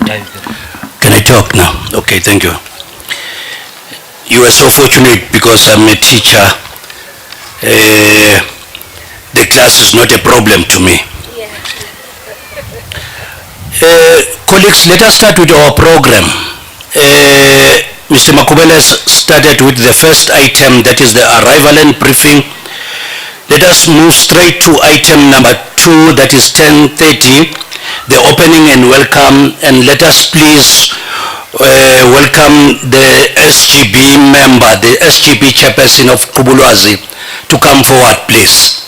Can I talk now? Okay, thank you. You are so fortunate because I'm a teacher. The class is not a problem to me. Colleagues, let us start with our program. Mr. Makubele has started with the first item, that is the arrival and briefing. Let us move straight to item number 2, that is 10:30, the opening and welcome. And let us please welcome the SGB member, the SGB chairperson of Kubulwazi, to come forward, please.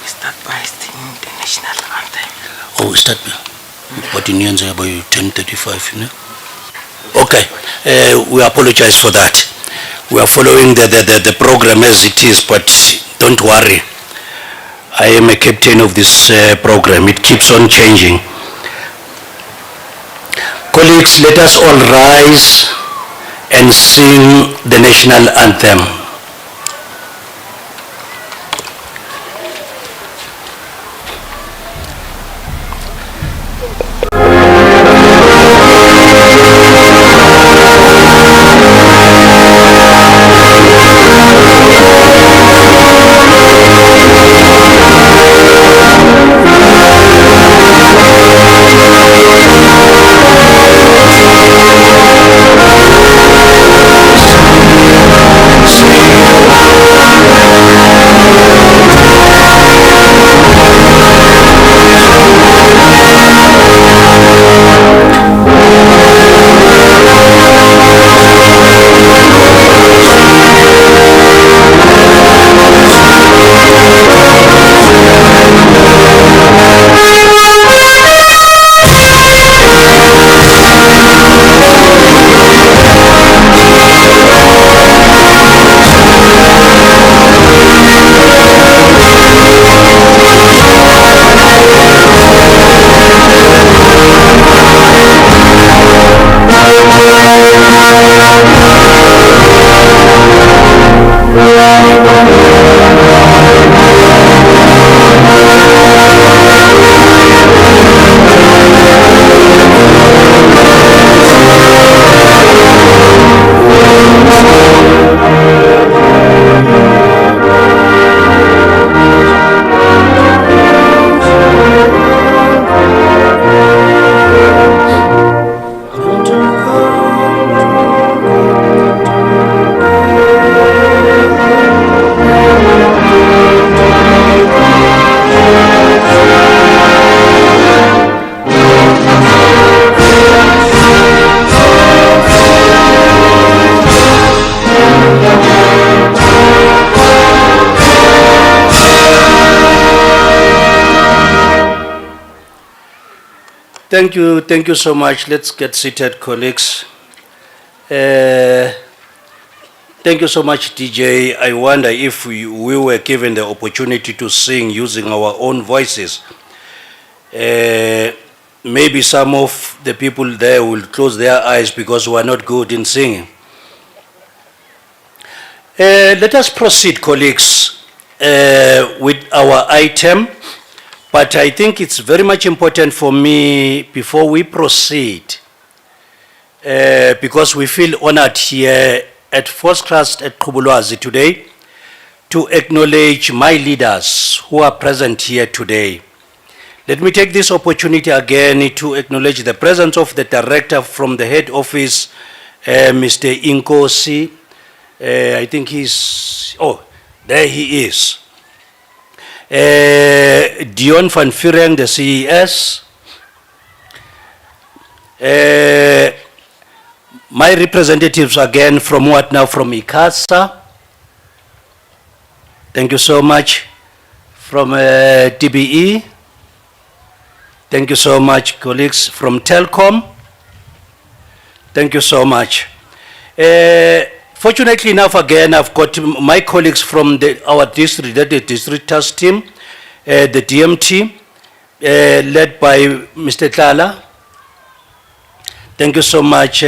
Start by singing the national anthem. Oh, start. What in Nyanza about 10:35, you know? Okay, we apologize for that. We are following the program as it is, but don't worry. I am a captain of this program. It keeps on changing. Colleagues, let us all rise and sing the national anthem. Thank you so much. Let's get seated, colleagues. Thank you so much, DJ. I wonder if we were given the opportunity to sing using our own voices. Maybe some of the people there will close their eyes because we are not good in singing. Let us proceed, colleagues, with our item. But I think it's very much important for me, before we proceed, because we feel honored here at First Class at Kubulwazi today, to acknowledge my leaders who are present here today. Let me take this opportunity again to acknowledge the presence of the director from the head office, Mr. Inkosi. I think he's, oh, there he is. Dion van Vuren, the CES. My representatives again from what now? From Icsasa. Thank you so much. From TBE. Thank you so much, colleagues. From Telkom. Thank you so much. Fortunately enough, again, I've got my colleagues from our district, the district task team, the DMT, led by Mr. Tlala. Thank you so much,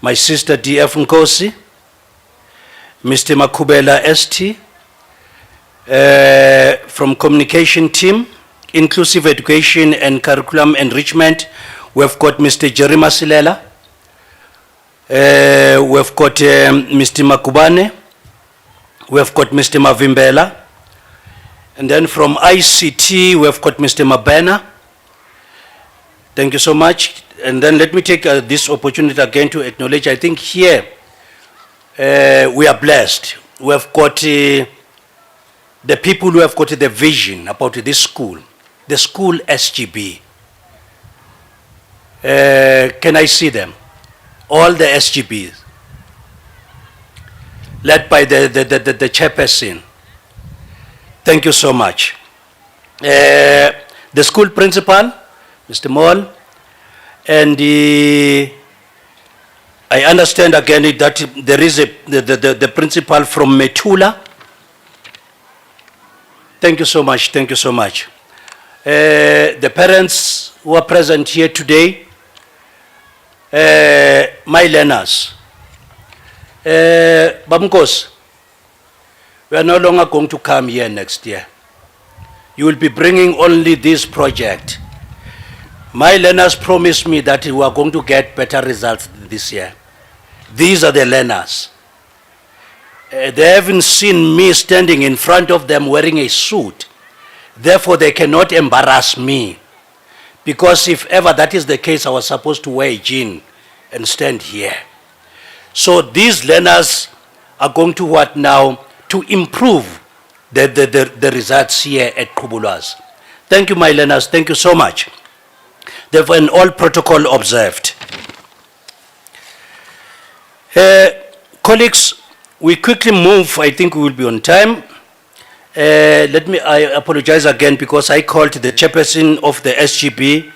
my sister D.F. Nkosi, Mr. Makubela ST, from communication team, inclusive education and curriculum enrichment, we've got Mr. Jerry Masilela, we've got Mr. Makubane, we've got Mr. Mavimbela, and then from ICT, we've got Mr. Mabena. Thank you so much. And then let me take this opportunity again to acknowledge, I think here we are blessed. We have got the people who have got the vision about this school, the school SGB. Can I see them? All the SGBs, led by the chairperson. Thank you so much. The school principal, Mr. Moll, and I understand again that there is the principal from Metula. Thank you so much, thank you so much. The parents who are present here today, my learners. Babmkos, we are no longer going to come here next year. You will be bringing only this project. My learners promised me that we are going to get better results this year. These are the learners. They haven't seen me standing in front of them wearing a suit. Therefore, they cannot embarrass me. Because if ever that is the case, I was supposed to wear a jean and stand here. So these learners are going to what now? To improve the results here at Kubulwazi. Thank you, my learners. Thank you so much. Therefore, in all protocol observed. Colleagues, we quickly move. I think we will be on time. I apologize again because I called the chairperson of the SGB.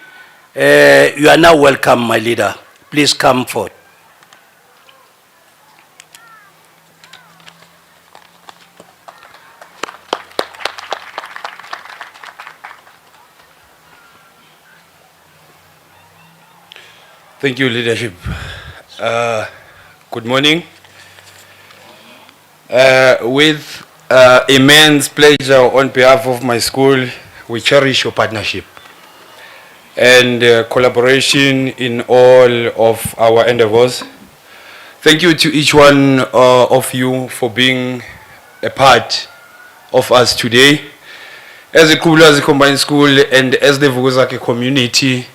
You are now welcome, my leader. Please come forward. Thank you, leadership. Good morning. With immense pleasure on behalf of my school, we cherish your partnership and collaboration in all of our endeavors. Thank you to each one of you for being a part of us today. As a Kubulwazi Combined School and as the Vukuzake community,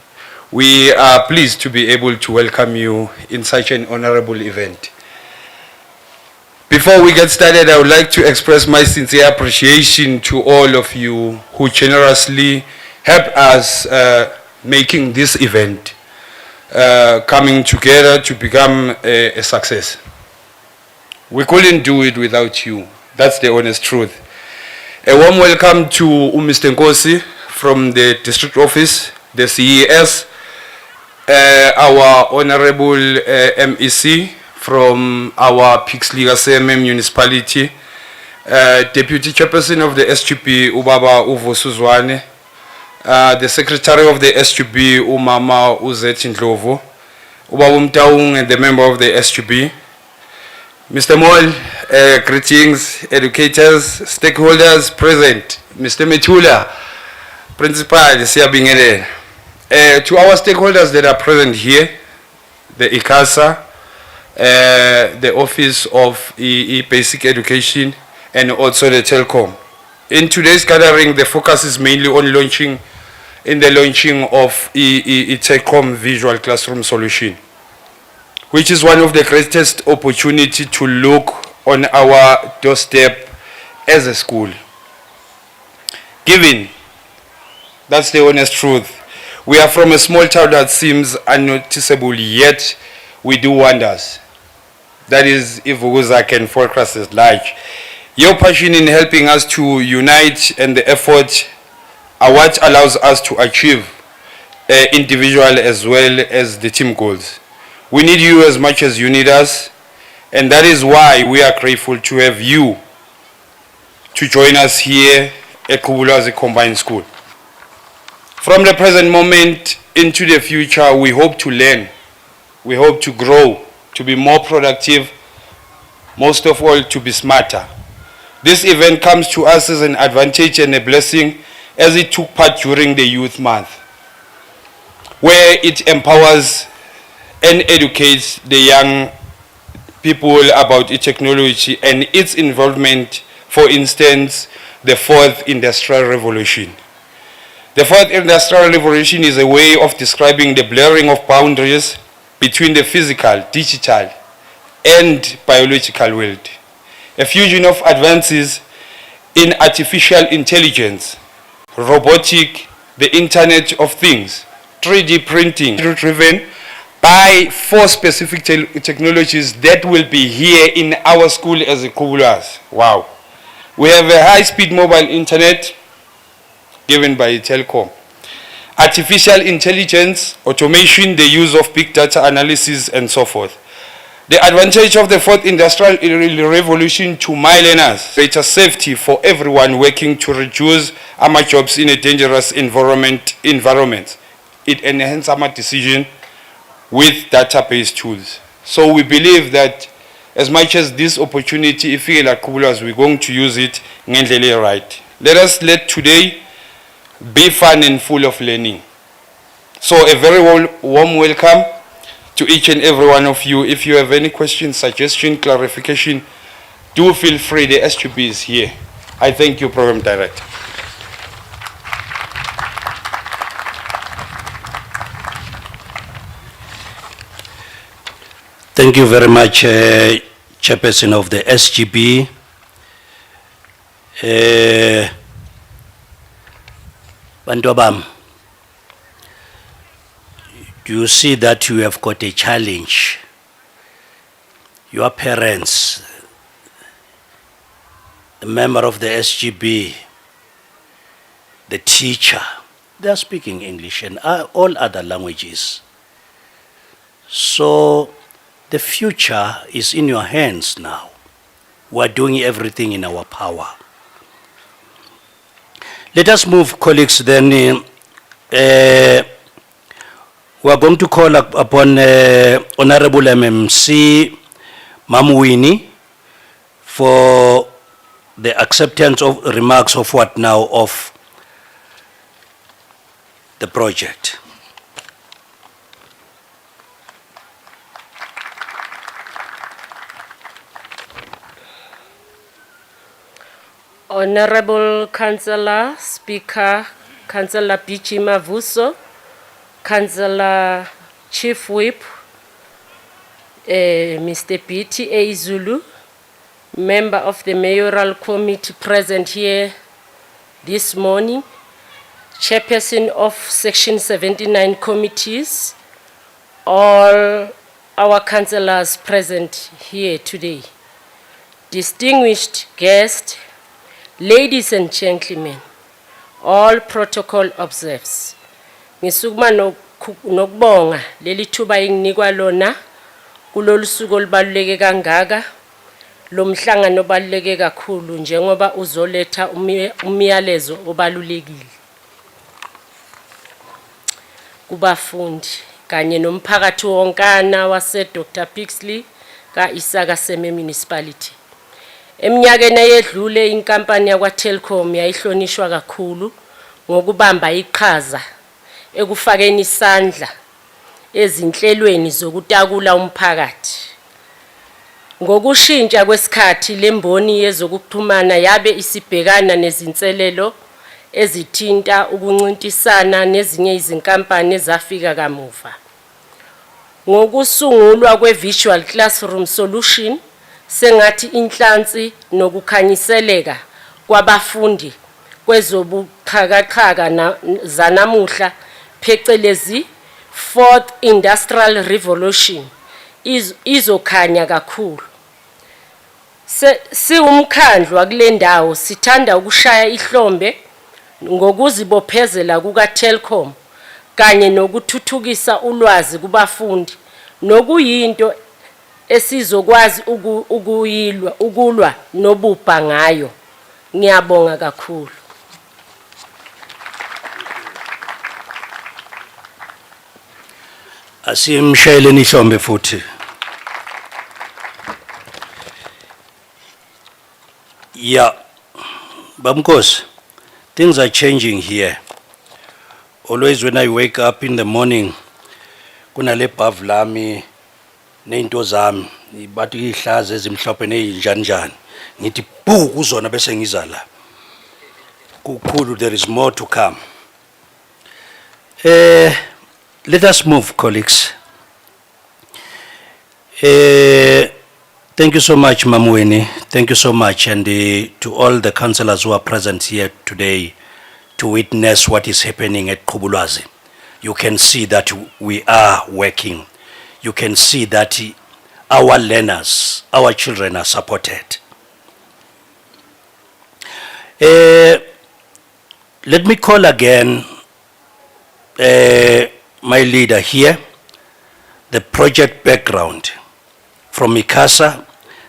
we are pleased to be able to welcome you in such an honorable event. Before we get started, I would like to express my sincere appreciation to all of you who generously help us making this event coming together to become a success. We couldn't do it without you. That's the honest truth. A warm welcome to Mr. Nkosi from the district office, the CES, our honorable MEC from our Pixley municipality, Deputy Chairperson of the SGB, Ubaba Uvo Suzwane, the Secretary of the SGB, Umama Uzet Ndlovu, Ubaba Mtaung, and the member of the SGB. Mr. Moll, greetings, educators, stakeholders present, Mr. Metula, Principal, Siabingele. To our stakeholders that are present here, the Icasa, the Office of Basic Education, and also the Telkom. In today's gathering, the focus is mainly on the launching of Telkom Visual Classroom Solution, which is one of the greatest opportunity to look on our doorstep as a school. Given, that's the honest truth. We are from a small town that seems unnoticeable, yet we do wonders. That is if Vukuzake and forecast is large. Your passion in helping us to unite and the effort are what allows us to achieve individual as well as the team goals. We need you as much as you need us, and that is why we are grateful to have you to join us here at Kubulwazi Combined School. From the present moment into the future, we hope to learn, we hope to grow to be more productive, most of all, to be smarter. This event comes to us as an advantage and a blessing as it took part during the Youth Month, where it empowers and educates the young people about technology and its involvement, for instance, the fourth industrial revolution. The fourth industrial revolution is a way of describing the blurring of boundaries between the physical, digital, and biological world. A fusion of advances in artificial intelligence, robotic, the Internet of Things, 3D printing, driven by 4 specific technologies that will be here in our school as a Kubulas. Wow. We have a high-speed mobile internet given by Telkom. Artificial intelligence, automation, the use of big data analysis, and so forth. The advantage of the fourth industrial revolution to my learners, greater safety for everyone working to reduce our jobs in a dangerous environment. It enhances our decision with database tools. So we believe that as much as this opportunity, if we like Kubulas, we're going to use it right. Let today be fun and full of learning. So a very warm welcome to each and every one of you. If you have any questions, suggestion, clarification, do feel free. The SGB is here. I thank you, Program Director. Thank you very much, Chairperson of the SGB. Bantwabam, do you see that you have got a challenge? Your parents, the member of the SGB, the teacher, they are speaking English and all other languages. So the future is in your hands now. We are doing everything in our power. Let us move, colleagues, then. We are going to call upon Honorable MMC Mamwini for the acceptance of remarks of what now of the project. Honorable Councillor, Speaker, Councillor Bichi Mavuso, Councillor Chief Whip, Mr. Biti Zulu, member of the Mayoral Committee present here this morning, Chairperson of Section 79 committees, all our councillors present here today, distinguished guests, ladies and gentlemen, all protocol observes. Ngisukuma nokubonga leli thuba enginikwa lona kulolu suku olubaluleke kangaka lomhlangano obaluleke kakhulu njengoba uzoletha umyalezo obalulekile kubafundi kanye nomphakathi wonkana wase Dr. Pixley ka Icsasa-Dbe-Dcdt municipality. Eminyakeni eyedlule inkampani yakwa Telkom yayihlonishwa kakhulu ngokubamba iqhaza ekufakeni isandla ezinhlelweni zokutakula umphakathi. Ngokushintsha kwesikhathi lemboni yezokuxhumana yabe isibhekana nezinselelo ezithinta ukuncintisana nezinye izinkampani ezafika kamuva. Ngokusungulwa kwe-Virtual Classroom Solution, sengathi inhlansi nokukhanyiseleka kwabafundi kwezobuxhakaxhaka zanamuhla phecelezi Fourth Industrial Revolution izokhanya kakhulu. Siwumkhandlu wakule ndawo sithanda ukushaya ihlombe ngokuzibophezela kuka Telkom kanye nokuthuthukisa ulwazi kubafundi nokuyinto esizokwazi ukulwa nobubha ngayo. Ngiyabonga kakhulu. Asimshayeleni ihlombe futhi. Yeah, Bamkos, things are changing here. Always when I wake up in the morning, kunale pavlami, neinto zami, bathi ihlazo ezimhlophe nezinjanjani. Ngithi bu kuzona bese ngizala. Kukhulu, there is more to come. Let us move, colleagues. Thank you so much, Mamweni. Thank you so much, and to all the councillors who are present here today to witness what is happening at Kobulwazi. You can see that we are working. You can see that our learners, our children are supported. Let me call again my leader here, the project background from Icsasa,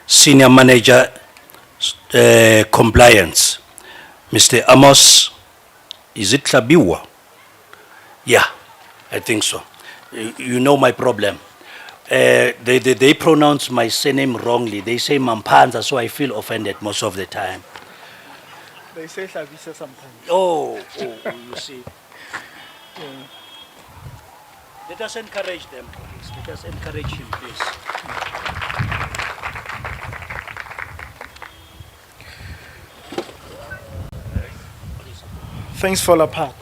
Senior Manager Compliance, Mr. Amos, is it Labiwa? Yeah, I think so. You know my problem. They pronounce my surname wrongly. They say Mampanza, so I feel offended most of the time. They say Shabisa sometimes. Oh, you see. Let us encourage them, please. Let us encourage him, please. Things fall apart.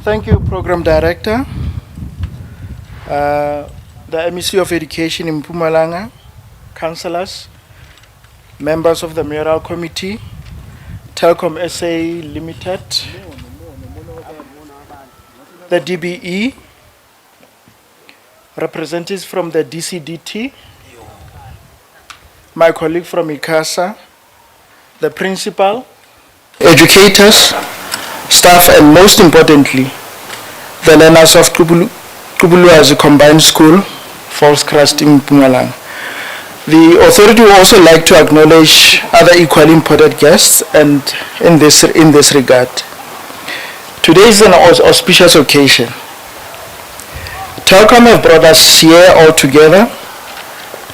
Thank you, Program Director, the MEC of Education in Mpumalanga, councillors, members of the Mayoral Committee, Telkom SA Limited, the DBE, representatives from the DCDT, my colleague from Icsasa, the principal, educators, staff, and most importantly, the learners of Kobulwazi Combined School, Falls Crest in Mpumalanga. The authority would also like to acknowledge other equally important guests and in this regard. Today is an auspicious occasion. Telkom have brought us here all together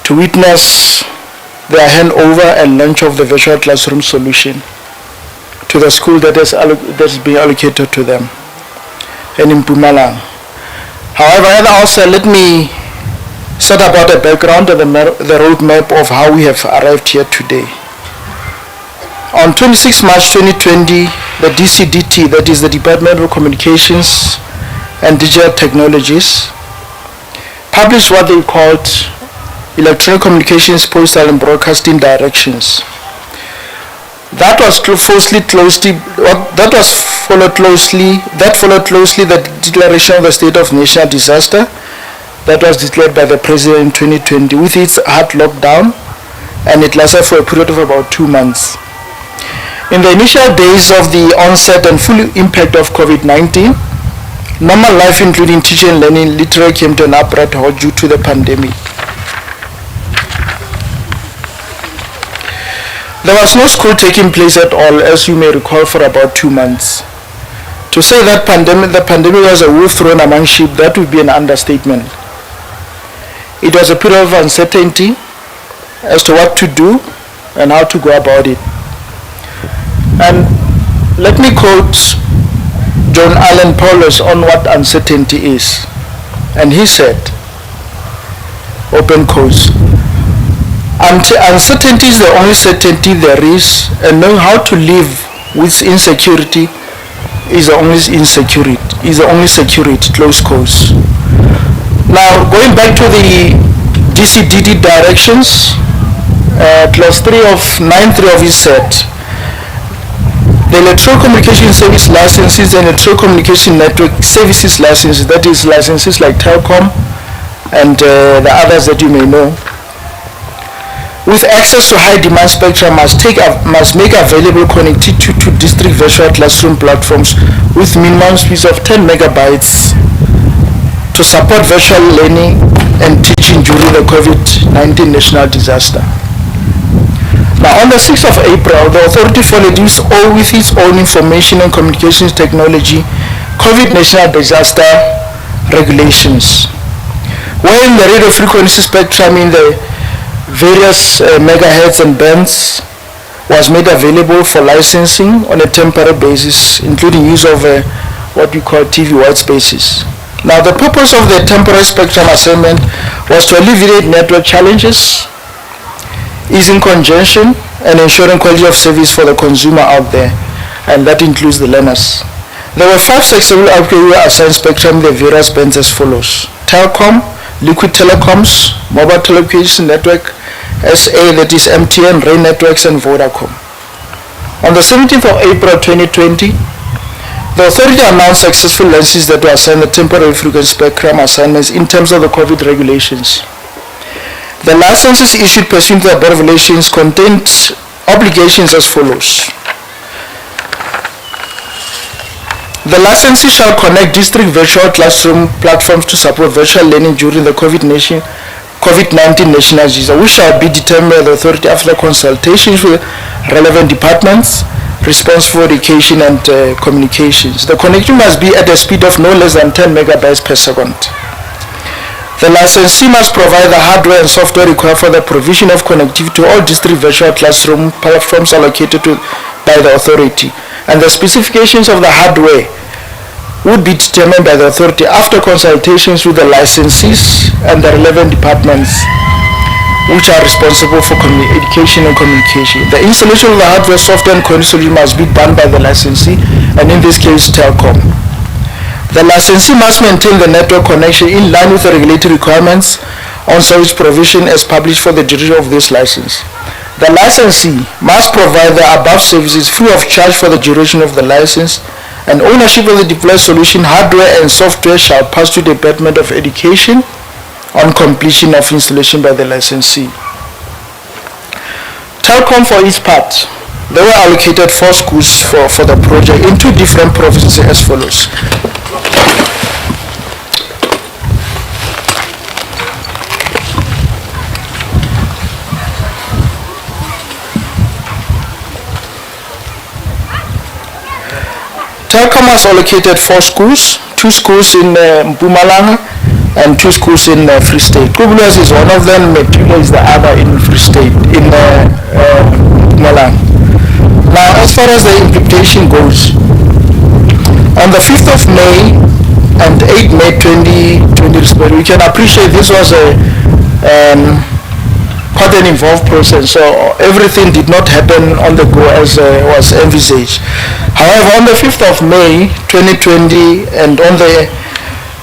to witness their handover and launch of the virtual classroom solution to the school that's being allocated to them in Mpumalanga. However, at the outset, let me set about the background and the roadmap of how we have arrived here today. On 26 March 2020, the DCDT, that is the Department of Communications and Digital Technologies, published what they called Electronic Communications, Postal and Broadcasting Directions. That followed closely the declaration of the state of national disaster that was declared by the President in 2020 with its hard lockdown, and it lasted for a period of about 2 months. In the initial days of the onset and full impact of COVID-19, normal life including teaching and learning literally came to an abrupt halt due to the pandemic. There was no school taking place at all, as you may recall, for about 2 months. To say that the pandemic was a wolf thrown among sheep, that would be an understatement. It was a period of uncertainty as to what to do and how to go about it. And let me quote John Allen Paulus on what uncertainty is. And he said, open quotes, "Uncertainty is the only certainty there is, and knowing how to live with insecurity is the only security, close quotes." Now, going back to the DCDT directions, clause 3 of 9.3 of it said, the electronic communication service licenses and electronic communication network services licenses, that is licenses like Telkom and the others that you may know, with access to high demand spectrum must make available connectivity to district virtual classroom platforms with minimum speeds of 10 megabytes to support virtual learning and teaching during the COVID-19 national disaster. Now, on the 6th of April, the authority followed with its own information and communications technology COVID national disaster regulations. where in the radio frequency spectrum in the various megahertz and bands was made available for licensing on a temporary basis, including use of what we call TV white spaces. Now, the purpose of the temporary spectrum assignment was to alleviate network challenges, easing congestion, and ensuring quality of service for the consumer out there, and that includes the learners. There were 5 successful RPU assigned spectrum in the various bands as follows: Telkom, Liquid Telecoms, Mobile Telecommunication Network, SA, that is MTN, Rain Networks, and Vodacom. On the 17th of April 2020, the authority announced successful licenses that were assigned the temporary frequency spectrum assignments in terms of the COVID regulations. The licenses issued pursuant to the above regulations contained obligations as follows. The licensee shall connect district virtual classroom platforms to support virtual learning during the COVID-19 national agenda, which shall be determined by the authority after consultations with relevant departments responsible for education and communications. The connection must be at a speed of no less than 10 megabytes per second. The licensee must provide the hardware and software required for the provision of connectivity to all district virtual classroom platforms allocated by the authority, and the specifications of the hardware would be determined by the authority after consultations with the licensees and the relevant departments which are responsible for education and communication. The installation of the hardware, software, and connection must be done by the licensee, and in this case, Telkom. The licensee must maintain the network connection in line with the regulatory requirements on service provision as published for the duration of this license. The licensee must provide the above services free of charge for the duration of the license, and ownership of the deployed solution, hardware, and software shall pass to the Department of Education on completion of installation by the licensee. Telkom, for its part, they were allocated 4 schools for the project in 2 different provinces as follows. Telkom has allocated 4 schools, 2 schools in Mpumalanga and 2 schools in Free State. Kubulwas is one of them, Metulo is the other in Free State, in Mpumalanga. Now, as far as the implementation goes, on the 5th of May and 8th May 2020, we can appreciate this was quite an involved process, so everything did not happen on the go as was envisaged. However, on the 5th of May 2020 and on the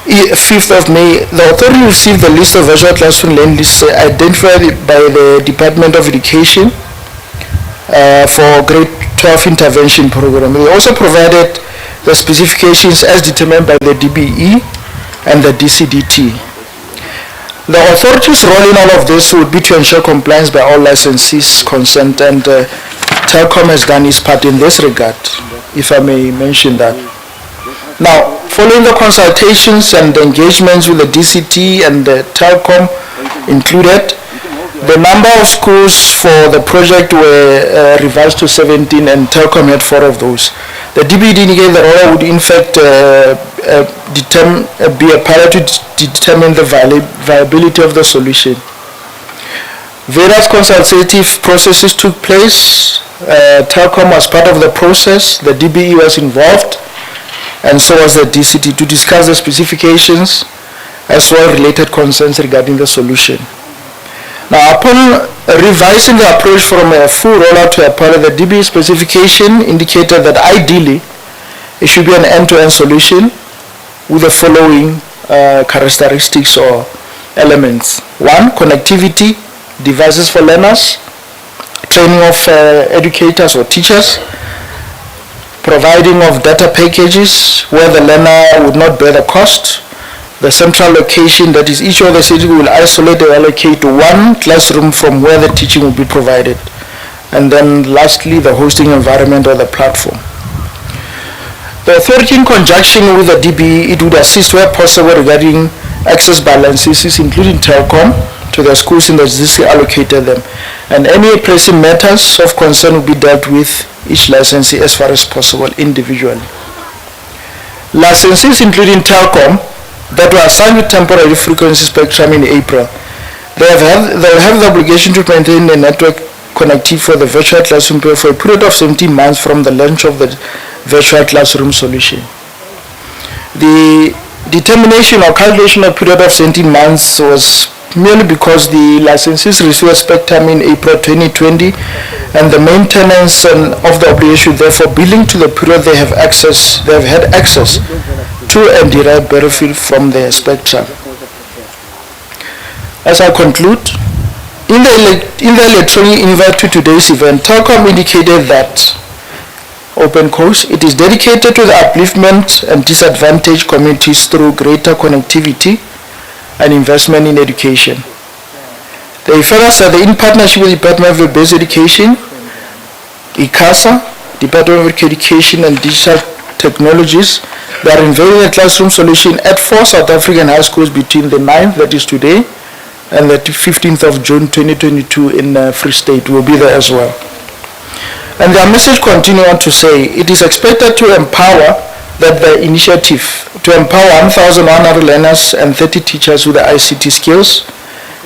5th of May, the authority received the list of virtual classroom learning lists identified by the Department of Education for grade 12 intervention program. They also provided the specifications as determined by the DBE and the DCDT. The authority's role in all of this would be to ensure compliance by all licensees concerned, and Telkom has done its part in this regard, if I may mention that. Now, following the consultations and the engagements with the DCT and the Telkom included, the number of schools for the project were revised to 17, and Telkom had 4 of those. The DBD indicated that all would in fact be a pilot to determine the viability of the solution. Various consultative processes took place. Telkom was part of the process, the DBE was involved, and so was the DCT, to discuss the specifications as well as related concerns regarding the solution. Now, upon revising the approach from a full rollout to a pilot, the DBE specification indicated that ideally it should be an end-to-end solution with the following characteristics or elements. 1, connectivity, devices for learners, training of educators or teachers, providing of data packages where the learner would not bear the cost, the central location, that is each of the cities will isolate or allocate 1 classroom from where the teaching will be provided, and then lastly the hosting environment or the platform. The authority, in conjunction with the DBE, it would assist where possible regarding access by licensees, including Telkom, to the schools in the district allocated them, and any pressing matters of concern will be dealt with each licensee as far as possible individually. Licensees, including Telkom, that were assigned with temporary frequency spectrum in April. They will have the obligation to maintain a network connectivity for the virtual classroom period for a period of 17 months from the launch of the virtual classroom solution. The determination or calculation of period of 17 months was merely because the licenses received spectrum in April 2020 and the maintenance of the obligation, therefore billing to the period they have had access to and derive benefit from the spectrum. As I conclude, in the electronic invite to today's event, Telkom indicated that, open quotes, it is dedicated to the upliftment and disadvantaged communities through greater connectivity and investment in education. They further said that in partnership with the Department of Basic Education, Icsasa, Department of Education and Digital Technologies, they are unveiling a classroom solution at 4 South African high schools between the 9th, that is today, and the 15th of June 2022 in Free State. Will be there as well. And their message continues on to say, it is expected to empower the initiative to empower 1,100 learners and 30 teachers with the ICT skills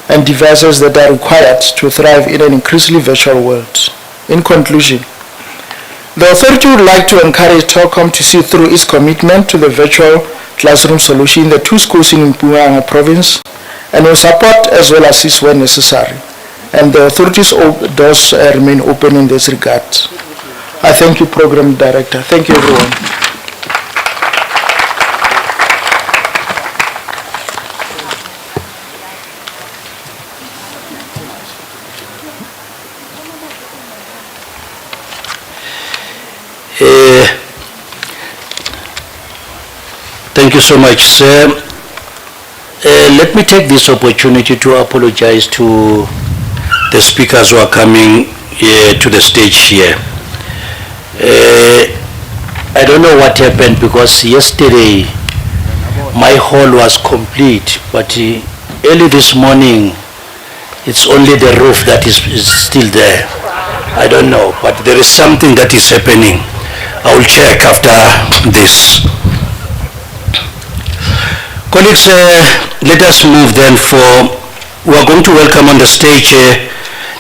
and devices that are required to thrive in an increasingly virtual world. In conclusion, the authority would like to encourage Telkom to see through its commitment to the virtual classroom solution in the 2 schools in Mpumalanga province and will support as well as assist when necessary. And the authorities' doors remain open in this regard. I thank you, Program Director. Thank you, everyone. Thank you so much, sir. Let me take this opportunity to apologize to the speakers who are coming to the stage here. I don't know what happened because yesterday my hall was complete, but early this morning it's only the roof that is still there. I don't know, but there is something that is happening. I will check after this. Colleagues, let us move then we are going to welcome on the stage,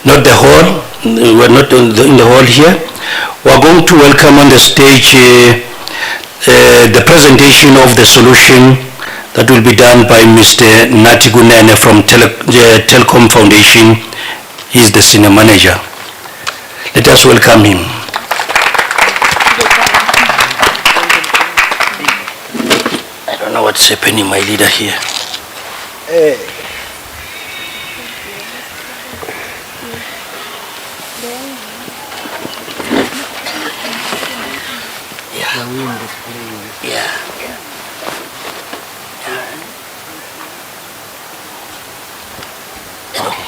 not the hall, we're not in the hall here. We are going to welcome on the stage the presentation of the solution that will be done by Mr. Natigunene from Telkom Foundation. He is the senior manager. Let us welcome him. I don't know what's happening, my leader here.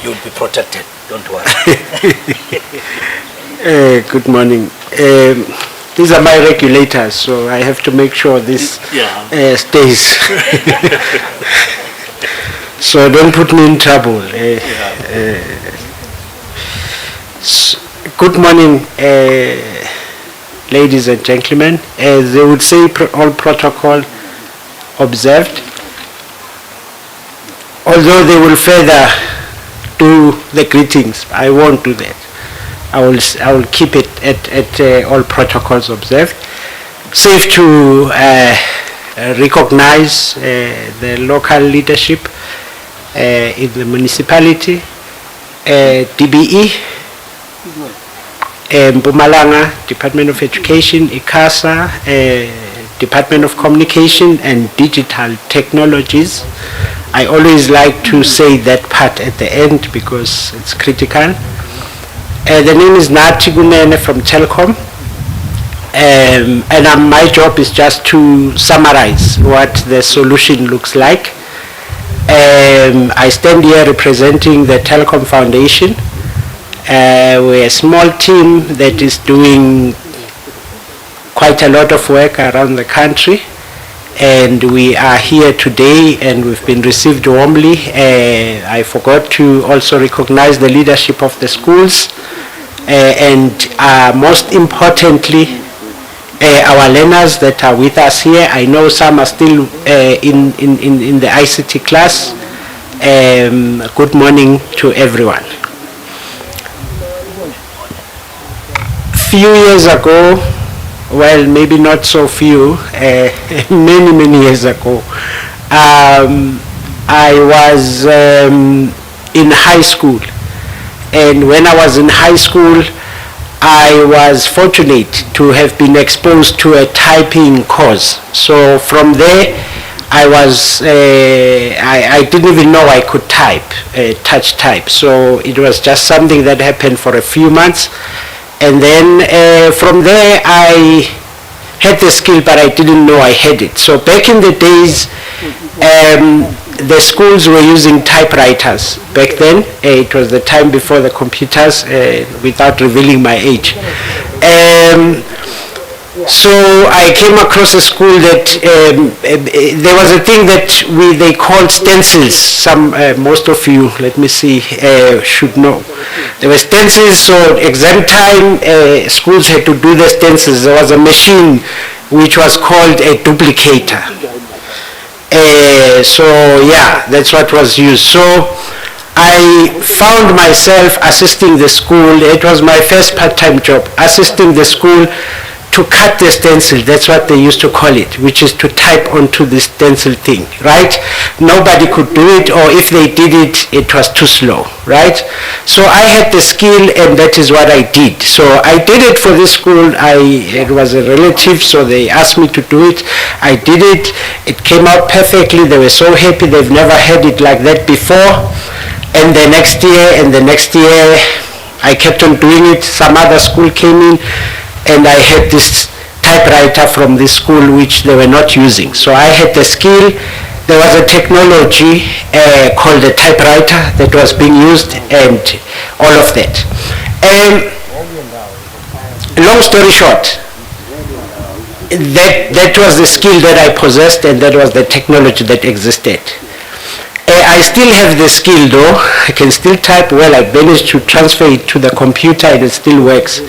You'll be protected, don't worry. Good morning. These are my regulators, so I have to make sure this stays. So don't put me in trouble. Good morning, ladies and gentlemen. As they would say, all protocol observed. Although they will further do the greetings, I won't do that. I will keep it at all protocols observed. Safe to recognize the local leadership in the municipality, DBE, Mpumalanga, Department of Education, Icsasa, Department of Communication and Digital Technologies. I always like to say that part at the end because it's critical. The name is Natigunene from Telkom, and my job is just to summarize what the solution looks like. I stand here representing the Telkom Foundation. We're a small team that is doing quite a lot of work around the country, and we are here today and we've been received warmly. I forgot to also recognize the leadership of the schools, and most importantly, our learners that are with us here. I know some are still in the ICT class. Good morning to everyone. Few years ago, well, maybe not so few, many years ago, I was in high school. And when I was in high school, I was fortunate to have been exposed to a typing course. So from there, I didn't even know I could type, touch type. So it was just something that happened for a few months. And then from there, I had the skill, but I didn't know I had it. So back in the days, the schools were using typewriters. Back then, it was the time before the computers, without revealing my age. So I came across a school that there was a thing that they called stencils. Most of you, let me see, should know. There were stencils, so exam time, schools had to do the stencils. There was a machine which was called a duplicator. So yeah, that's what was used. So I found myself assisting the school. It was my first part-time job, assisting the school to cut the stencil. That's what they used to call it, which is to type onto the stencil thing, right? Nobody could do it, or if they did it, it was too slow, right? So I had the skill, and that is what I did. So I did it for this school. It was a relative, so they asked me to do it. I did it. It came out perfectly. They were so happy. They've never had it like that before. And the next year, I kept on doing it. Some other school came in, and I had this typewriter from this school which they were not using. So I had the skill. There was a technology called a typewriter that was being used, and all of that. And long story short, that was the skill that I possessed, and that was the technology that existed. I still have the skill though. I can still type well. I managed to transfer it to the computer, and it still works.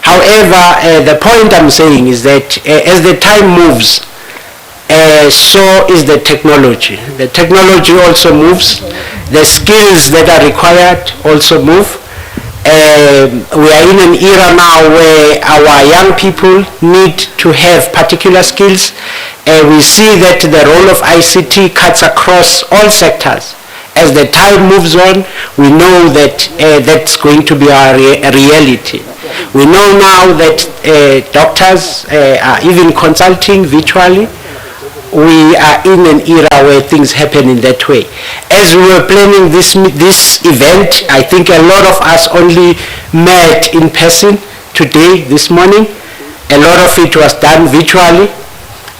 However, the point I'm saying is that as the time moves, so is the technology. The technology also moves. The skills that are required also move. We are in an era now where our young people need to have particular skills. We see that the role of ICT cuts across all sectors. As the time moves on, we know that that's going to be our reality. We know now that doctors are even consulting virtually. We are in an era where things happen in that way. As we were planning this event, I think a lot of us only met in person today, this morning. A lot of it was done virtually,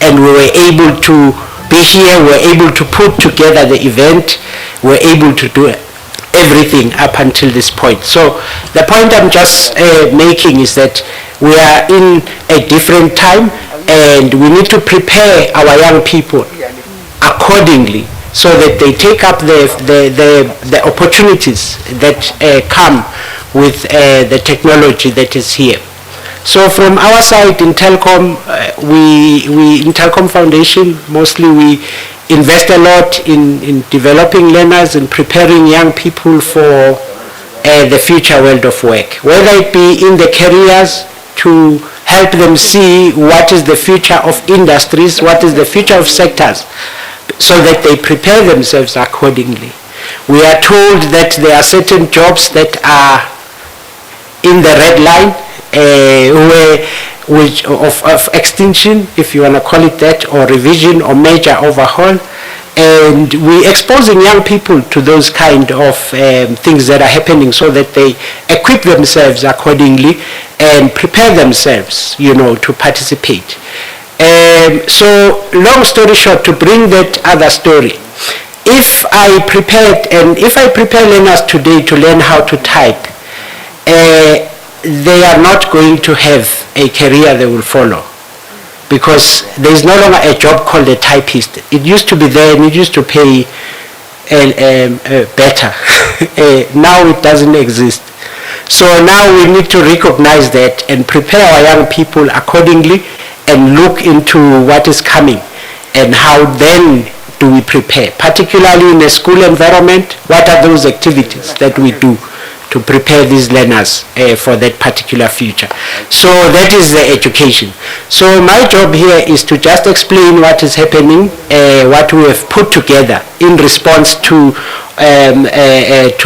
and we were able to be here. We were able to put together the event. We were able to do everything up until this point. So the point I'm just making is that we are in a different time, and we need to prepare our young people accordingly so that they take up the opportunities that come with the technology that is here. So from our side in Telkom, in Telkom Foundation, mostly we invest a lot in developing learners and preparing young people for the future world of work, whether it be in the careers to help them see what is the future of industries, what is the future of sectors, so that they prepare themselves accordingly. We are told that there are certain jobs that are in the red line, of extinction, if you want to call it that, or revision or major overhaul. And we're exposing young people to those kind of things that are happening so that they equip themselves accordingly and prepare themselves, to participate. So long story short, to bring that other story, if I prepare learners today to learn how to type, they are not going to have a career they will follow, because there is no longer a job called a typist. It used to be there, and it used to pay better. Now it doesn't exist. So now we need to recognize that and prepare our young people accordingly, and look into what is coming and how then do we prepare, particularly in a school environment. What are those activities that we do to prepare these learners for that particular future? So that is the education. So my job here is to just explain what is happening, what we have put together in response to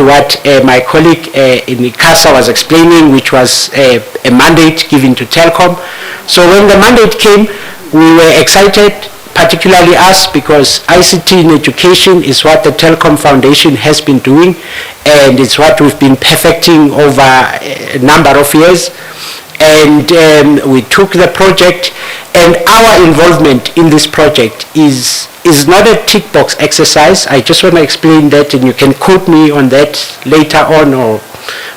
what my colleague in Icsasa was explaining, which was a mandate given to Telkom. So when the mandate came, we were excited, particularly us, because ICT in education is what the Telkom Foundation has been doing, and it's what we've been perfecting over a number of years. And we took the project, and our involvement in this project is not a tick box exercise. I just want to explain that, and you can quote me on that later on or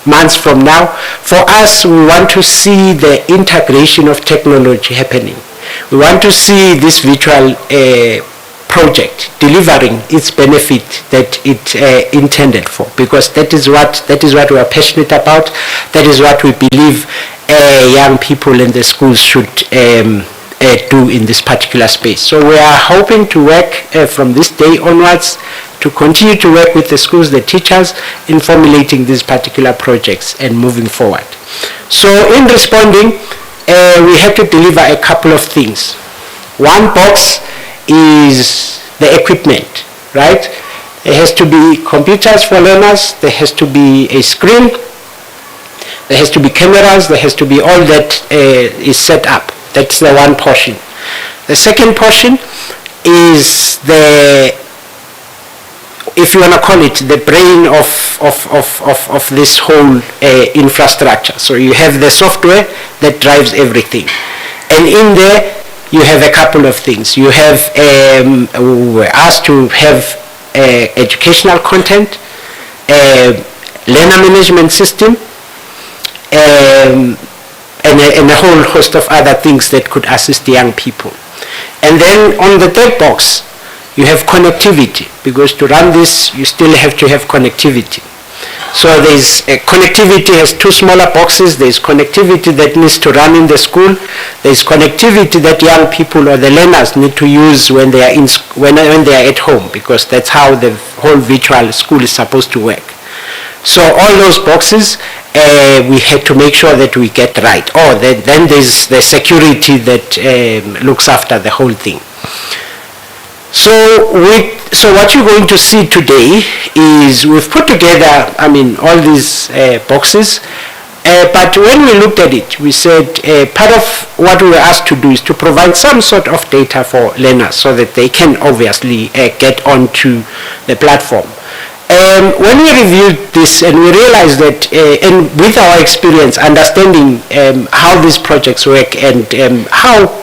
months from now. For us, we want to see the integration of technology happening. We want to see this virtual project delivering its benefit that it intended for, because that is what we are passionate about. That is what we believe young people in the schools should do in this particular space. So we are hoping to work from this day onwards to continue to work with the schools, the teachers, in formulating these particular projects and moving forward. So in responding, we had to deliver a couple of things. One box is the equipment, right? There has to be computers for learners, there has to be a screen, there has to be cameras, there has to be all that is set up. That's the one portion. The second portion is the, if you want to call it, the brain of this whole infrastructure. So you have the software that drives everything. And in there, you have a couple of things. You have, we were asked to have educational content, learner management system, and a whole host of other things that could assist the young people. And then on the third box, you have connectivity, because to run this, you still have to have connectivity. So there's connectivity has two smaller boxes. There's connectivity that needs to run in the school. There's connectivity that young people or the learners need to use when they are when they are at home, because that's how the whole virtual school is supposed to work. So all those boxes, we had to make sure that we get right. Oh, then there's the security that looks after the whole thing. So what you're going to see today is we've put together, all these boxes, but when we looked at it, we said part of what we were asked to do is to provide some sort of data for learners so that they can obviously get onto the platform. When we reviewed this and we realized that, and with our experience, understanding how these projects work and how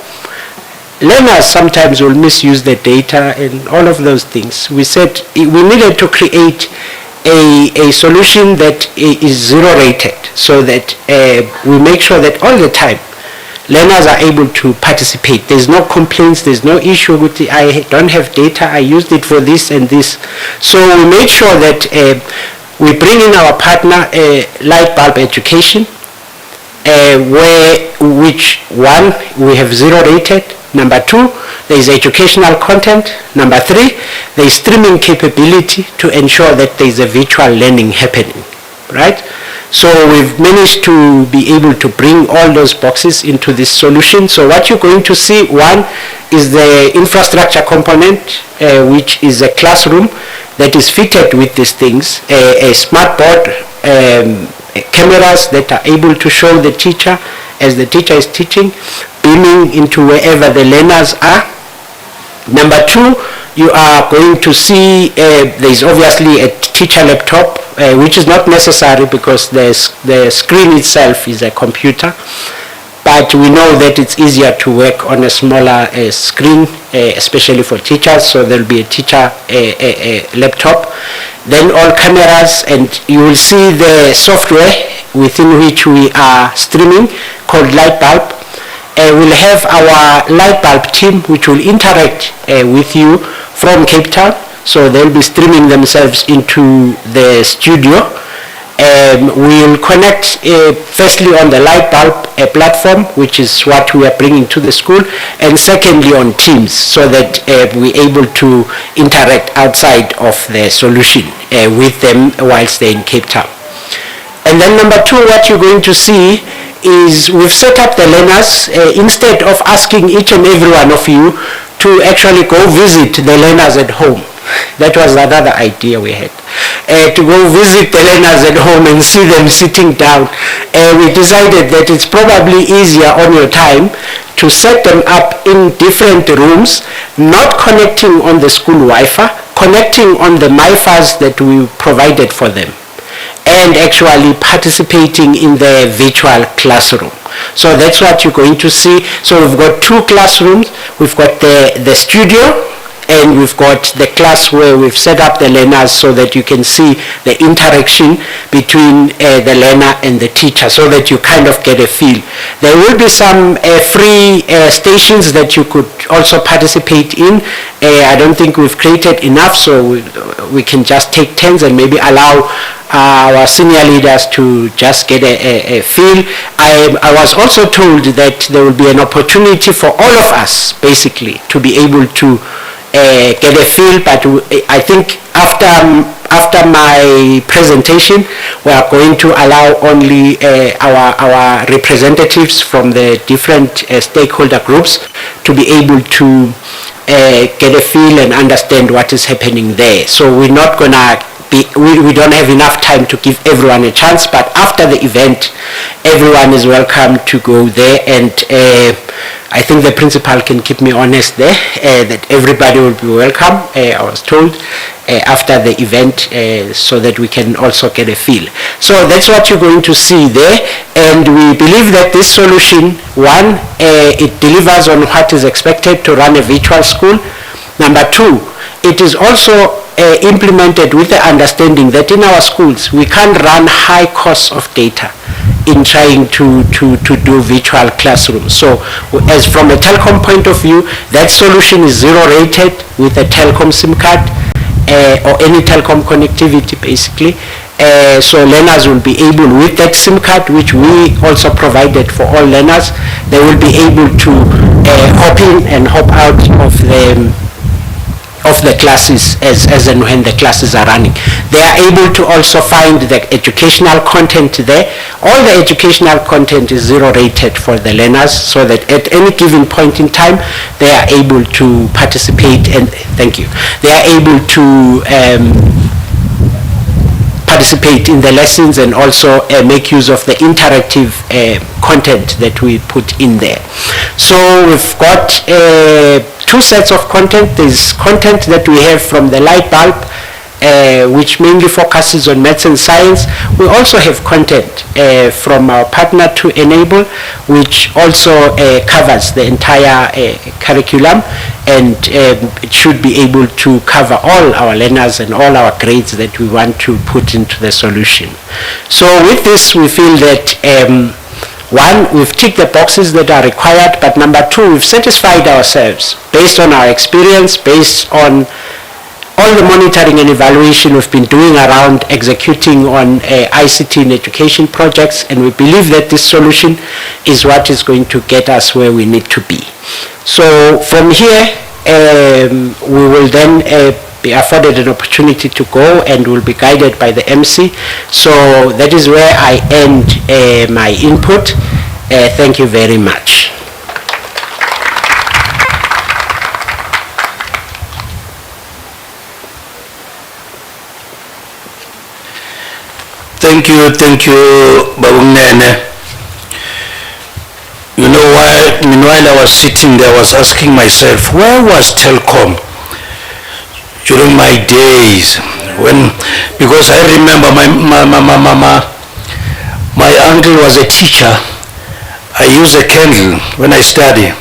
learners sometimes will misuse the data and all of those things, we said we needed to create a solution that is zero rated, so that we make sure that all the time learners are able to participate. There's no complaints, there's no issue with the, I don't have data, I used it for this and this. So we made sure that we bring in our partner, Light Bulb Education, which one, we have zero rated. Number two, there is educational content. Number three, there is streaming capability to ensure that there is a virtual learning happening, right? So we've managed to be able to bring all those boxes into this solution. So what you're going to see, one is the infrastructure component, which is a classroom that is fitted with these things, a smart board, cameras that are able to show the teacher as the teacher is teaching, beaming into wherever the learners are. Number two, you are going to see there's obviously a teacher laptop, which is not necessary because the screen itself is a computer. But we know that it's easier to work on a smaller screen, especially for teachers, so there'll be a teacher laptop. Then all cameras, and you will see the software within which we are streaming called Light Bulb. We'll have our Light Bulb team which will interact with you from Cape Town, so they'll be streaming themselves into the studio. We'll connect firstly on the light bulb platform, which is what we are bringing to the school, and secondly on Teams, so that we're able to interact outside of the solution with them whilst they're in Cape Town. And then number two, what you're going to see is we've set up the learners, instead of asking each and every one of you to actually go visit the learners at home. That was another idea we had. To go visit the learners at home and see them sitting down. We decided that it's probably easier on your time to set them up in different rooms, not connecting on the school Wi-Fi, connecting on the MiFis that we provided for them, and actually participating in the virtual classroom. So that's what you're going to see. So we've got two classrooms. We've got the studio, and we've got the class where we've set up the learners so that you can see the interaction between the learner and the teacher, so that you kind of get a feel. There will be some free stations that you could also participate in. I don't think we've created enough, so we can just take turns and maybe allow our senior leaders to just get a feel. I was also told that there will be an opportunity for all of us, basically, to be able to get a feel, but I think after my presentation, we are going to allow only our representatives from the different stakeholder groups to be able to get a feel and understand what is happening there. So we're not gonna we don't have enough time to give everyone a chance, but after the event, everyone is welcome to go there, and I think the principal can keep me honest there, that everybody will be welcome, I was told, after the event, so that we can also get a feel. So that's what you're going to see there, and we believe that this solution, one, it delivers on what is expected to run a virtual school. Number two, it is also implemented with the understanding that in our schools we can't run high costs of data in trying to do virtual classrooms. So as from a Telkom point of view, that solution is zero rated with a Telkom SIM card or any Telkom connectivity basically. So learners will be able, with that SIM card, which we also provided for all learners, they will be able to hop in and hop out of the classes as and when the classes are running. They are able to also find the educational content there. All the educational content is zero rated for the learners, so that at any given point in time they are able to participate, and thank you, they are able to participate in the lessons and also make use of the interactive content that we put in there. So we've got two sets of content. There's content that we have from the light bulb, which mainly focuses on maths and science. We also have content from our partner to Enable, which also covers the entire curriculum, and it should be able to cover all our learners and all our grades that we want to put into the solution. So with this, we feel that one, we've ticked the boxes that are required, but number two, we've satisfied ourselves based on our experience, based on all the monitoring and evaluation we've been doing around executing on ICT in education projects, and we believe that this solution is what is going to get us where we need to be. So from here, we will then be afforded an opportunity to go, and will be guided by the MC. So that is where I end my input. Thank you very much. Thank you, Babunene. You know, meanwhile I was sitting there, I was asking myself, where was Telkom during my days? Because I remember my uncle was a teacher. I used a candle when I study.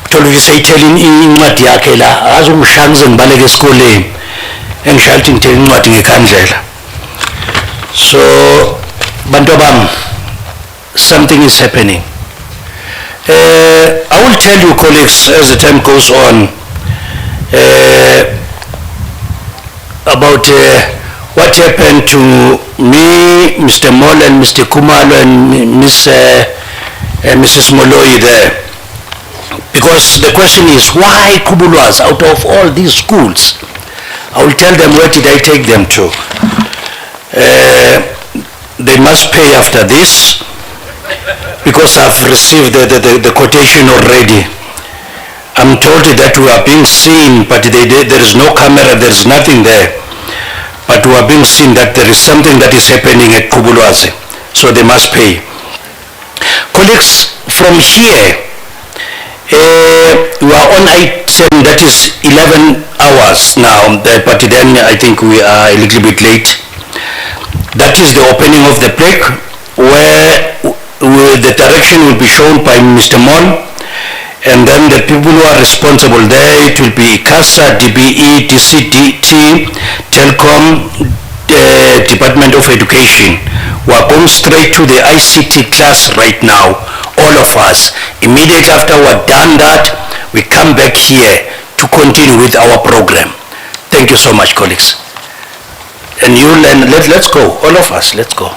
Told you say telling incwadi yakhe la azungishangize ngibaleke esikoleni engishathi ngithela incwadi ngekhandlela. So, Bantobam, something is happening. I will tell you, colleagues, as the time goes on, about what happened to me, Mr. Moll and Mr. Kumalo and Mrs. Moloi there. Because the question is, why Kubulwas out of all these schools? I will tell them where did I take them to. They must pay after this, because I've received the quotation already. I'm told that we are being seen, but there is no camera, there is nothing there. But we are being seen that there is something that is happening at Kubulwazi, so they must pay. Colleagues, from here, we are on item that is 11 hours now, but then I think we are a little bit late. That is the opening of the plaque, where the direction will be shown by Mr. Mon, and then the people who are responsible there, it will be Icsasa-Dbe-Dcdt, Telkom, Department of Education. We are going straight to the ICT class right now, all of us. Immediately after we're done that, we come back here to continue with our program. Thank you so much, colleagues. And let's go, all of us, let's go.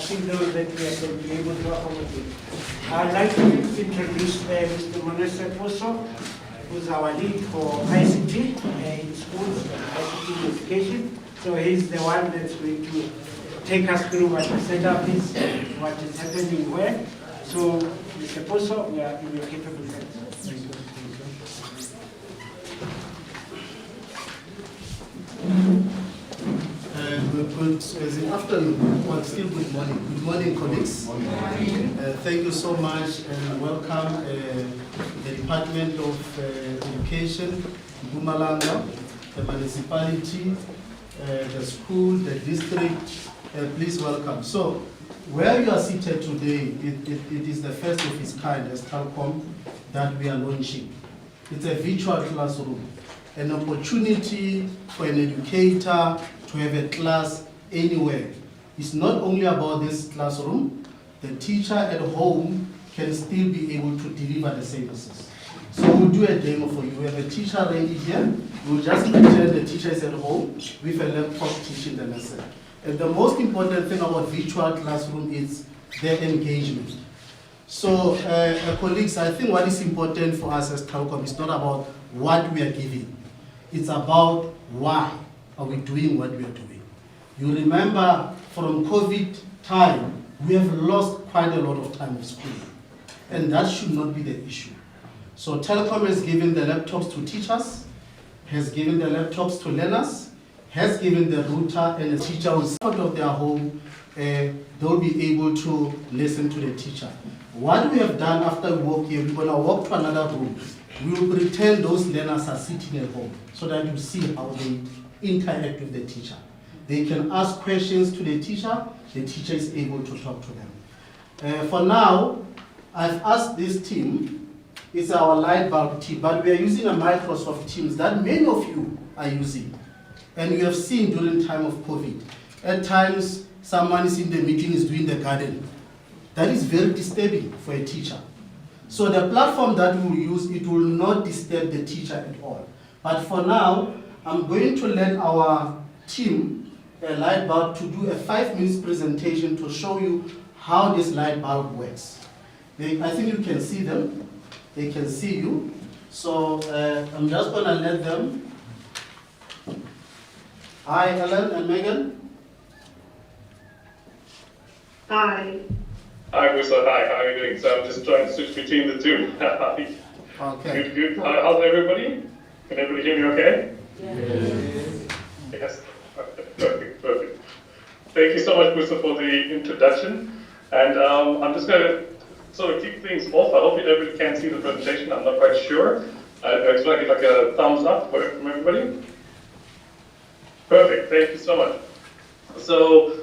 signal that we are going to be able to accommodate. I'd like to introduce Mr. Monese Poso, who's our lead for ICT in schools, ICT in education. So he's the one that's going to take us through what the setup is, what is happening where. So, Mr. Poso, we are in your capable hands. Thank you. Good afternoon, well, still good morning. Good morning, colleagues. Thank you so much and welcome the Department of Education, Mpumalanga, the municipality, the school, the district. Please welcome. So, where you are seated today, it is the first of its kind as Telkom that we are launching. It's a virtual classroom, an opportunity for an educator to have a class anywhere. It's not only about this classroom, the teacher at home can still be able to deliver the services. So we'll do a demo for you. We have a teacher ready here. We'll just pretend the teacher is at home with a laptop teaching the lesson. And the most important thing about virtual classroom is their engagement. So colleagues, I think what is important for us as Telkom is not about what we are giving. It's about why are we doing what we are doing. You remember from COVID time, we have lost quite a lot of time of school. And that should not be the issue. So Telkom has given the laptops to teachers, has given the laptops to learners, has given the router, and the teacher will out of their home, they'll be able to listen to the teacher. What we have done after we walk here, we're going to walk to another room. We will pretend those learners are sitting at home so that you see how they interact with the teacher. They can ask questions to the teacher is able to talk to them. For now, I've asked this team, it's our light bulb team, but we are using a Microsoft Teams that many of you are using. And you have seen during time of COVID, at times someone is in the meeting, is doing the garden. That is very disturbing for a teacher. So the platform that we will use, it will not disturb the teacher at all. But for now, I'm going to let our team, a light bulb, to do a 5-minute presentation to show you how this light bulb works. I think you can see them. They can see you. So I'm just going to let them. Hi, Ellen and Megan. Hi. Hi, Musa. Hi, how are you doing? So I'm just trying to switch between the two. Okay. Good, good. How's everybody? Can everybody hear me okay? Yes. Perfect, perfect. Thank you so much, Musa, for the introduction. And I'm just going to sort of kick things off. I hope everybody can see the presentation. I'm not quite sure. I expect like a thumbs up from everybody. Perfect. Thank you so much. So,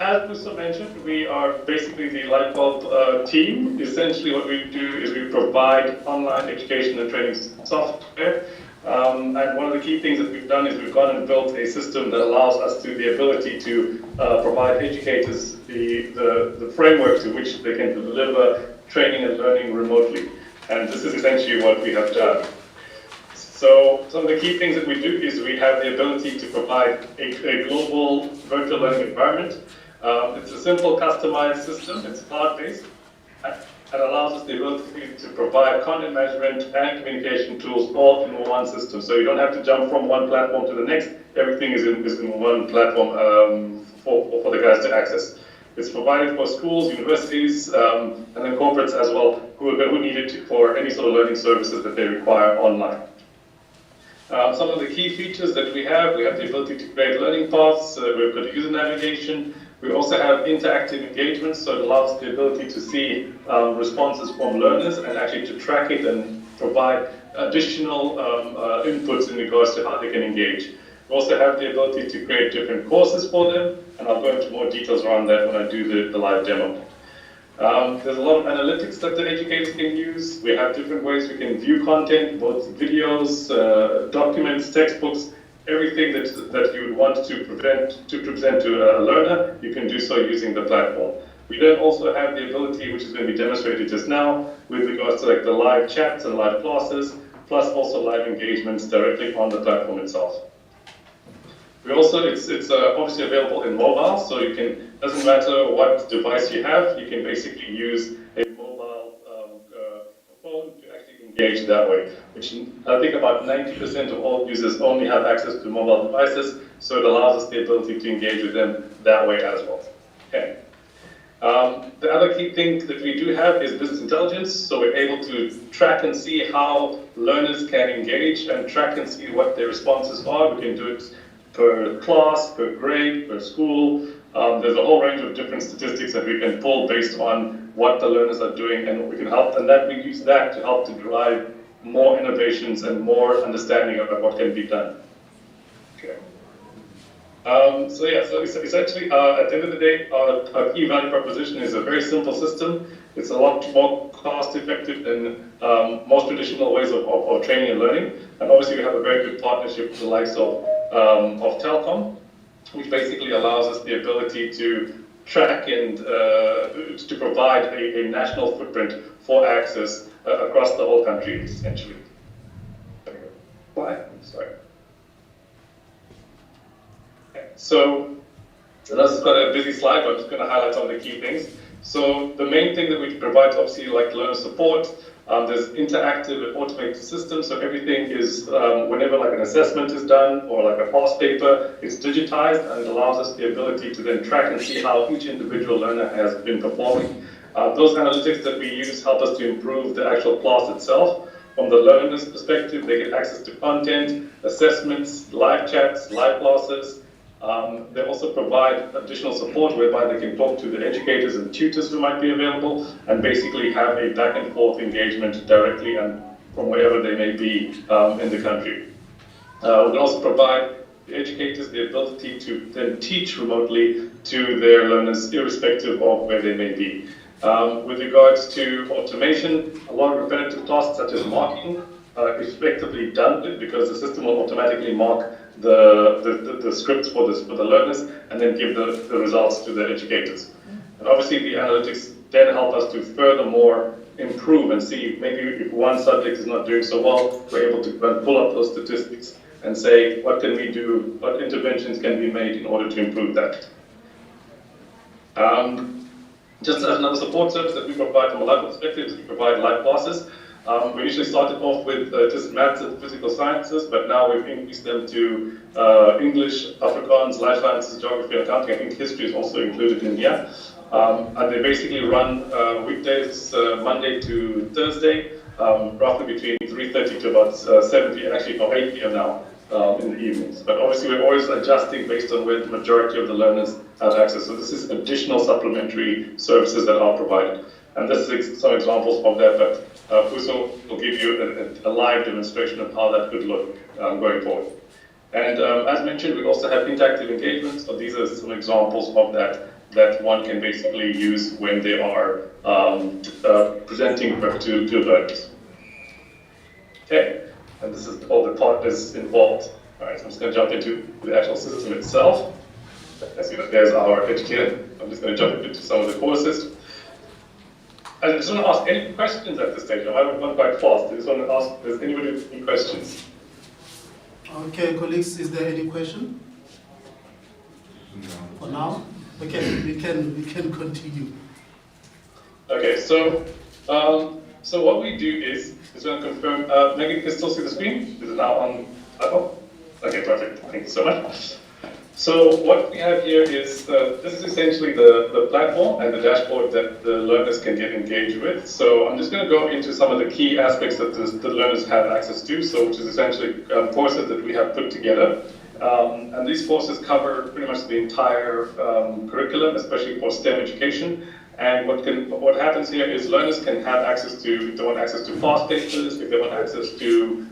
as Musa mentioned, we are basically the Lightbulb team. Essentially what we do is we provide online education and training software. And one of the key things that we've done is we've gone and built a system that allows us to the ability to provide educators the framework to which they can deliver training and learning remotely. And this is essentially what we have done. So some of the key things that we do is we have the ability to provide a global virtual learning environment. It's a simple customized system. It's cloud-based. It allows us the ability to provide content management and communication tools all in one system. So you don't have to jump from one platform to the next. Everything is in one platform for the guys to access. It's provided for schools, universities, and then corporates as well, who need it for any sort of learning services that they require online. Some of the key features that we have the ability to create learning paths, we've got user navigation, we also have interactive engagement, so it allows the ability to see responses from learners and actually to track it and provide additional inputs in regards to how they can engage. We also have the ability to create different courses for them, and I'll go into more details around that when I do the live demo. There's a lot of analytics that the educators can use. We have different ways we can view content, both videos, documents, textbooks, everything that you would want to present to a learner, you can do so using the platform. We then also have the ability, which is going to be demonstrated just now, with regards to like the live chats and live classes, plus also live engagements directly on the platform itself. We also, it's obviously available in mobile, so you can doesn't matter what device you have, you can basically use a mobile phone to actually engage that way, which I think about 90% of all users only have access to mobile devices, so it allows us the ability to engage with them that way as well. Okay. The other key thing that we do have is business intelligence, so we're able to track and see how learners can engage and track and see what their responses are. We can do it per class, per grade, per school. There's a whole range of different statistics that we can pull based on what the learners are doing and what we can help, and that we use that to help to drive more innovations and more understanding of what can be done. Okay. So essentially, at the end of the day, our key value proposition is a very simple system. It's a lot more cost-effective than most traditional ways of training and learning. And obviously, we have a very good partnership with the likes of Telkom, which basically allows us the ability to track and to provide a national footprint for access across the whole country, essentially. Sorry. So this has got a busy slide, but I'm just going to highlight some of the key things. So the main thing that we provide is obviously like learner support. There's interactive and automated systems, so everything is, whenever like an assessment is done or like a past paper, it's digitized and it allows us the ability to then track and see how each individual learner has been performing. Those analytics that we use help us to improve the actual class itself. From the learner's perspective, they get access to content, assessments, live chats, live classes. They also provide additional support whereby they can talk to the educators and tutors who might be available and basically have a back and forth engagement directly and from wherever they may be in the country. We can also provide the educators the ability to then teach remotely to their learners irrespective of where they may be. With regards to automation, a lot of repetitive tasks such as marking are effectively done because the system will automatically mark the scripts for the learners and then give the results to the educators. And obviously the analytics then help us to furthermore improve and see maybe if one subject is not doing so well, we're able to pull up those statistics and say what can we do, what interventions can be made in order to improve that. Just as another support service that we provide from a life perspective is we provide live classes. We initially started off with just maths and physical sciences, but now we've increased them to English, Afrikaans, life sciences, geography, and accounting. I think history is also included in here. And they basically run weekdays, Monday to Thursday, roughly between 3:30 to about 7 p.m., actually from 8 p.m. now in the evenings. But obviously we're always adjusting based on where the majority of the learners have access. So this is additional supplementary services that are provided. And this is some examples of that, but Fuso will give you a live demonstration of how that could look going forward. And as mentioned, we also have interactive engagements. So these are some examples of that one can basically use when they are presenting to learners. Okay, and this is all the partners involved. All right, so I'm just going to jump into the actual system itself. As you know, there's our educator. I'm just going to jump into some of the courses. I just want to ask any questions at this stage. I might have gone quite fast. I just want to ask if there's anybody with any questions. Okay, colleagues, is there any question? No. For now? Okay, we can continue. Okay, so what we do is going to confirm. Megan, you can still see the screen? Is it now on? Oh, okay, perfect. Thank you so much. So what we have here is, this is essentially the platform and the dashboard that the learners can get engaged with. So I'm just going to go into some of the key aspects that the learners have access to, so which is essentially courses that we have put together. And these courses cover pretty much the entire curriculum, especially for STEM education. And what happens here is learners can have access to, if they want access to past papers, if they want access to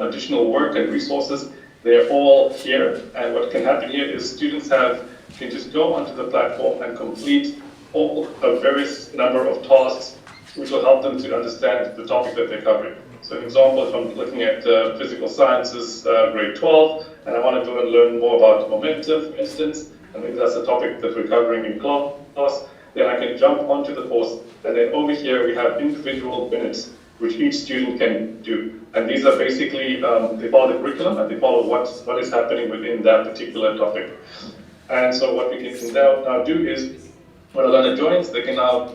additional work and resources, they're all here. And what can happen here is students can just go onto the platform and complete a various number of tasks which will help them to understand the topic that they're covering. So an example, if I'm looking at physical sciences, grade 12, and I want to go and learn more about momentum, for instance, and maybe that's a topic that we're covering in class, then I can jump onto the course, and then over here we have individual minutes which each student can do. And these are basically, they follow the curriculum and they follow what is happening within that particular topic. And so what we can now do is, when a learner joins, they can now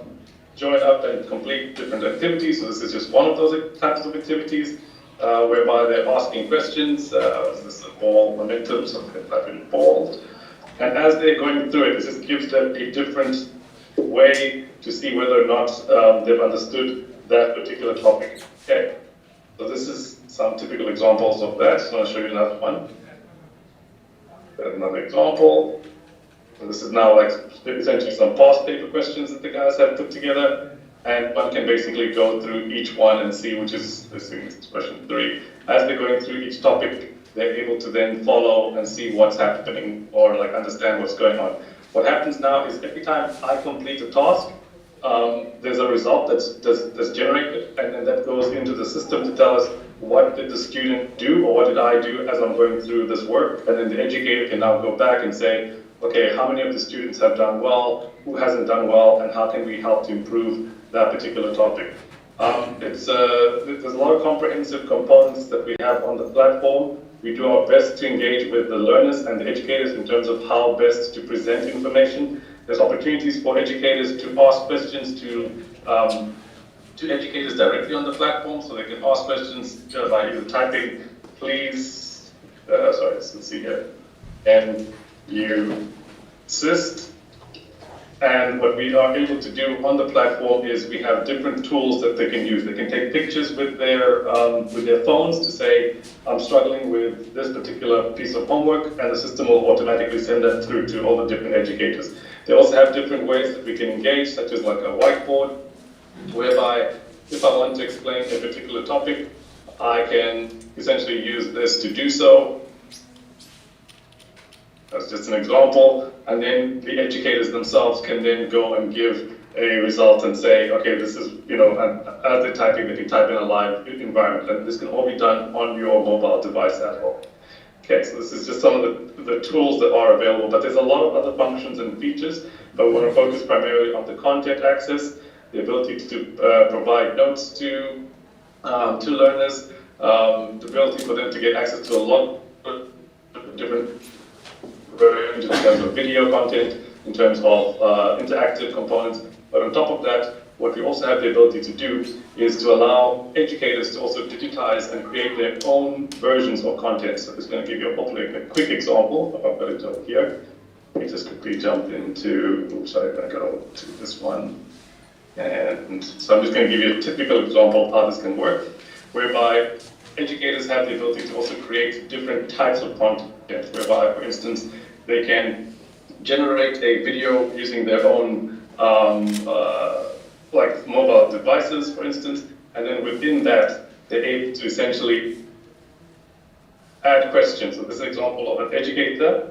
join up and complete different activities. So this is just one of those types of activities, whereby they're asking questions. Is this a ball momentum? Something like a ball. And as they're going through it, this just gives them a different way to see whether or not they've understood that particular topic. Okay, so this is some typical examples of that. So I'll show you another one. Another example. And this is now like essentially some past paper questions that the guys have put together, and one can basically go through each one and see which is, this is question 3. As they're going through each topic, they're able to then follow and see what's happening, or like understand what's going on. What happens now is every time I complete a task, there's a result that's generated, and then that goes into the system to tell us what did the student do, or what did I do as I'm going through this work, and then the educator can now go back and say, okay, how many of the students have done well, who hasn't done well, and how can we help to improve that particular topic. There's a lot of comprehensive components that we have on the platform. We do our best to engage with the learners and the educators in terms of how best to present information. There's opportunities for educators to ask questions to educators directly on the platform, so they can ask questions by either typing, please, let's see here, and you assist. And what we are able to do on the platform is we have different tools that they can use. They can take pictures with their phones to say, I'm struggling with this particular piece of homework, and the system will automatically send that through to all the different educators. They also have different ways that we can engage, such as like a whiteboard, whereby if I want to explain a particular topic, I can essentially use this to do so. That's just an example, and then the educators themselves can then go and give a result and say, okay, this is, as they're typing, they can type in a live environment, and this can all be done on your mobile device at home. Okay, so this is just some of the tools that are available, but there's a lot of other functions and features, but we want to focus primarily on the content access, the ability to provide notes to learners, the ability for them to get access to a lot of different in terms of video content, in terms of interactive components. But on top of that, what we also have the ability to do is to allow educators to also digitize and create their own versions of content. So I'm just going to give you a quick example. I've got it over here. Let me just quickly jump into, I'm going to go to this one. And so I'm just going to give you a typical example of how this can work, whereby educators have the ability to also create different types of content, whereby, for instance, they can generate a video using their own like mobile devices, for instance, and then within that, they're able to essentially add questions. So this is an example of an educator.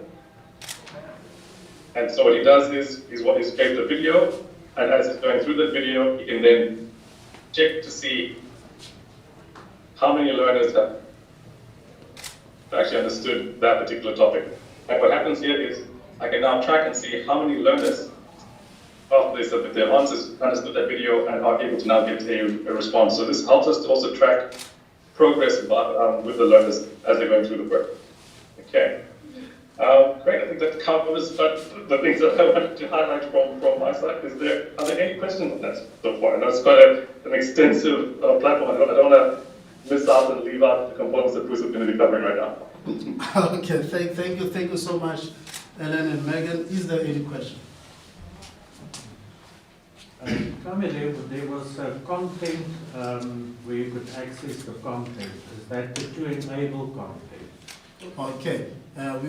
And so what he does is he's created a video, and as he's going through that video, he can then check to see how many learners have actually understood that particular topic. And what happens here is I can now track and see how many learners after they submit their answers understood that video and are able to now get a response. So this helps us to also track progress with the learners as they're going through the work. Okay. Great, I think that covers the things that I wanted to highlight from my side. Are there any questions on that so far? I know it's quite an extensive platform. I don't want to miss out and leave out the components that Bruce is going to be covering right now. Okay, thank you so much, Ellen and Megan. Is there any question? There was content where you could access the content. Is that to enable content? Okay,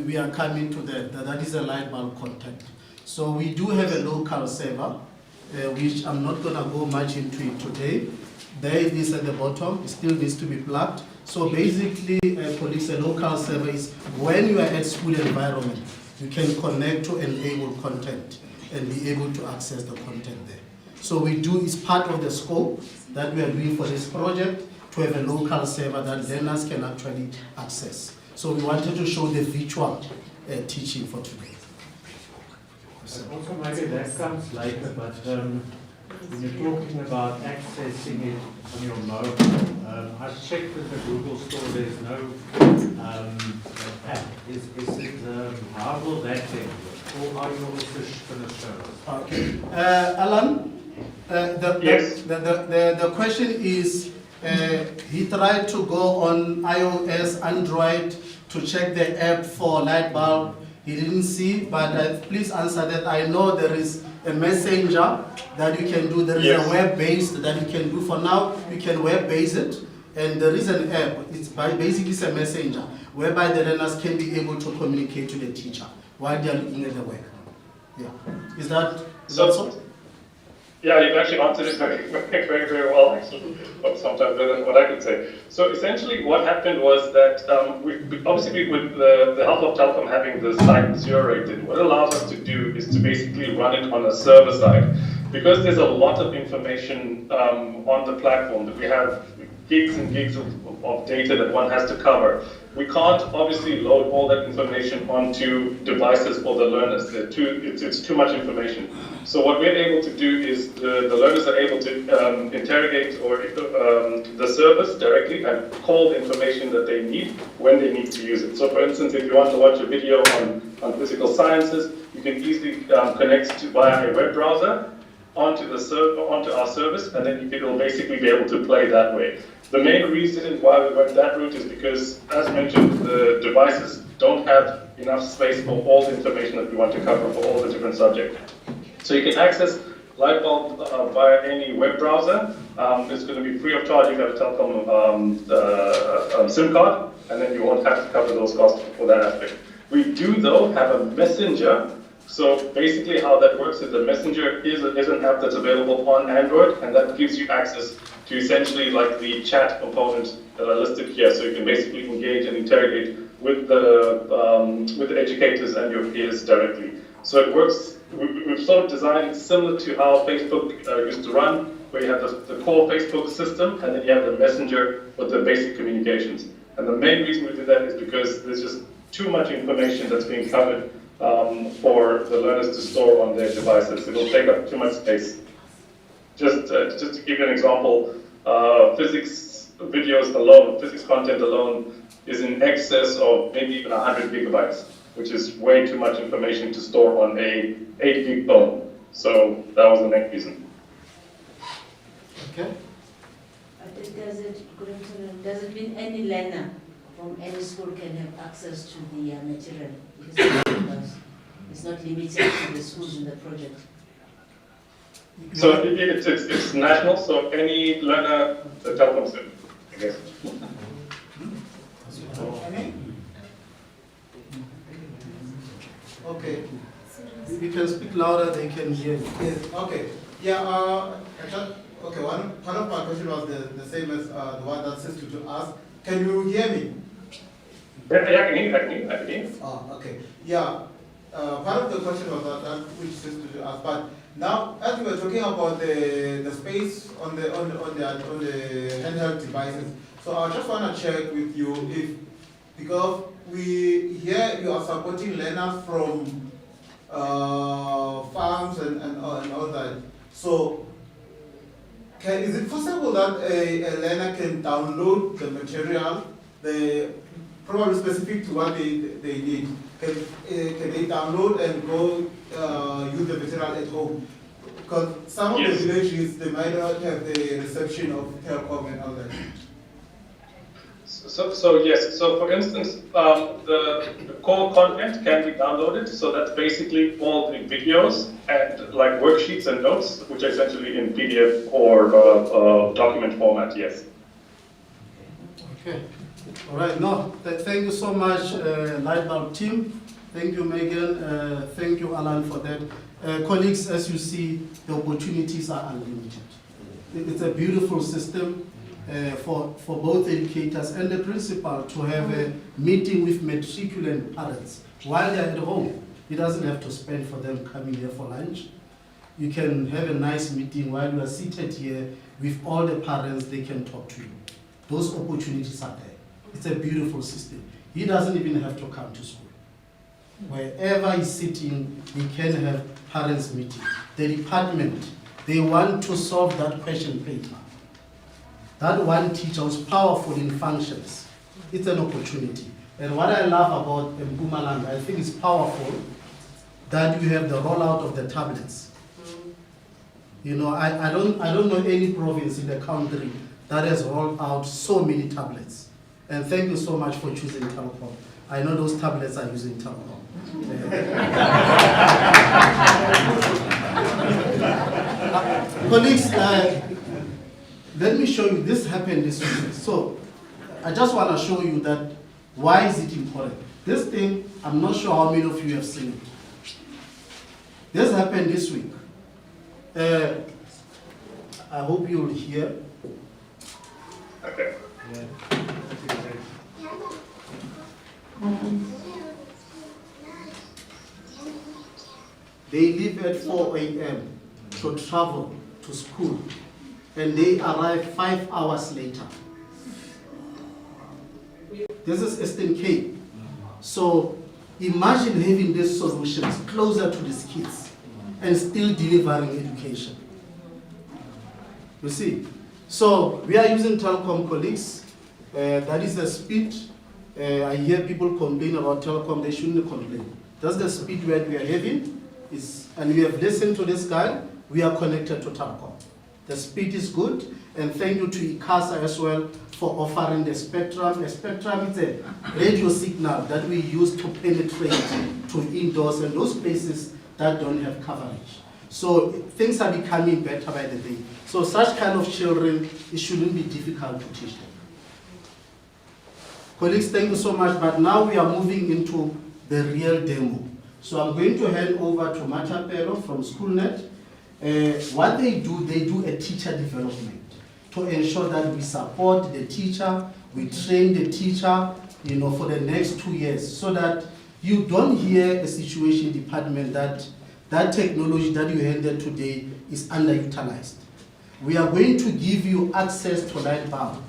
we are coming to that. That is a light bulb content. So we do have a local server, which I'm not going to go much into it today. There it is at the bottom. It still needs to be plugged. So basically, colleagues, a local server is when you are at school environment, you can connect to enable content and be able to access the content there. So we do, it's part of the scope that we are doing for this project, to have a local server that learners can actually access. So we wanted to show the virtual teaching for today. Also, maybe that comes later, but when you're talking about accessing it on your mobile, I've checked with the Google Store, there's no app. How will that then work? or are you also going to share us? Okay. Alan, Yes. the question is, he tried to go on iOS, Android to check the app for light bulb. He didn't see, but please answer that. I know there is a messenger that you can do. There is Yes. a web-based that you can do. For now, you can web-base it. And there is an app, basically it's a messenger, whereby the learners can be able to communicate to the teacher while they are looking at the work. Yeah. Is that so? Yeah, you've actually answered it very well, actually, but sometimes better than what I could say. So essentially what happened was that obviously with the help of Telkom having the site zero-rated, what it allows us to do is to basically run it on a server side. Because there's a lot of information on the platform, that we have gigs and gigs of data that one has to cover. We can't obviously load all that information onto devices for the learners. It's too much information. So what we're able to do is the learners are able to interrogate or the service directly and call the information that they need when they need to use it. So for instance, if you want to watch a video on physical sciences, you can easily connect via a web browser onto our service, and then it'll basically be able to play that way. The main reason why we went that route is because, as mentioned, the devices don't have enough space for all the information that we want to cover for all the different subjects. So you can access Lightbulb via any web browser. It's going to be free of charge if you have a Telkom SIM card, and then you won't have to cover those costs for that aspect. We do, though, have a messenger. So basically how that works is the messenger is an app that's available on Android, and that gives you access to essentially like the chat components that are listed here. So you can basically engage and interrogate with the educators and your peers directly. So it works, we've sort of designed it similar to how Facebook used to run, where you have the core Facebook system, and then you have the messenger with the basic communications. And the main reason we did that is because there's just too much information that's being covered for the learners to store on their devices. It will take up too much space. Just to give you an example, physics videos alone, physics content alone is in excess of maybe even 100 gigabytes, which is way too much information to store on a 8 gig phone. So that was the main reason. Okay. Does it mean any learner from any school can have access to the material? Because it's not limited to the schools in the project. So it's national, so any learner, the Telkom SIM, I guess. Okay. You can speak louder, they can hear you. Yes, okay. Yeah, okay, one part of my question was the same as the one that Sister to ask. Can you hear me? Yeah, I can hear. Oh, okay. Yeah, part of the question was that which Sister to ask, but now as we were talking about the space on the handheld devices, so I just want to check with you if, because we here you are supporting learners from farms and all that. So is it possible that a learner can download the material, probably specific to what they need? Can they download and go use the material at home? Because some of Yes. the villages, they might not have the reception of Telkom and all that. So yes, so for instance, the core content can be downloaded. So that's basically all the videos and like worksheets and notes, which are essentially in PDF or document format, yes. Okay. All right. No, thank you so much, Lightbulb team. Thank you, Megan. Thank you, Alan, for that. Colleagues, as you see, the opportunities are unlimited. It's a beautiful system for both educators and the principal to have a meeting with matriculant parents while they're at home. He doesn't have to spend for them coming here for lunch. You can have a nice meeting while you are seated here with all the parents. They can talk to you. Those opportunities are there. It's a beautiful system. He doesn't even have to come to school. Wherever he's sitting, he can have parents meeting. The department, they want to solve that question paper. That one teacher was powerful in functions. It's an opportunity. And what I love about Mpumalanga, I think it's powerful. that you have the rollout of the tablets. You know, I don't know any province in the country that has rolled out so many tablets. And thank you so much for choosing Telkom. I know those tablets are using Telkom. Colleagues, let me show you, this happened this week. So I just want to show you that why is it important. This thing, I'm not sure how many of you have seen it. This happened this week. I hope you'll hear. Okay. They leave at 4 a.m. to travel to school, and they arrive 5 hours later. This is Eastern Cape. So imagine having these solutions closer to these kids and still delivering education. You see? So we are using Telkom, colleagues. That is the speed. I hear people complain about Telkom, they shouldn't complain. That's the speed that we are having. And we have listened to this guy, we are connected to Telkom. The speed is good, and thank you to Icsasa as well for offering the spectrum. A spectrum is a radio signal that we use to penetrate to indoors and those places that don't have coverage. So things are becoming better by the day. So such kind of children, it shouldn't be difficult to teach them. Colleagues, thank you so much, but now we are moving into the real demo. So I'm going to hand over to Matapelo from SchoolNet. What they do a teacher development to ensure that we support the teacher, we train the teacher, you know, for the next 2 years, so that you don't hear a situation department that technology that you handed today is underutilized. We are going to give you access to light bulb.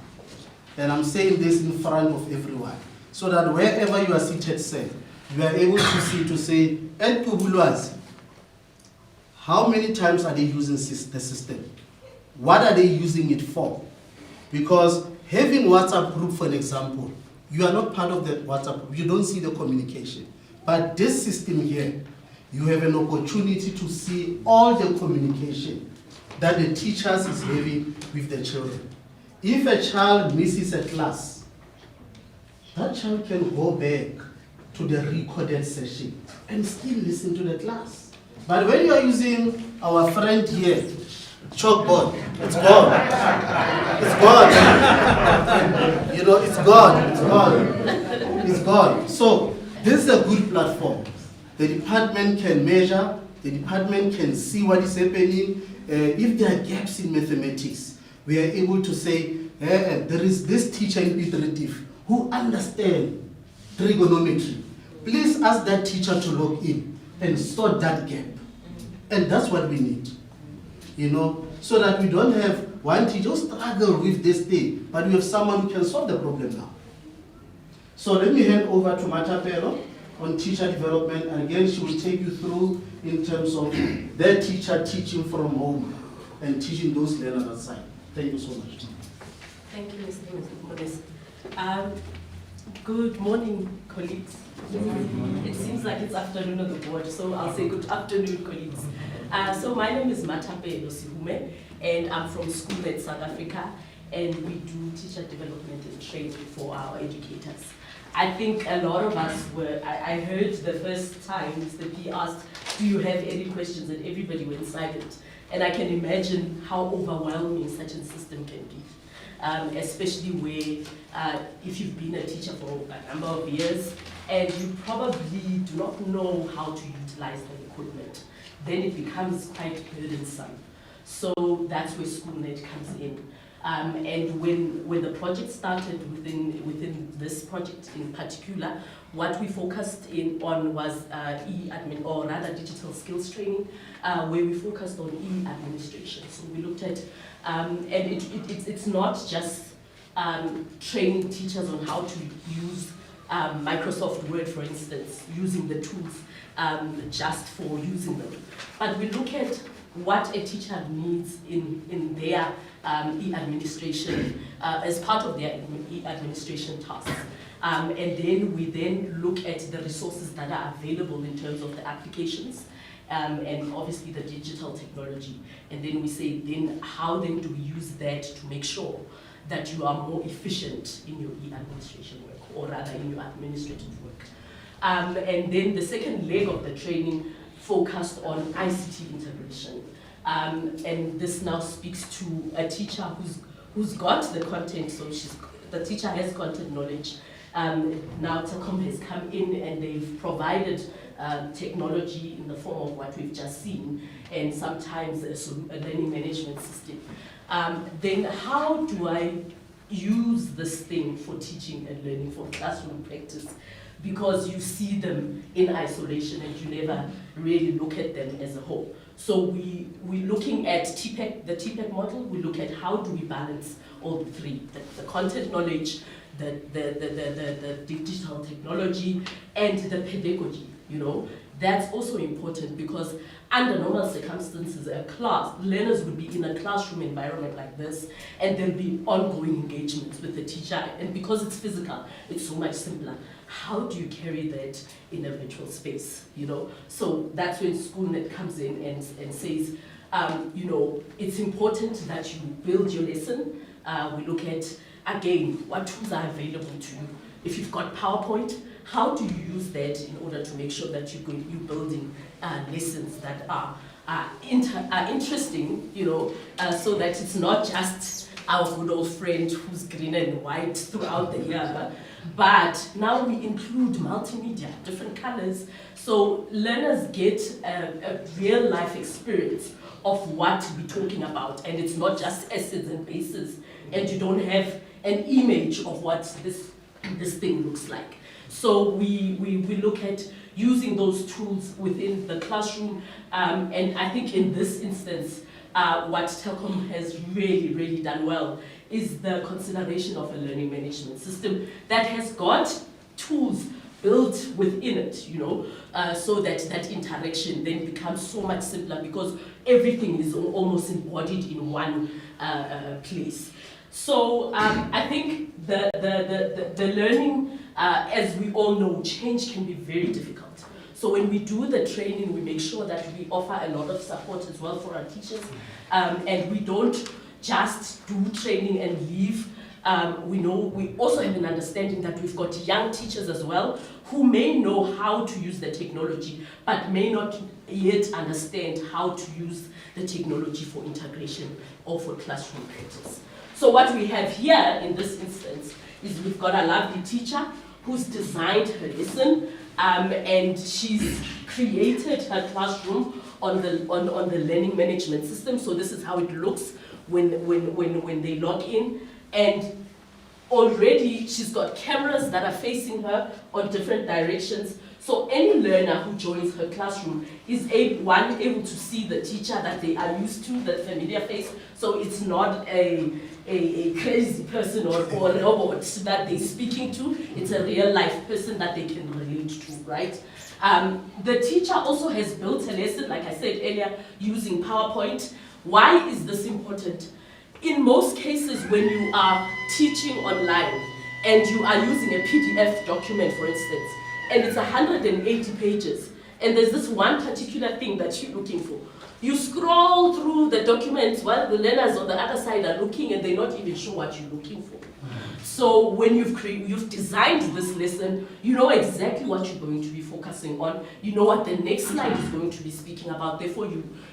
And I'm saying this in front of everyone, so that wherever you are seated, sir, you are able to see, to say, at Kubulwazi, how many times are they using the system? What are they using it for? Because having WhatsApp group, for an example, you are not part of the WhatsApp group, you don't see the communication. But this system here, you have an opportunity to see all the communication that the teachers is having with the children. If a child misses a class, that child can go back to the recorded session and still listen to the class. But when you are using our friend here, chalkboard, it's gone. It's gone. You know, it's gone. It's gone. It's gone. So this is a good platform. The department can measure, the department can see what is happening. If there are gaps in mathematics, we are able to say, there is this teacher in iterative who understands trigonometry. Please ask that teacher to log in and sort that gap. And that's what we need, you know, so that we don't have one teacher struggle with this thing, but we have someone who can solve the problem now. So let me hand over to Matapelo on teacher development, and again, she will take you through in terms of their teacher teaching from home and teaching those learners outside. Thank you so much. Thank you, Mr. Modest. Good morning, colleagues. It seems like it's afternoon on the board, so I'll say good afternoon, colleagues. So my name is Matapelo Sihume, and I'm from SchoolNet South Africa, and we do teacher development and training for our educators. I think a lot of us were, I heard the first time Mr. P asked, do you have any questions, and everybody went silent. And I can imagine how overwhelming such a system can be. Especially where if you've been a teacher for a number of years and you probably do not know how to utilize the equipment, then it becomes quite burdensome. So that's where SchoolNet comes in. And when the project started, within this project in particular, what we focused on was e-admin, or rather digital skills training, where we focused on e-administration. So we looked at, and it's not just training teachers on how to use Microsoft Word, for instance, using the tools just for using them. But we look at what a teacher needs in their e-administration as part of their e-administration tasks. And then we then look at the resources that are available in terms of the applications and obviously the digital technology. And then we say, then how then do we use that to make sure that you are more efficient in your e-administration work, or rather in your administrative work. And then the second leg of the training focused on ICT integration. And this now speaks to a teacher who's got the content, so the teacher has content knowledge. Now Telkom has come in and they've provided technology in the form of what we've just seen, and sometimes a learning management system. Then how do I use this thing for teaching and learning, for classroom practice? Because you see them in isolation and you never really look at them as a whole. So we're looking at the TPEC model. We look at how do we balance all three, the content knowledge, the digital technology, and the pedagogy, you know. That's also important because under normal circumstances, learners would be in a classroom environment like this, and there'll be ongoing engagements with the teacher. And because it's physical, it's so much simpler. How do you carry that in a virtual space, you know? So that's when SchoolNet comes in and says, you know, it's important that you build your lesson. We look at, again, what tools are available to you. If you've got PowerPoint, how do you use that in order to make sure that you're building lessons that are interesting, you know, so that it's not just our good old friend who's green and white throughout the year, but now we include multimedia, different colors, so learners get a real life experience of what we're talking about, and it's not just acids and bases, and you don't have an image of what this thing looks like. So we look at using those tools within the classroom, and I think in this instance, what Telkom has really done well is the consideration of a learning management system that has got tools built within it, you know, so that that interaction then becomes so much simpler because everything is almost embodied in one place. So I think the learning, as we all know, change can be very difficult. So when we do the training, we make sure that we offer a lot of support as well for our teachers, and we don't just do training and leave. We also have an understanding that we've got young teachers as well who may know how to use the technology, but may not yet understand how to use the technology for integration or for classroom practice. So what we have here in this instance is we've got a lovely teacher who's designed her lesson, and she's created her classroom on the learning management system. So this is how it looks when they log in, and already she's got cameras that are facing her on different directions. So any learner who joins her classroom is able to see the teacher that they are used to, that familiar face. So it's not a crazy person or a robot that they're speaking to. It's a real life person that they can relate to, right? The teacher also has built a lesson, like I said earlier, using PowerPoint. Why is this important? In most cases, when you are teaching online and you are using a PDF document, for instance, and it's 180 pages, and there's this one particular thing that you're looking for, you scroll through the documents while the learners on the other side are looking and they're not even sure what you're looking for. So when you've designed this lesson, you know exactly what you're going to be focusing on. You know what the next slide is going to be speaking about. Therefore,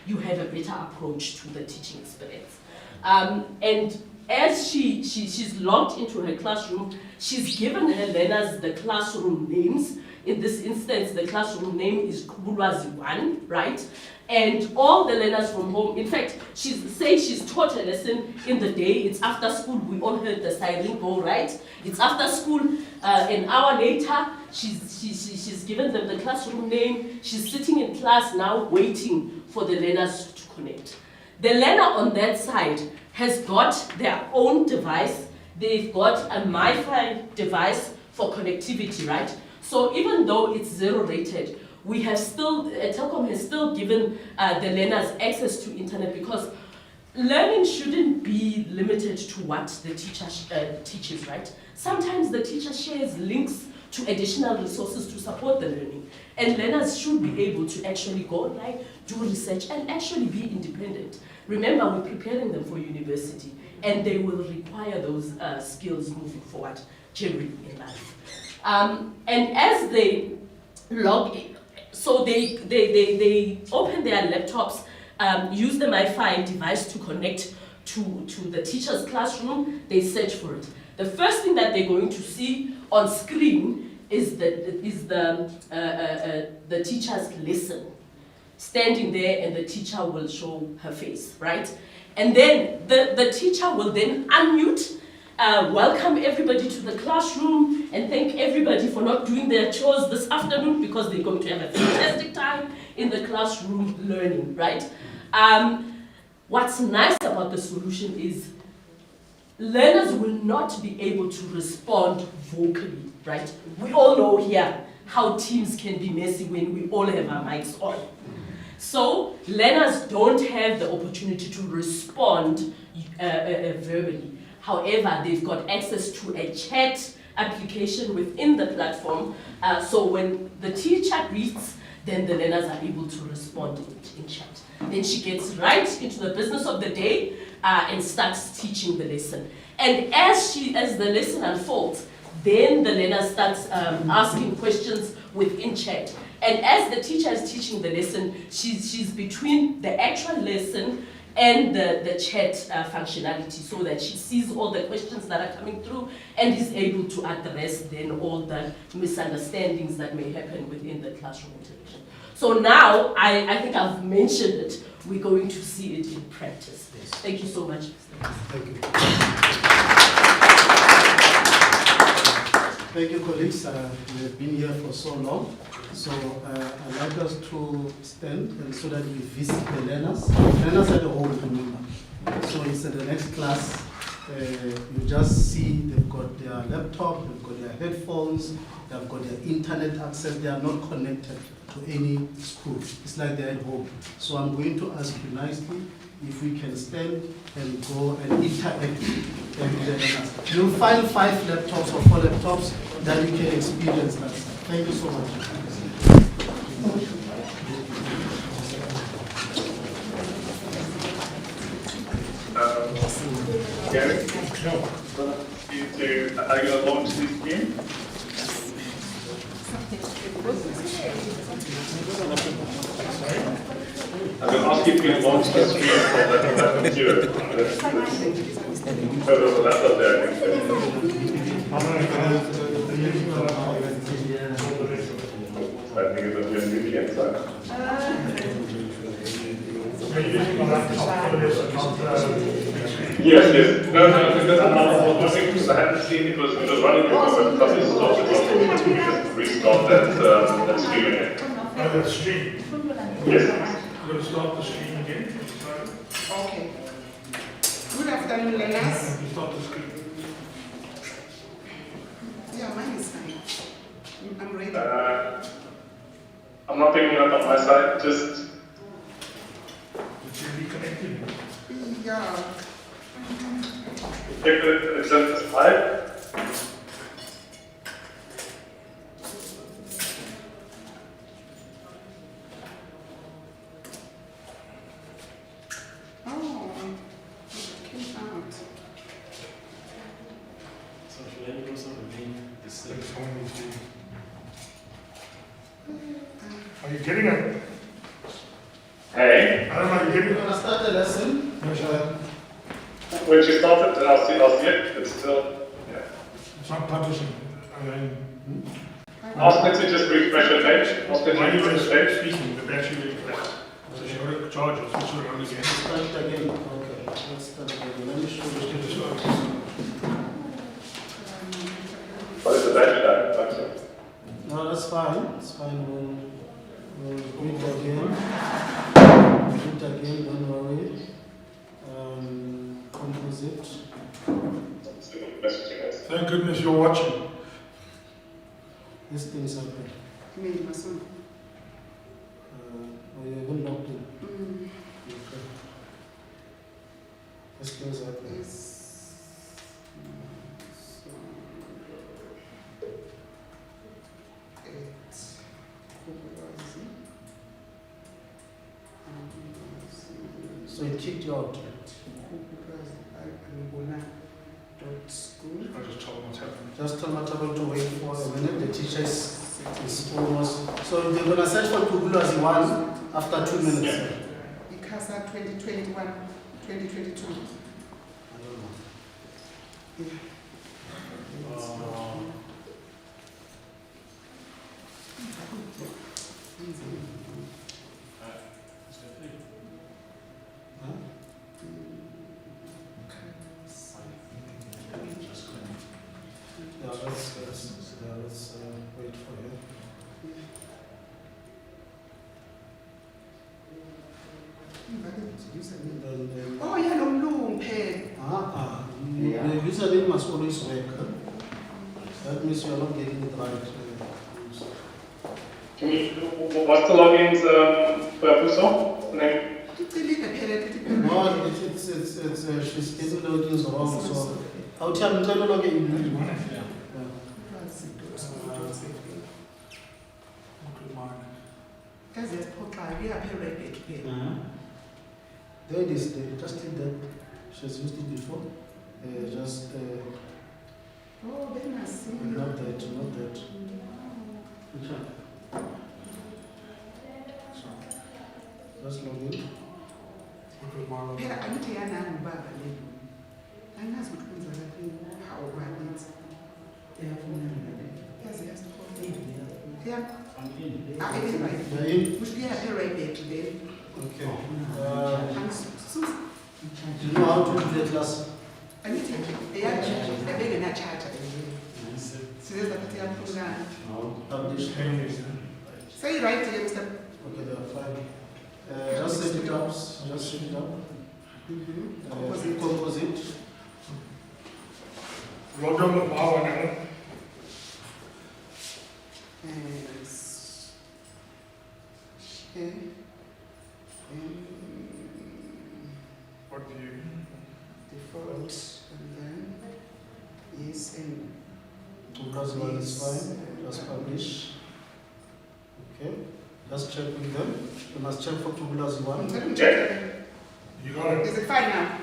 you have a better approach to the teaching experience. And as she's logged into her classroom, she's given her learners the classroom names. In this instance, the classroom name is Kubulwazi 1, right? And all the learners from home, in fact, she's taught a lesson in the day. It's after school. We all heard the siren go, right? It's after school. An hour later, she's given them the classroom name. She's sitting in class now waiting for the learners to connect. The learner on that side has got their own device. They've got a Wi-Fi device for connectivity, right? So even though it's 0 rated, we have still, Telkom has still given the learners access to internet because learning shouldn't be limited to what the teacher teaches, right? Sometimes the teacher shares links to additional resources to support the learning. And learners should be able to actually go online, do research, and actually be independent. Remember, we're preparing them for university, and they will require those skills moving forward, generally in life. And as they log in, so they open their laptops, use the Wi-Fi device to connect to the teacher's classroom, they search for it. The first thing that they're going to see on screen is the teacher's lesson. Standing there, and the teacher will show her face, right? And then the teacher will then unmute, welcome everybody to the classroom, and thank everybody for not doing their chores this afternoon because they're going to have a fantastic time in the classroom learning, right? What's nice about the solution is learners will not be able to respond vocally, right? We all know here how Teams can be messy when we all have our mics on. So learners don't have the opportunity to respond verbally. However, they've got access to a chat application within the platform. So when the teacher greets, then the learners are able to respond in chat. Then she gets right into the business of the day and starts teaching the lesson. And as the lesson unfolds, then the learner starts asking questions within chat. And as the teacher is teaching the lesson, she's between the actual lesson and the chat functionality, so that she sees all the questions that are coming through and is able to address then all the misunderstandings that may happen within the classroom interaction. So now, I think I've mentioned it, we're going to see it in practice. Yes. Thank you so much. Thank you. Thank you, colleagues. We have been here for so long. So I'd like us to stand and so that we visit the learners. Learners at the home, remember. So it's at the next class. You just see they've got their laptop, they've got their headphones, they've got their internet access. They are not connected to any school. It's like they're at home. So I'm going to ask you nicely if we can stand and go and interact with the learners. You'll find 5 laptops or 4 laptops that you can experience that. Thank you so much. Gary? No. Are you going to launch this game? I'm going to ask you to launch the stream for that computer. Oh, that's up there. I think it's a good VPN site. Yes. No, because I was wondering because I hadn't seen it was running because it stopped it. We just restart that stream again. The stream? Yes. I'm going to start the stream again. Okay. Good afternoon, learners. Start the screen. Yeah, mine is fine. I'm ready. I'm not picking it up on my side, just... Reconnecting. Yeah. Check that it's at 5. Oh, it came out. So should I also remain the same? Are you getting it? Hey. I don't know, are you getting it? We're going to start the lesson. When she started, I'll see it. It's still, yeah. It's not publishing. Ask her to just refresh her page. Ask her to While you were refresh her page. speaking, the battery will collapse. So she got a charger, so she'll run again. Start again. Okay. Let's start again. Let me show you. What is the battery died? No, that's fine. It's fine. We'll do it again. Do it again. Don't worry. Composite. Thank goodness you're watching. These things happen. Me, my son. Oh, you haven't logged in. Mm. Okay. So it kicked you out. School. I just told them what's happening. Just tell Matabo to wait for a minute. The teacher is almost. So they're going to search for Kubulazi 1 after 2 minutes. Yeah. Icsasa 2021, 2022. I don't know. Let's wait for you. Oh, yeah, no, no, pay. The username must always work. That means you are not getting it right. What's the logins for Puso? Name? No, she's getting logins wrong. So I'll tell you to log in. There it is. Just take that. She's used it before. Oh, then I see. Not that. Which one? Just log in. Phela angithi yanami baba lelo. Angazi ukuthi kwenzakala how about it. Yazi yeah. Right. We should have her right there today. Okay. Do you know how to do that class? I need to beg and charge. Publish. Say right here, Mr. Okay, they are fine. Just set it up. Composite. Roll down the bar one, Alan. Okay. What do you? Default, and then yes, and Because one is fine. Just publish. Okay. Just check with them. You must check for Tubulazi 1. Check. You got it. Is it fine now?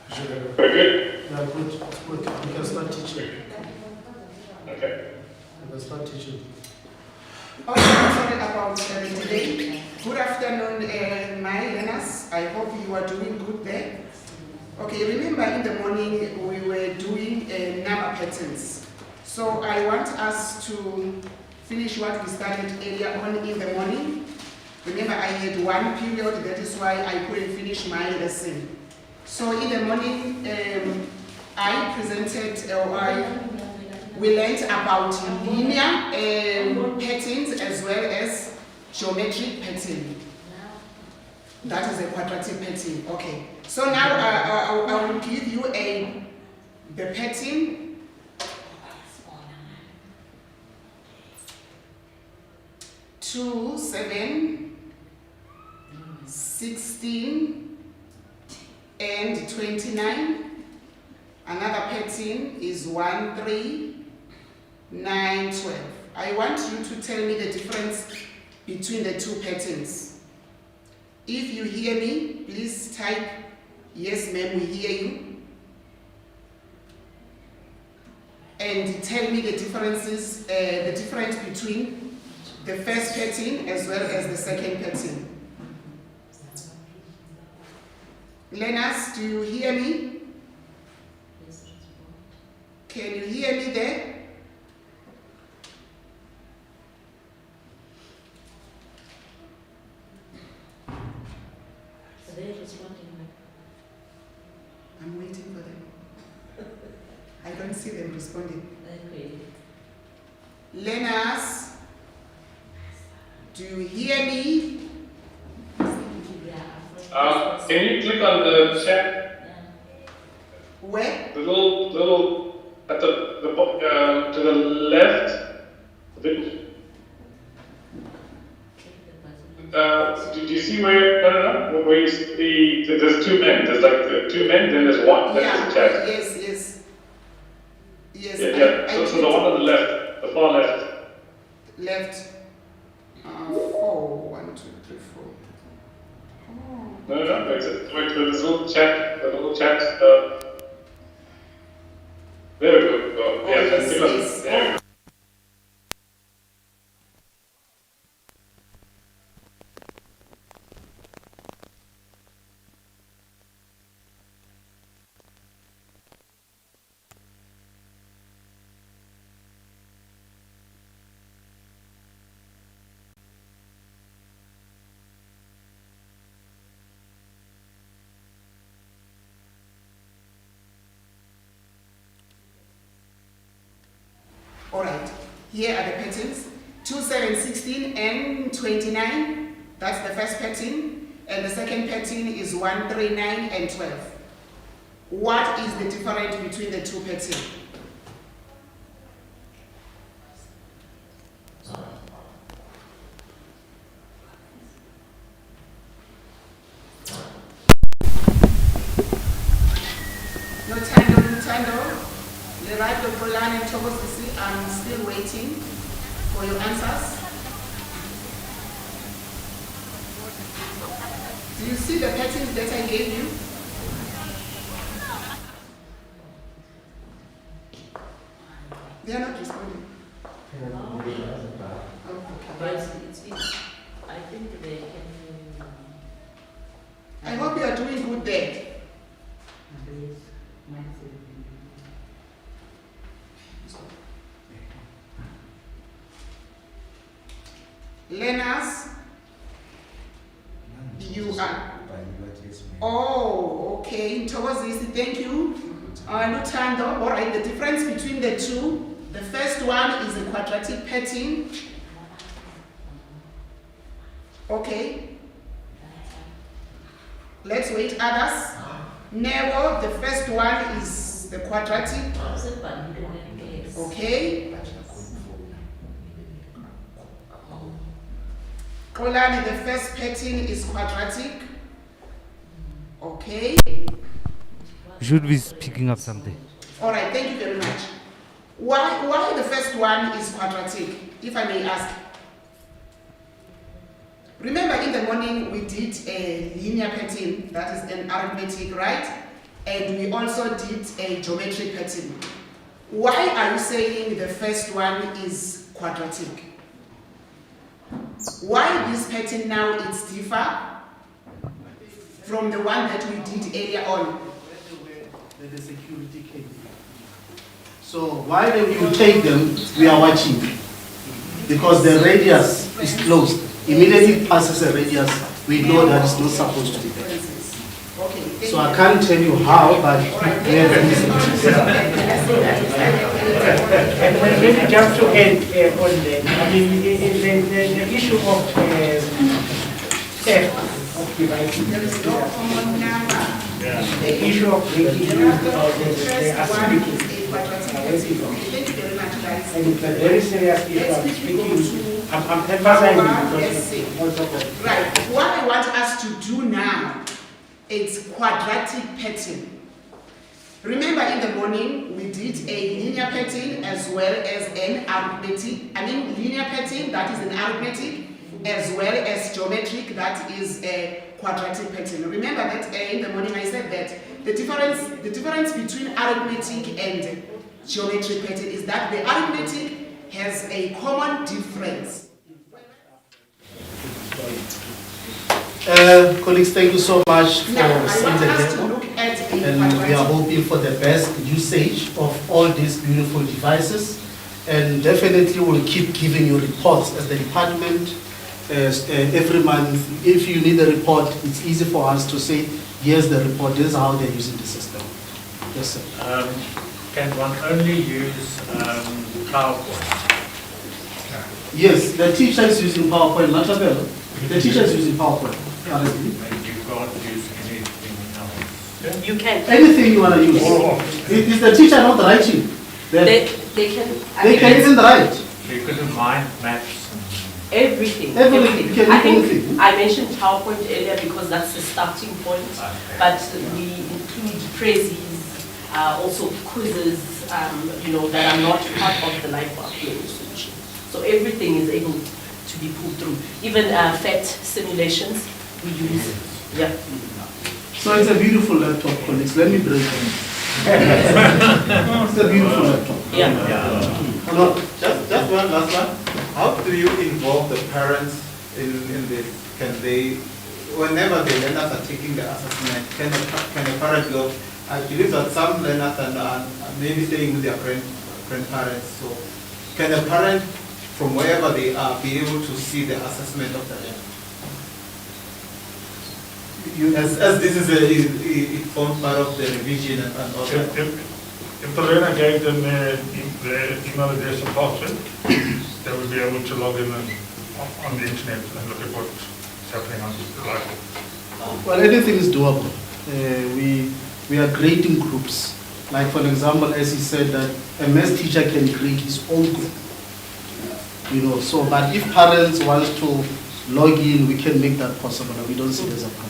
You should have it. Very good. Yeah, good. It's good. We can start teaching. Okay. We can start teaching. Okay, I'm sorry about today. Good afternoon, my learners. I hope you are doing good there. Okay, remember in the morning we were doing number patterns. So I want us to finish what we started earlier on in the morning. Remember I had one period, that is why I couldn't finish my lesson. So in the morning, I presented, we learned about linear patterns as well as geometric pattern. That is a quadratic pattern. Okay. So now I will give you the pattern. 2, 7, 16, and 29. Another pattern is 1, 3, 9, 12. I want you to tell me the difference between the two patterns. If you hear me, please type, yes ma'am, we hear you. And tell me the differences, the difference between the first pattern as well as the second pattern. Learners, do you hear me? Can you hear me there? I'm waiting for them. I don't see them responding. Okay. Learners, do you hear me? Can you click on the chat? Where? The little at to the left. A bit. Do you see where? No. Where you see there's two men. There's like two men. Then there's one. Yeah. There's a chat. Yes. Yeah. So the one on the left, the far left. Left. 4, 1, 2, 3, 4. Oh. No, it's wait for this little chat, the little chat. There we go. Yeah, yes, there we yes. go. All right, here are the patterns. 2, 7, 16 and 29. That's the first pattern. And the second pattern is 1, 3, 9 and 12. What is the difference between the two patterns? No Tando. The right of Roland and Tobosisi, I'm still waiting for your answers. Do you see the patterns that I gave you? They are not responding. But I think they can. I hope you are doing good there. Learners, you are. Oh, okay. Tobosisi, thank you. Lutando, all right. The difference between the two, the first one is a quadratic pattern. Okay. Let's wait others. Never, the first one is the quadratic. Okay. Kolani, the first pattern is quadratic. Okay. You should be picking up something. All right, thank you very much. Why the first one is quadratic, if I may ask? Remember in the morning we did a linear pattern, that is an arithmetic, right? And we also did a geometric pattern. Why are you saying the first one is quadratic? Why this pattern now is differ from the one that we did earlier on? The security came. So why don't you take them, we are watching. Because the radius is closed. Immediately it passes a radius, we know that it's not supposed to be there. So I can't tell you how, but we have And maybe just to add on that, I mean, the issue of theft of devices, There is no common number. the issue of breaking the activities. Thank you very much, guys. And it's a very serious issue. I'm speaking, I'm emphasizing because also for Right, what I want us to do now is quadratic pattern. Remember in the morning we did a linear pattern as well as an arithmetic. I mean linear pattern, that is an arithmetic, as well as geometric, that is a quadratic pattern. Remember that in the morning I said that the difference between arithmetic and geometric pattern is that the arithmetic has a common difference. colleagues, thank you so much for Now, I seeing want the us to demo. look at a And we are quadratic. hoping for the best usage of all these beautiful devices. And definitely we'll keep giving you reports as the department every month. If you need a report, it's easy for us to say, here's the report, this is how they're using the system. Yes, sir. Can one only use PowerPoint? Yes, the teacher is using PowerPoint, Matabelo. The teacher is using PowerPoint currently. And you can't use anything else? You can. Anything you want to use. Is the teacher not writing? They can. They can even write. So you couldn't mind maps Everything. Everything. You can I do think anything. I mentioned PowerPoint earlier because that's the starting point, but we include prezzies, also quizzes, that are not part of the live upload solution. So everything is able to be pulled through. Even FET simulations, we use Yeah. So it's a beautiful laptop, colleagues. Let me break it. It's a beautiful laptop. Yeah. No, just one last one. How do you involve the parents in this? Can they, whenever the learners are taking the assessment, can a parent go? I believe that some learners are maybe staying with their grandparents. So can a parent, from wherever they are, be able to see the assessment of the learner? As this is it forms part of the revision and all that. If the learner gave them the email address and password, they will be able to log in on the internet and look at what's happening on the library. Well, anything is doable. We are creating groups. Like for example, as he said, that a maths teacher can create his own group. You know, so but if parents want to log in, we can make that possible. We don't see it as a problem.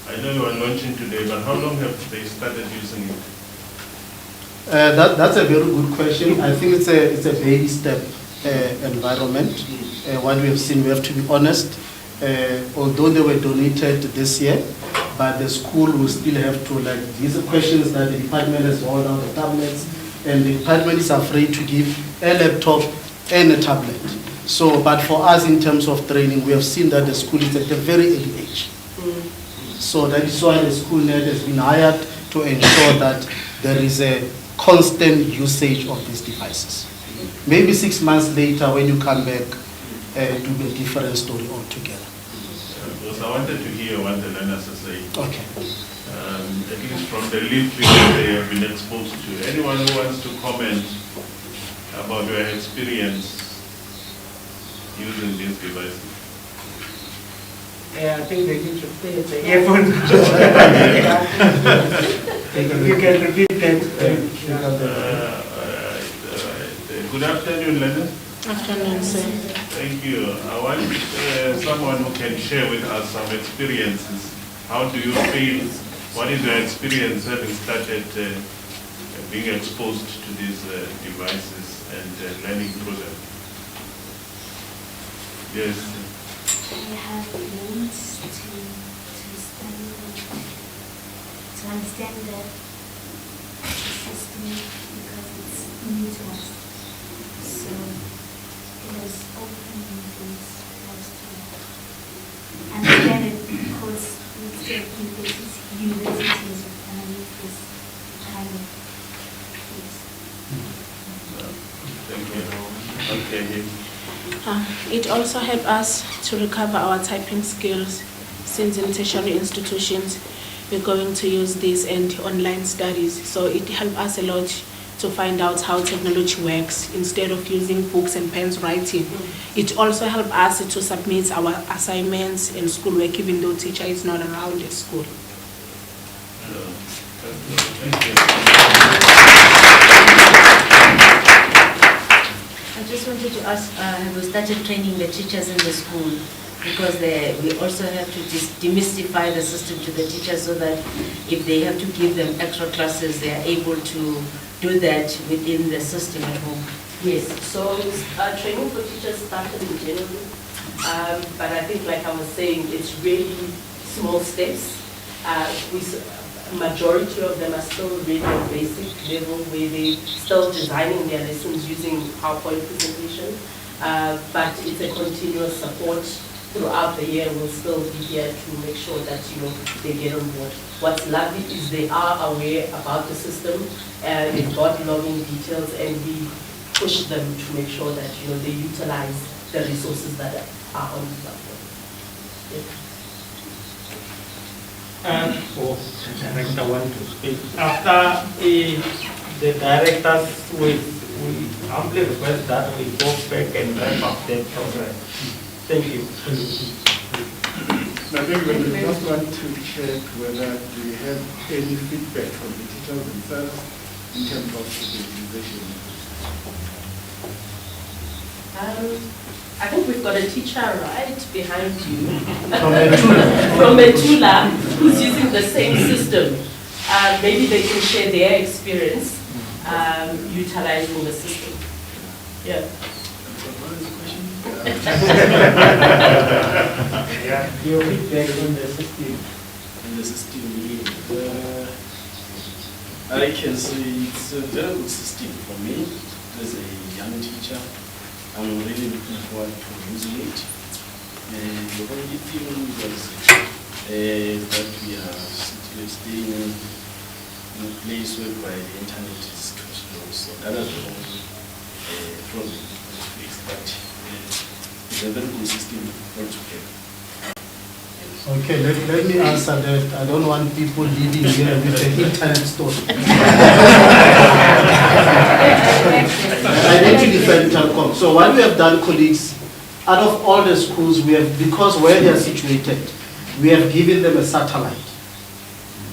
I know you are launching today, but how long have they started using it? That's a very good question. I think it's a baby step environment. What we have seen, we have to be honest. Although they were donated this year, but the school will still have to, like, these are questions that the department has rolled out the tablets, and the department is afraid to give a laptop and a tablet. So, but for us in terms of training, we have seen that the school is at a very early age. So that is why the school net has been hired to ensure that there is a constant usage of these devices. Maybe 6 months later, when you come back, it will be a different story altogether. Because I wanted to hear what the learners are saying. Okay. At least from the literature they have been exposed to. Anyone who wants to comment about your experience using these devices? I think they need to play the earphone. You can repeat that. Good afternoon, Leonard. Afternoon, sir. Thank you. I want someone who can share with us some experiences. How do you feel? What is your experience having started being exposed to these devices and learning through them? Yes. I have learned to understand the system because it's new to us. So it has opened my eyes to understand it because we take universities and I need this kind of things. Thank you. Okay. It also helps us to recover our typing skills since in tertiary institutions we're going to use this and online studies. So it helps us a lot to find out how technology works instead of using books and pens writing. It also helps us to submit our assignments and schoolwork even though teacher is not around at school. I just wanted to ask, have we started training the teachers in the school? Because we also have to demystify the system to the teachers so that if they have to give them extra classes, they are able to do that within the system at home. Yes, so training for teachers started in January, but I think like I was saying, it's really small steps. Majority of them are still really at basic level where they're still designing their lessons using PowerPoint presentation, but it's a continuous support throughout the year. We'll still be here to make sure that they get on board. What's lovely is they are aware about the system, they've got login details, and we push them to make sure that they utilize the resources that are on the platform. Yeah. For the director want to speak. After the directors, we humbly request that we go back and wrap up the program. Thank you. I think we just want to check whether we have any feedback from the teachers themselves in terms of the utilization. I think we've got a teacher right behind you from Metula who's using the same system. Maybe they can share their experience utilizing the system. Yeah. Yeah. Your feedback on the system. In the system, I can say it's a very good system for me as a young teacher. I'm really looking forward to using it. The only thing was that we are staying in a place whereby the internet is too slow, so that is the only problem to fix. But it's a very good system altogether. Okay, let me answer that. I don't want people living here with the internet story. I need to defend Telkom. So what we have done, colleagues, out of all the schools, we have, because where they are situated, we have given them a satellite.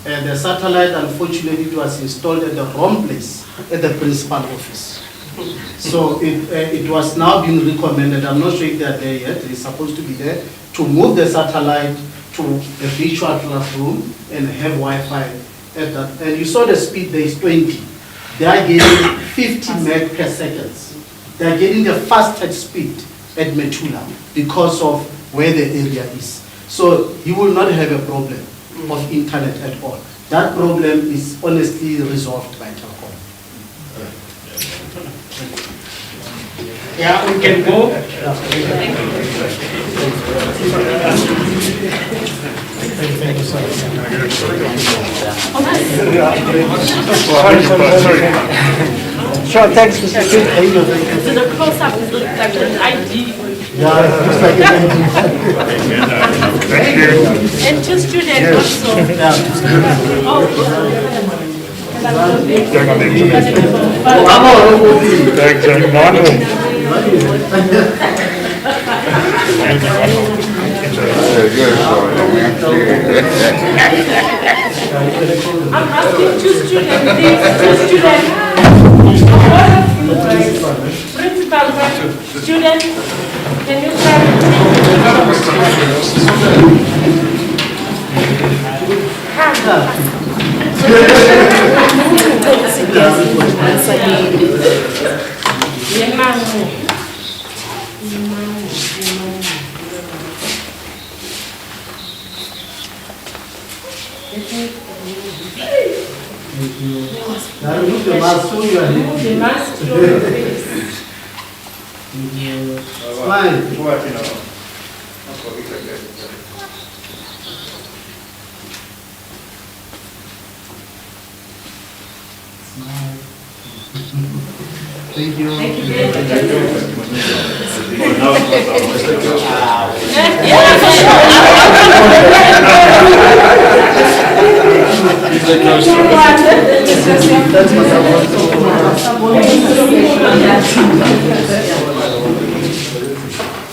And the satellite, unfortunately, it was installed at the wrong place, at the principal office. So it was now being recommended, I'm not sure if they are there yet, they're supposed to be there, to move the satellite to a virtual classroom and have Wi-Fi at that. And you saw the speed there is 20. They are getting 50 meg per second. They are getting the fastest speed at Metula because of where the area is. So you will not have a problem of internet at all. That problem is honestly resolved by Telkom. Yeah, we can go. Thank you so much. Sure, thanks, Mr. Chief. So the close-up is like an ID. Yeah, it looks like an ID. Thank you. And two students I'm asking two students, these two students. Principal, student, can you Now remove the mask so you are remove the mask from your face. Smile. Thank you. Thank you very much.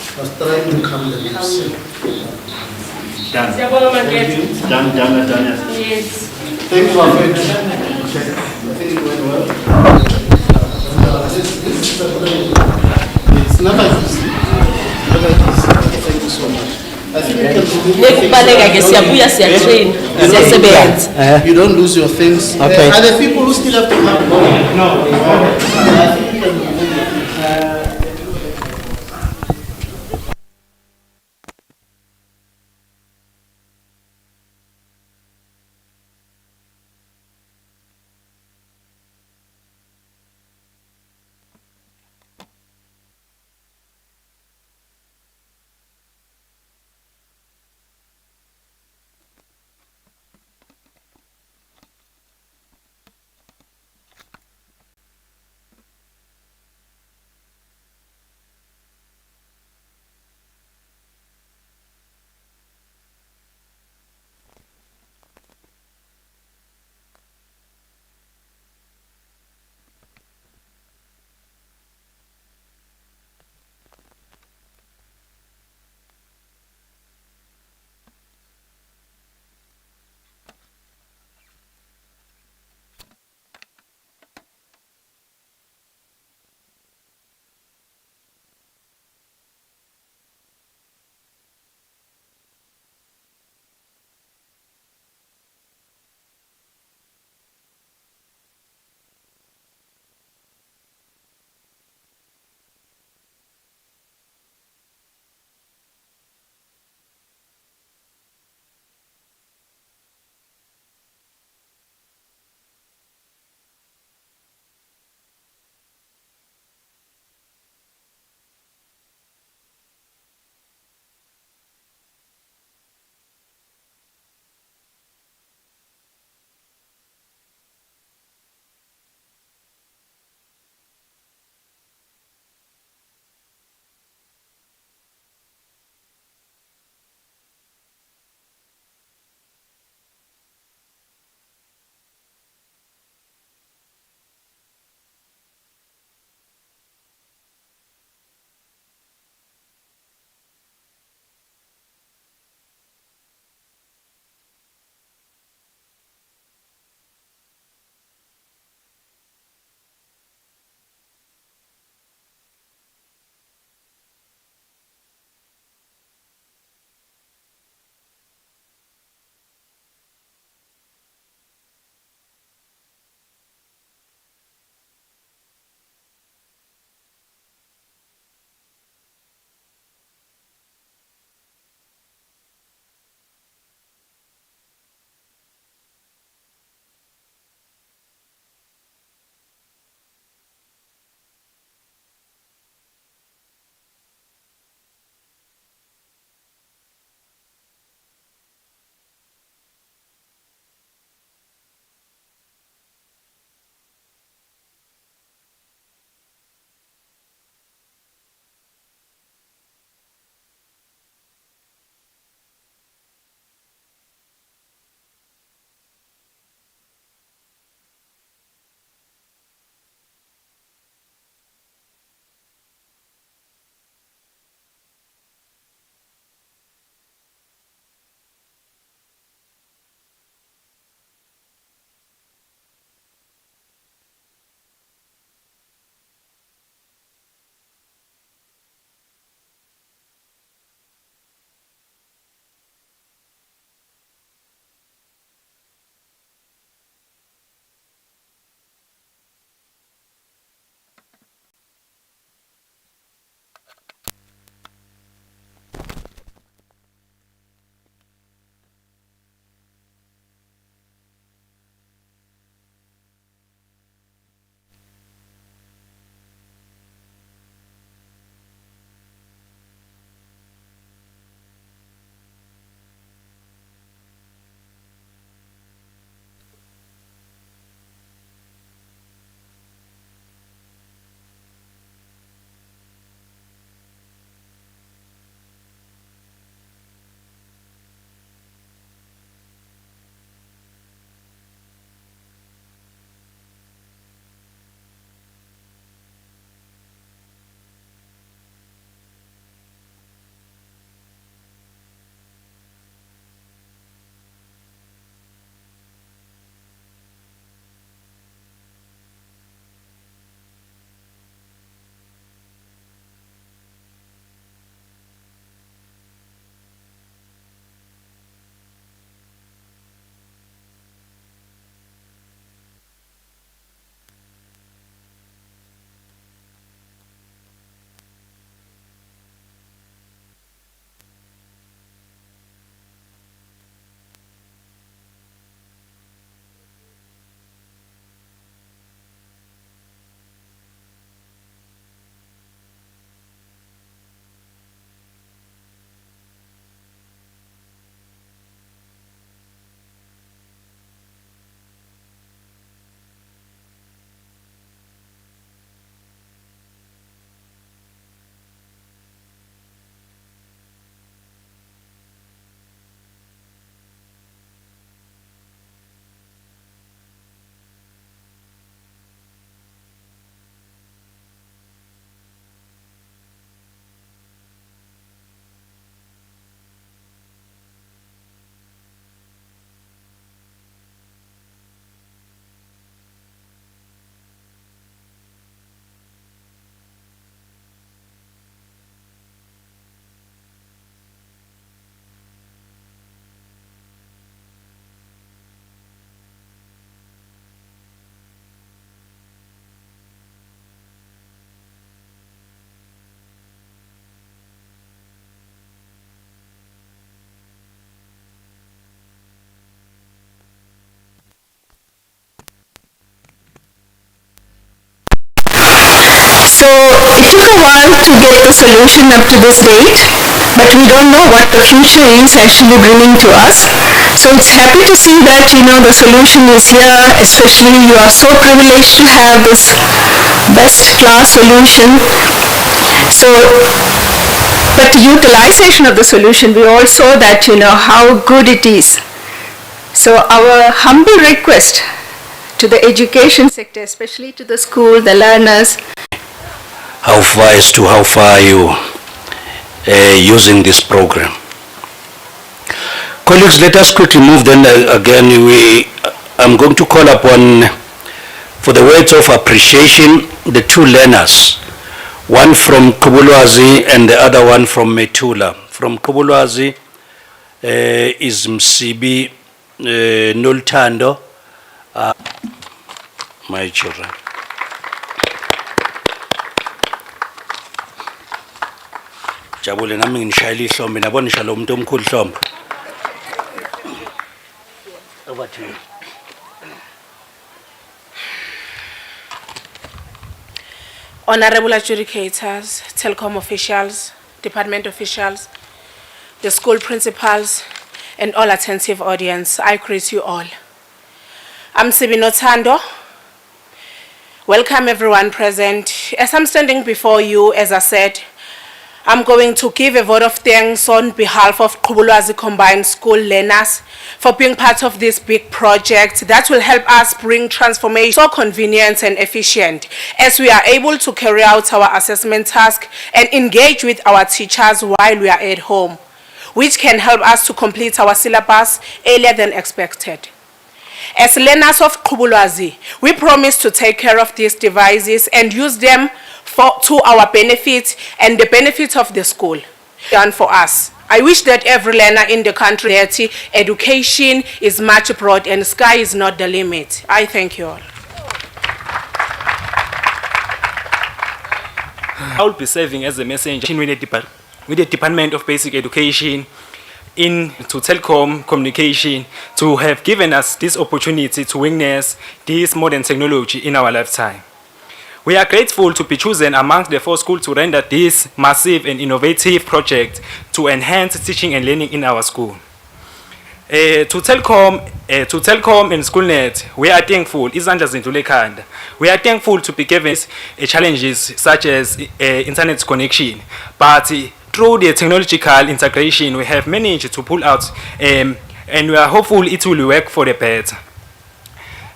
I was trying to calm the lips. Done. Yes. Thank you, Alfred. Okay. I think it went well. It's never easy. Never easy. Thank you so much. I think we can you don't lose your things. Okay. Are there people who still have to come? No. I think we can it took a while to get the solution up to this date, but we don't know what the future is actually bringing to us. So it's happy to see that, the solution is here, especially you are so privileged to have this best class solution. So, but the utilization of the solution, we all saw that, how good it is. So our humble request to the education sector, especially to the school, the learners. How far are you using this program? Colleagues, let us quickly move then again. I'm going to call upon, for the words of appreciation, the two learners, one from Kubulwazi and the other one from Metula. From Kubulwazi is Msibi Noltando, my children. Jabule nami ngishayela ihlombe nabona ngishala umuntu omkhulu hlombe. Over to you. Honorable adjudicators, Telkom officials, department officials, the school principals, and all attentive audience, I greet you all. I'm Sibino Tando. Welcome everyone present. As I'm standing before you, as I said, I'm going to give a vote of thanks on behalf of Kubulwazi Combined School learners for being part of this big project that will help us bring transformation so convenient and efficient as we are able to carry out our assessment task and engage with our teachers while we are at home, which can help us to complete our syllabus earlier than expected. As learners of Kubulwazi, we promise to take care of these devices and use them to our benefit and the benefit of the school. Done for us. I wish that every learner in the country, education is much broad and sky is not the limit. I thank you all. I will be serving as a messenger with the Department of Basic Education to Telkom Communication to have given us this opportunity to witness this modern technology in our lifetime. We are grateful to be chosen amongst the 4 schools to render this massive and innovative project to enhance teaching and learning in our school. To Telkom and SchoolNet, we are thankful. We are thankful to be given challenges such as internet connection, but through the technological integration, we have managed to pull out, and we are hopeful it will work for the better.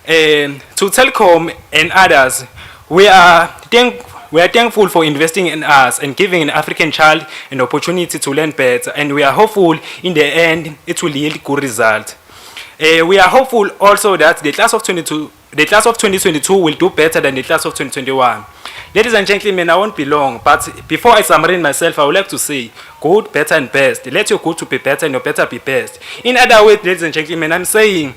To Telkom and others, we are thankful for investing in us and giving an African child an opportunity to learn better, and we are hopeful in the end it will yield good results. We are hopeful also that the class of 2022 will do better than the class of 2021. Ladies and gentlemen, I won't be long, but before I summarize myself, I would like to say good, better, and best. Let your good to be better and your better be best. In other words, ladies and gentlemen, I'm saying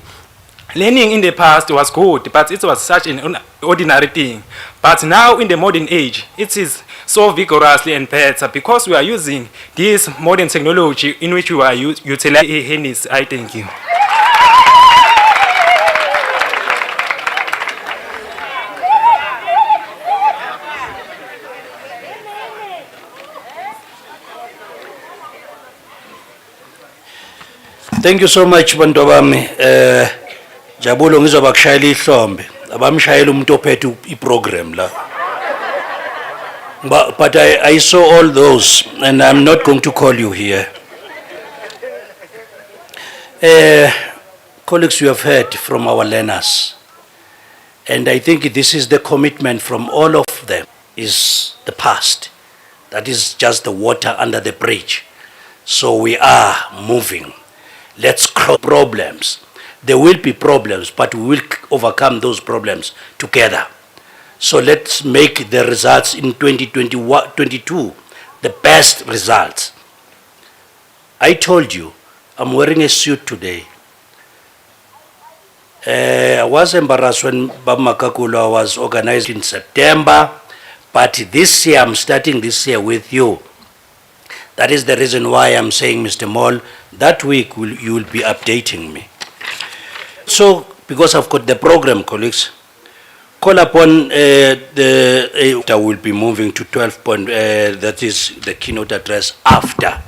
learning in the past was good, but it was such an ordinary thing. But now in the modern age, it is so vigorously and better because we are using this modern technology in which we are utilizing. I thank you. Thank you so much, Bantobami. Jabulo ngizoba kushayela ihlombe. Abamshayela umuntu ophethe iprogram la. But I saw all those and I'm not going to call you here. Colleagues, you have heard from our learners. And I think this is the commitment from all of them, is the past. That is just the water under the bridge. So we are moving. Let's cross problems. There will be problems, but we will overcome those problems together. So let's make the results in 2022 the best results. I told you, I'm wearing a suit today. I was embarrassed when Bamakakula was organized in September, but this year, I'm starting this year with you. That is the reason why I'm saying, Mr. Moll, that week you will be updating me. So, because I've got the program, colleagues, call upon that will be moving to 12 point, that is the keynote address after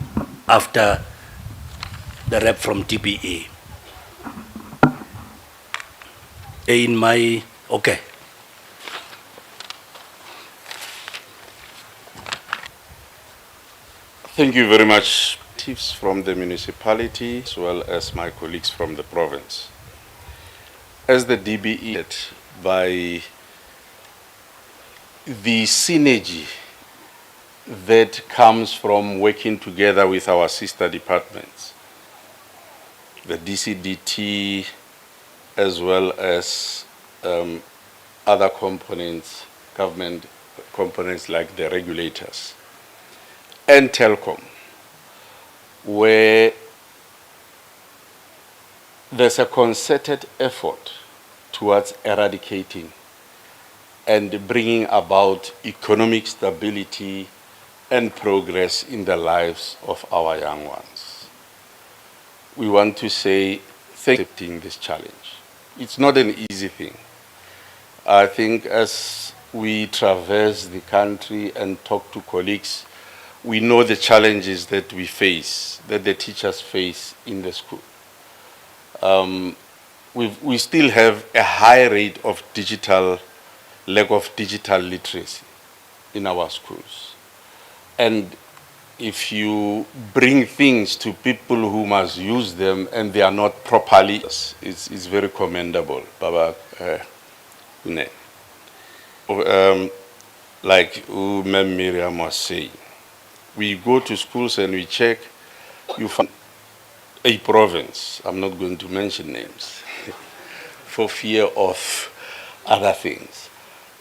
the rep from DBE. In my, okay. Thank you very much, chiefs from the municipality as well as my colleagues from the province. As the DBE, by the synergy that comes from working together with our sister departments, the DCDT as well as other components, government components like the regulators, and Telkom, where there's a concerted effort towards eradicating and bringing about economic stability and progress in the lives of our young ones. We want to say thank you for accepting this challenge. It's not an easy thing. I think as we traverse the country and talk to colleagues, we know the challenges that we face, that the teachers face in the school. We still have a high rate of lack of digital literacy in our schools. And if you bring things to people who must use them and they are not properly, it's very commendable, Baba. Like Ma'am Miriam was saying, we go to schools and we check, you find a province, I'm not going to mention names, for fear of other things.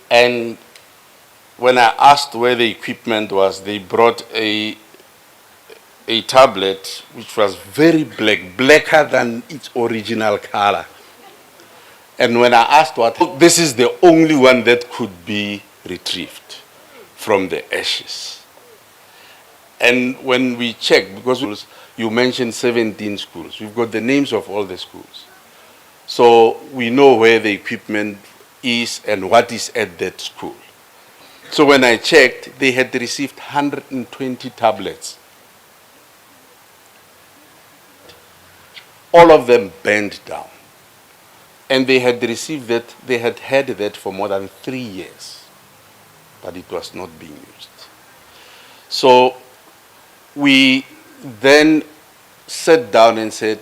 And when I asked where the equipment was, they brought a tablet which was very black, blacker than its original color. And when I asked what, this is the only one that could be retrieved from the ashes. And when we check, because you mentioned 17 schools, we've got the names of all the schools. So we know where the equipment is and what is at that school. So when I checked, they had received 120 tablets. All of them burned down. And they had received that, they had had that for more than 3 years, but it was not being used. So we then sat down and said,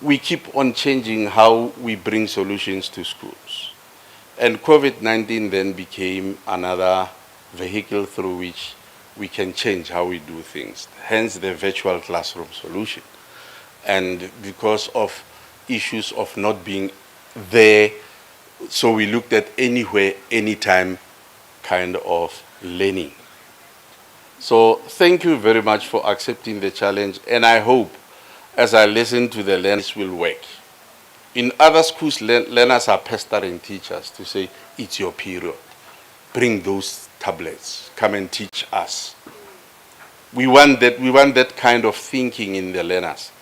we keep on changing how we bring solutions to schools. And COVID-19 then became another vehicle through which we can change how we do things, hence the virtual classroom solution. And because of issues of not being there, so we looked at anywhere, anytime kind of learning. So thank you very much for accepting the challenge, and I hope as I listen to the learners will work. In other schools, learners are pestering teachers to say, it's your period. Bring those tablets, come and teach us. We want that kind of thinking in the learners.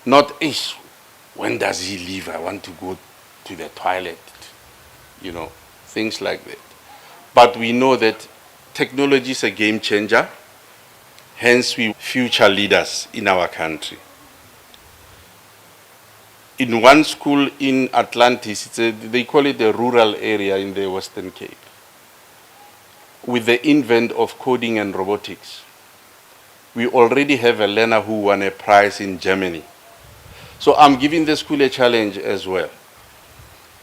Not, when does he leave? I want to go to the toilet. You know, things like that. But we know that technology is a game changer. Hence, we future leaders in our country. In one school in Atlantis, they call it a rural area in the Western Cape, with the invent of coding and robotics. We already have a learner who won a prize in Germany. So I'm giving the school a challenge as well.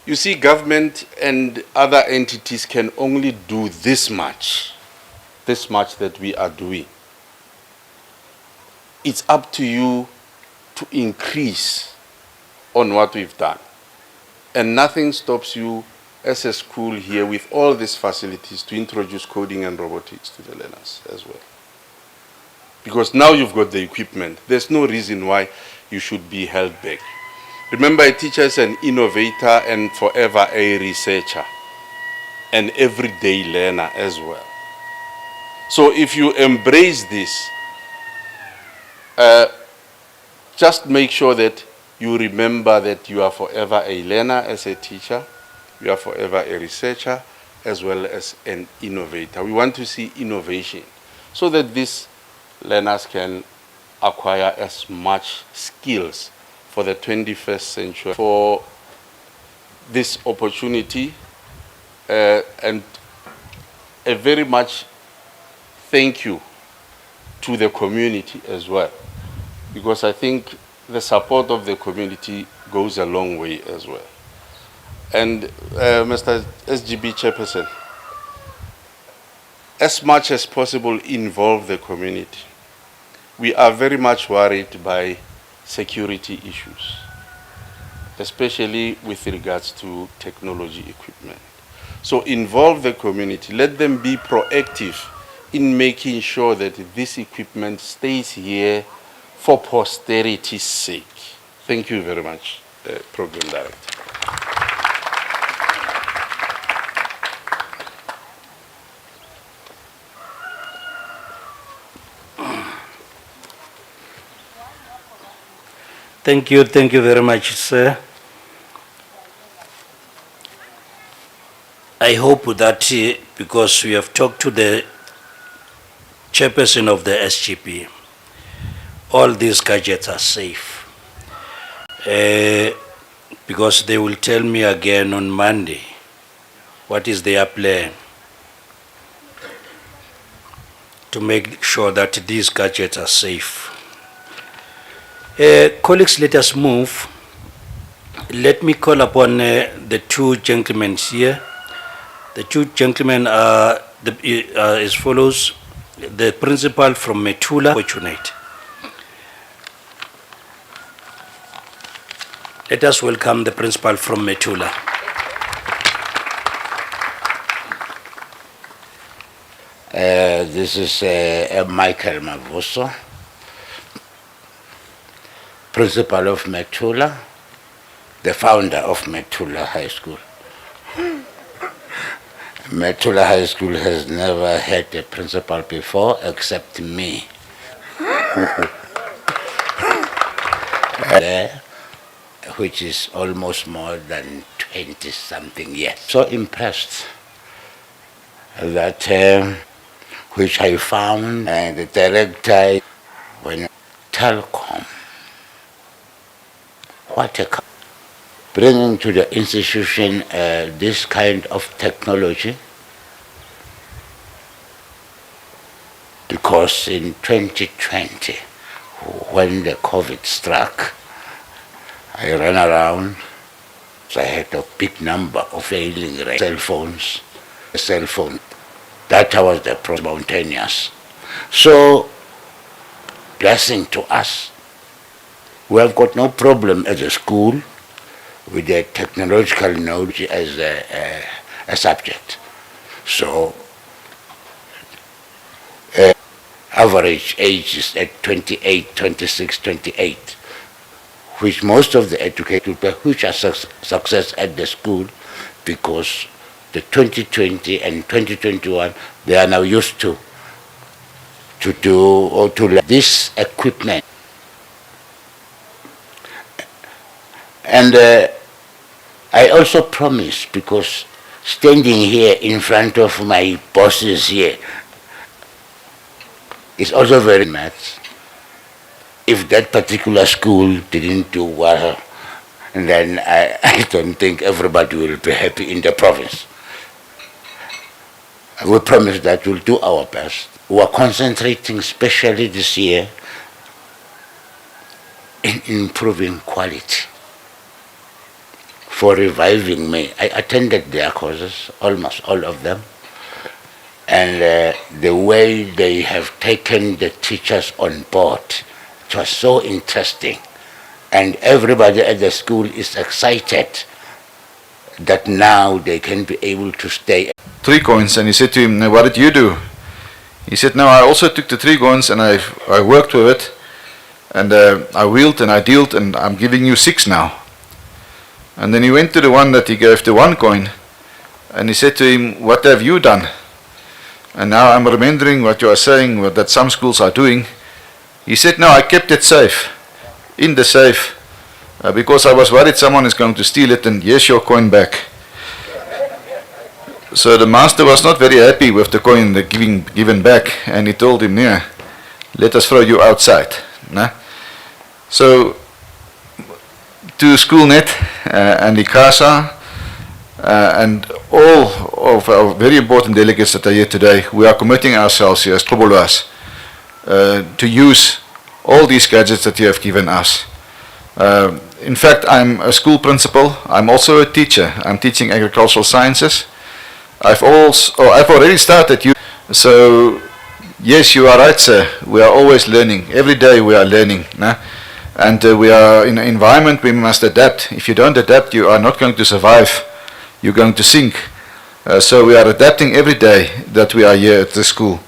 You see, government and other entities can only do this much that we are doing. It's up to you to increase on what we've done. And nothing stops you as a school here with all these facilities to introduce coding and robotics to the learners as well. Because now you've got the equipment. There's no reason why you should be held back. Remember, a teacher is an innovator and forever a researcher, an everyday learner as well. So if you embrace this, just make sure that you remember that you are forever a learner as a teacher, you are forever a researcher, as well as an innovator. We want to see innovation so that these learners can acquire as much skills for the 21st century. For this opportunity and a very much thank you to the community as well, because I think the support of the community goes a long way as well. And Mr. SGB Chairperson, as much as possible involve the community. We are very much worried by security issues, especially with regards to technology equipment. So involve the community, let them be proactive in making sure that this equipment stays here for posterity's sake. Thank you very much, Program Director. Thank you very much, sir. I hope that because we have talked to the chairperson of the SGP, all these gadgets are safe. Because they will tell me again on Monday what is their plan to make sure that these gadgets are safe. Colleagues, let us move. Let me call upon the two gentlemen here. The two gentlemen are as follows. The principal from Metula, Fortunate. Let us welcome the principal from Metula. This is Michael Mavuso, principal of Metula, the founder of Metula High School. Metula High School has never had a principal before except me. Which is almost more than 20-something years. So impressed that which I found the director when Telkom. What a bringing to the institution this kind of technology, because in 2020 when the COVID struck, I ran around, so I had a big number of failing cell phones. The cell phone, that was the spontaneous. So, blessing to us. We have got no problem as a school with the technological knowledge as a subject. So, average age is at 28, 26, 28. Which most of the educators which are success at the school, because the 2020 and 2021 they are now used to do or to learn this equipment. And I also promise, because standing here in front of my bosses here is also very maths. If that particular school didn't do well, then I don't think everybody will be happy in the province. We promise that we'll do our best. We are concentrating especially this year in improving quality. For reviving me, I attended their courses, almost all of them. And the way they have taken the teachers on board, it was so interesting. And everybody at the school is excited that now they can be able to stay. 3 coins, and he said to him, "Now, what did you do?" He said, "No, I also took the 3 coins and I worked with it, and I wheeled and I dealt, and I'm giving you 6 now." And then he went to the one that he gave the 1 coin, and he said to him, "What have you done?" And now I'm remembering what you are saying, that some schools are doing. He said, "No, I kept it safe, in the safe, because I was worried someone is going to steal it, and here's your coin back." So the master was not very happy with the coin that given back, and he told him, "Yeah, let us throw you outside." Nah? So to Schoolnet and Icsasa and all of our very important delegates that are here today, we are committing ourselves here as Koboloas to use all these gadgets that you have given us. In fact, I'm a school principal. I'm also a teacher. I'm teaching agricultural sciences. I've already started. So yes, you are right, sir. We are always learning. Every day we are learning. Nah? And we are in an environment we must adapt. If you don't adapt, you are not going to survive. You're going to sink. So we are adapting every day that we are here at the school.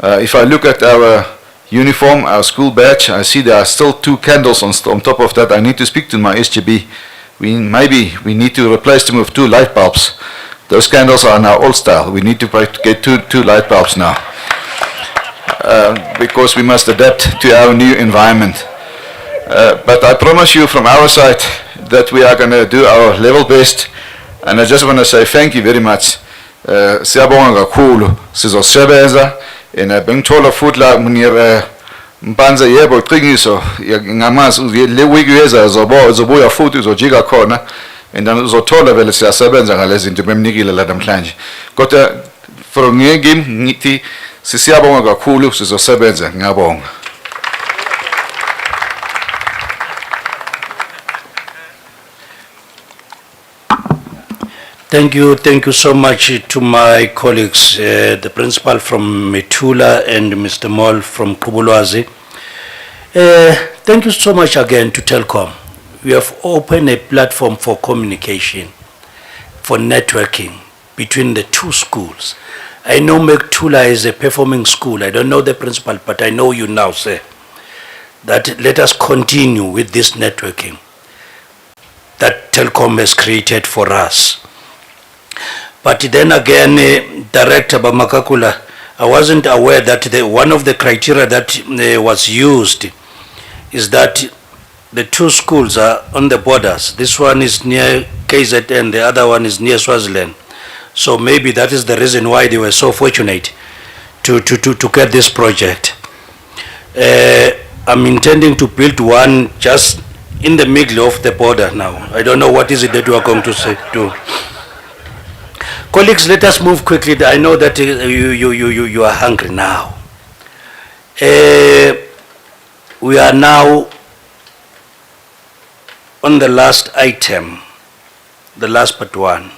If I look at our uniform, our school badge, I see there are still 2 candles on top of that. I need to speak to my SGB. Maybe we need to replace them with 2 light bulbs. Those candles are now old style. We need to get two light bulbs now. Because we must adapt to our new environment. But I promise you from our side that we are going to do our level best. And I just want to say thank you very much. Siyabonga kakhulu, sizosebenza. And bengithola futhi la munir Mpanza yebo iqiniso ngamazi le week yeza zobuya futhi uzojika khona and then uzothola vele siyasebenza ngale zinto bemnikile la namhlanje. Kodwa from ngeke ngithi siyabonga kakhulu sizosebenza ngiyabonga. Thank you so much to my colleagues, the principal from Metula and Mr. Moll from Kubulwazi. Thank you so much again to Telkom. We have opened a platform for communication, for networking between the 2 schools. I know Metula is a performing school. I don't know the principal, but I know you now, sir, that let us continue with this networking that Telkom has created for us. But then again, Director Bamakakula, I wasn't aware that one of the criteria that was used is that the 2 schools are on the borders. This one is near KZN, the other one is near Swaziland. So maybe that is the reason why they were so fortunate to get this project. I'm intending to build one just in the middle of the border now. I don't know what is it that you are going to say to. Colleagues, let us move quickly. I know that you are hungry now. We are now on the last item, the last but one,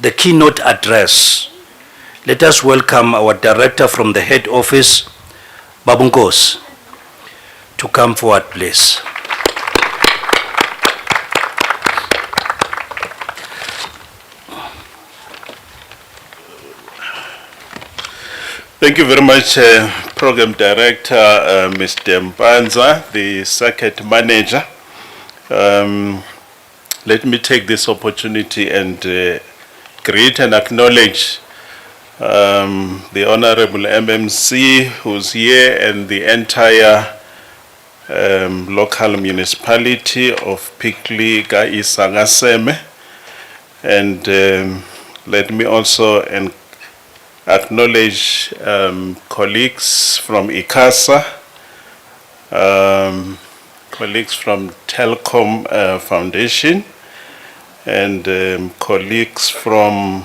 the keynote address. Let us welcome our director from the head office, Babungos, to come forward, please. Thank you very much, Program Director, Mr. Mpanza, the Circuit Manager. Let me take this opportunity and greet and acknowledge the Honorable MMC who's here and the entire local municipality of Pikli Icsasa-Dbe-Dcdt. And let me also acknowledge colleagues from Icsasa, colleagues from Telkom Foundation, and colleagues from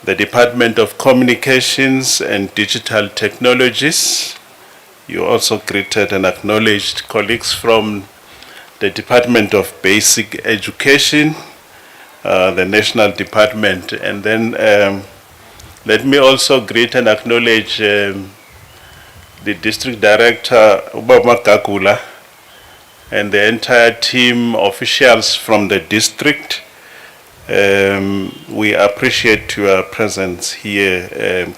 the Department of Communications and Digital Technologies. You also greeted and acknowledged colleagues from the Department of Basic Education, the National Department, and then let me also greet and acknowledge the District Director, Ubaba Kakula, and the entire team officials from the district. We appreciate your presence here,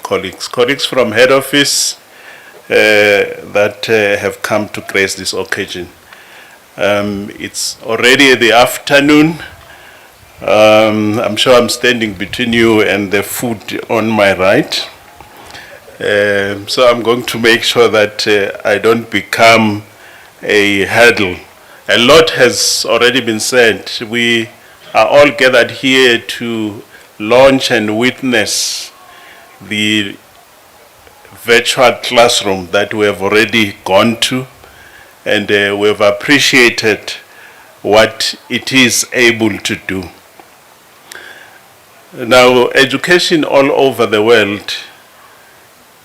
colleagues. Colleagues from head office that have come to grace this occasion. It's already the afternoon. I'm sure I'm standing between you and the food on my right. So I'm going to make sure that I don't become a hurdle. A lot has already been said. We are all gathered here to launch and witness the virtual classroom that we have already gone to, and we have appreciated what it is able to do. Now, education all over the world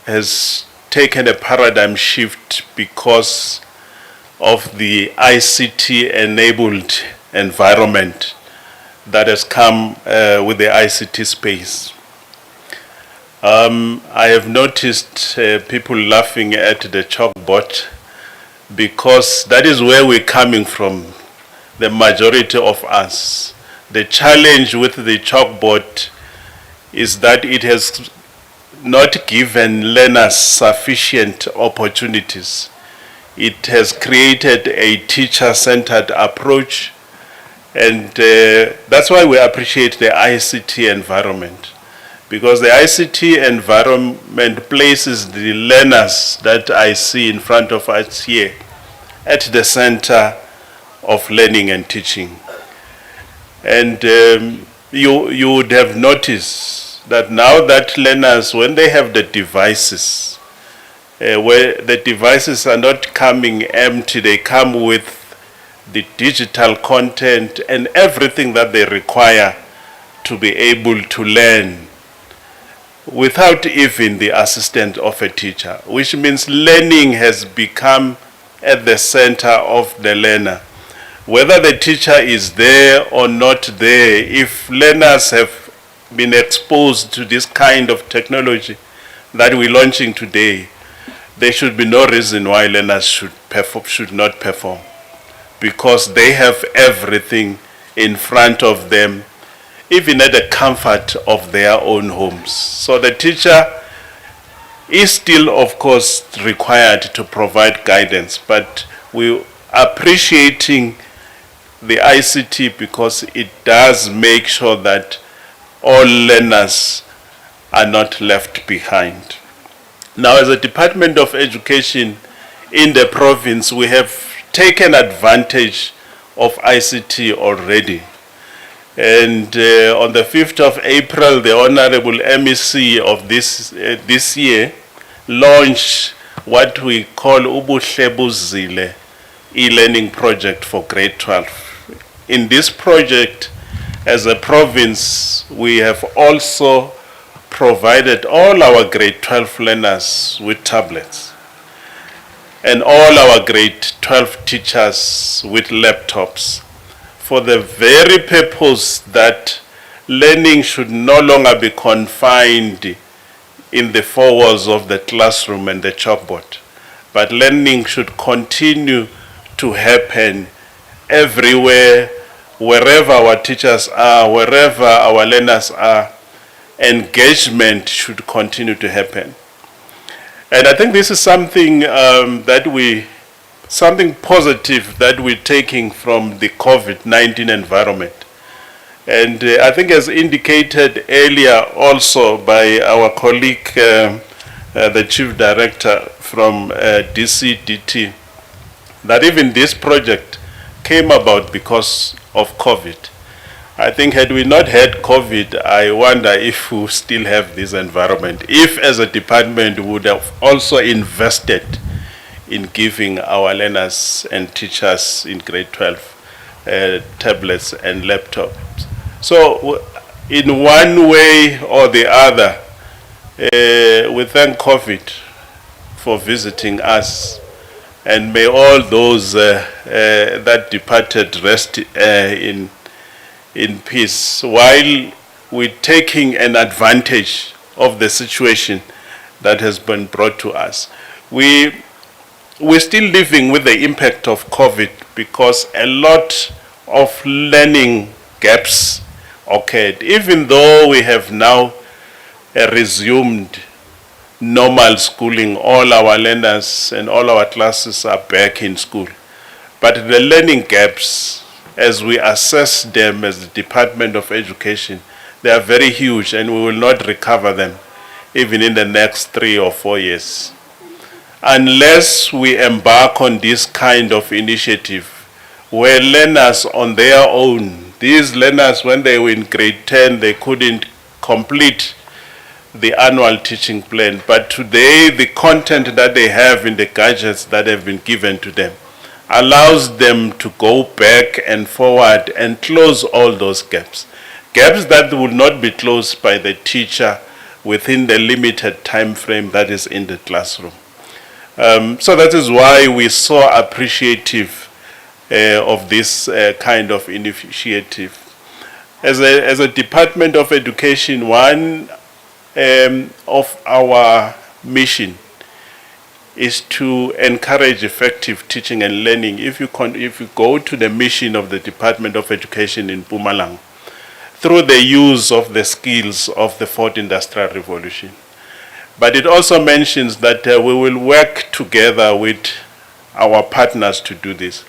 has taken a paradigm shift because of the ICT-enabled environment that has come with the ICT space. I have noticed people laughing at the chalkboard because that is where we're coming from, the majority of us. The challenge with the chalkboard is that it has not given learners sufficient opportunities. It has created a teacher-centered approach, and that's why we appreciate the ICT environment, because the ICT environment places the learners that I see in front of us here at the center of learning and teaching. And you would have noticed that now that learners, when they have the devices, where the devices are not coming empty, they come with the digital content and everything that they require to be able to learn without even the assistance of a teacher, which means learning has become at the center of the learner. Whether the teacher is there or not there, if learners have been exposed to this kind of technology that we're launching today, there should be no reason why learners should not perform, because they have everything in front of them, even at the comfort of their own homes. So the teacher is still, of course, required to provide guidance, but we are appreciating the ICT because it does make sure that all learners are not left behind. Now, as a Department of Education in the province, we have taken advantage of ICT already. And on the 5th of April, the Honorable MEC of this year launched what we call Ubuhlebuzile e-learning project for grade 12. In this project, as a province, we have also provided all our grade 12 learners with tablets and all our grade 12 teachers with laptops, for the very purpose that learning should no longer be confined in the four walls of the classroom and the chalkboard, but learning should continue to happen everywhere, wherever our teachers are, wherever our learners are. Engagement should continue to happen. And I think this is something something positive that we're taking from the COVID-19 environment. And I think, as indicated earlier also by our colleague, the Chief Director from DCDT, that even this project came about because of COVID. I think had we not had COVID, I wonder if we still have this environment, if as a department we would have also invested in giving our learners and teachers in grade 12 tablets and laptops. So in one way or the other, we thank COVID for visiting us, and may all those that departed rest in peace, while we're taking an advantage of the situation that has been brought to us. We're still living with the impact of COVID because a lot of learning gaps occurred. Even though we have now resumed normal schooling, all our learners and all our classes are back in school. But the learning gaps, as we assess them as the Department of Education, they are very huge, and we will not recover them even in the next 3 or 4 years. Unless we embark on this kind of initiative where learners on their own, these learners when they were in grade 10, they couldn't complete the annual teaching plan. But today, the content that they have in the gadgets that have been given to them allows them to go back and forward and close all those gaps. Gaps that would not be closed by the teacher within the limited time frame that is in the classroom. So that is why we so appreciative of this kind of initiative. As a Department of Education, one of our mission is to encourage effective teaching and learning. If you go to the mission of the Department of Education in Mpumalanga, through the use of the skills of the Fourth Industrial Revolution. But it also mentions that we will work together with our partners to do this.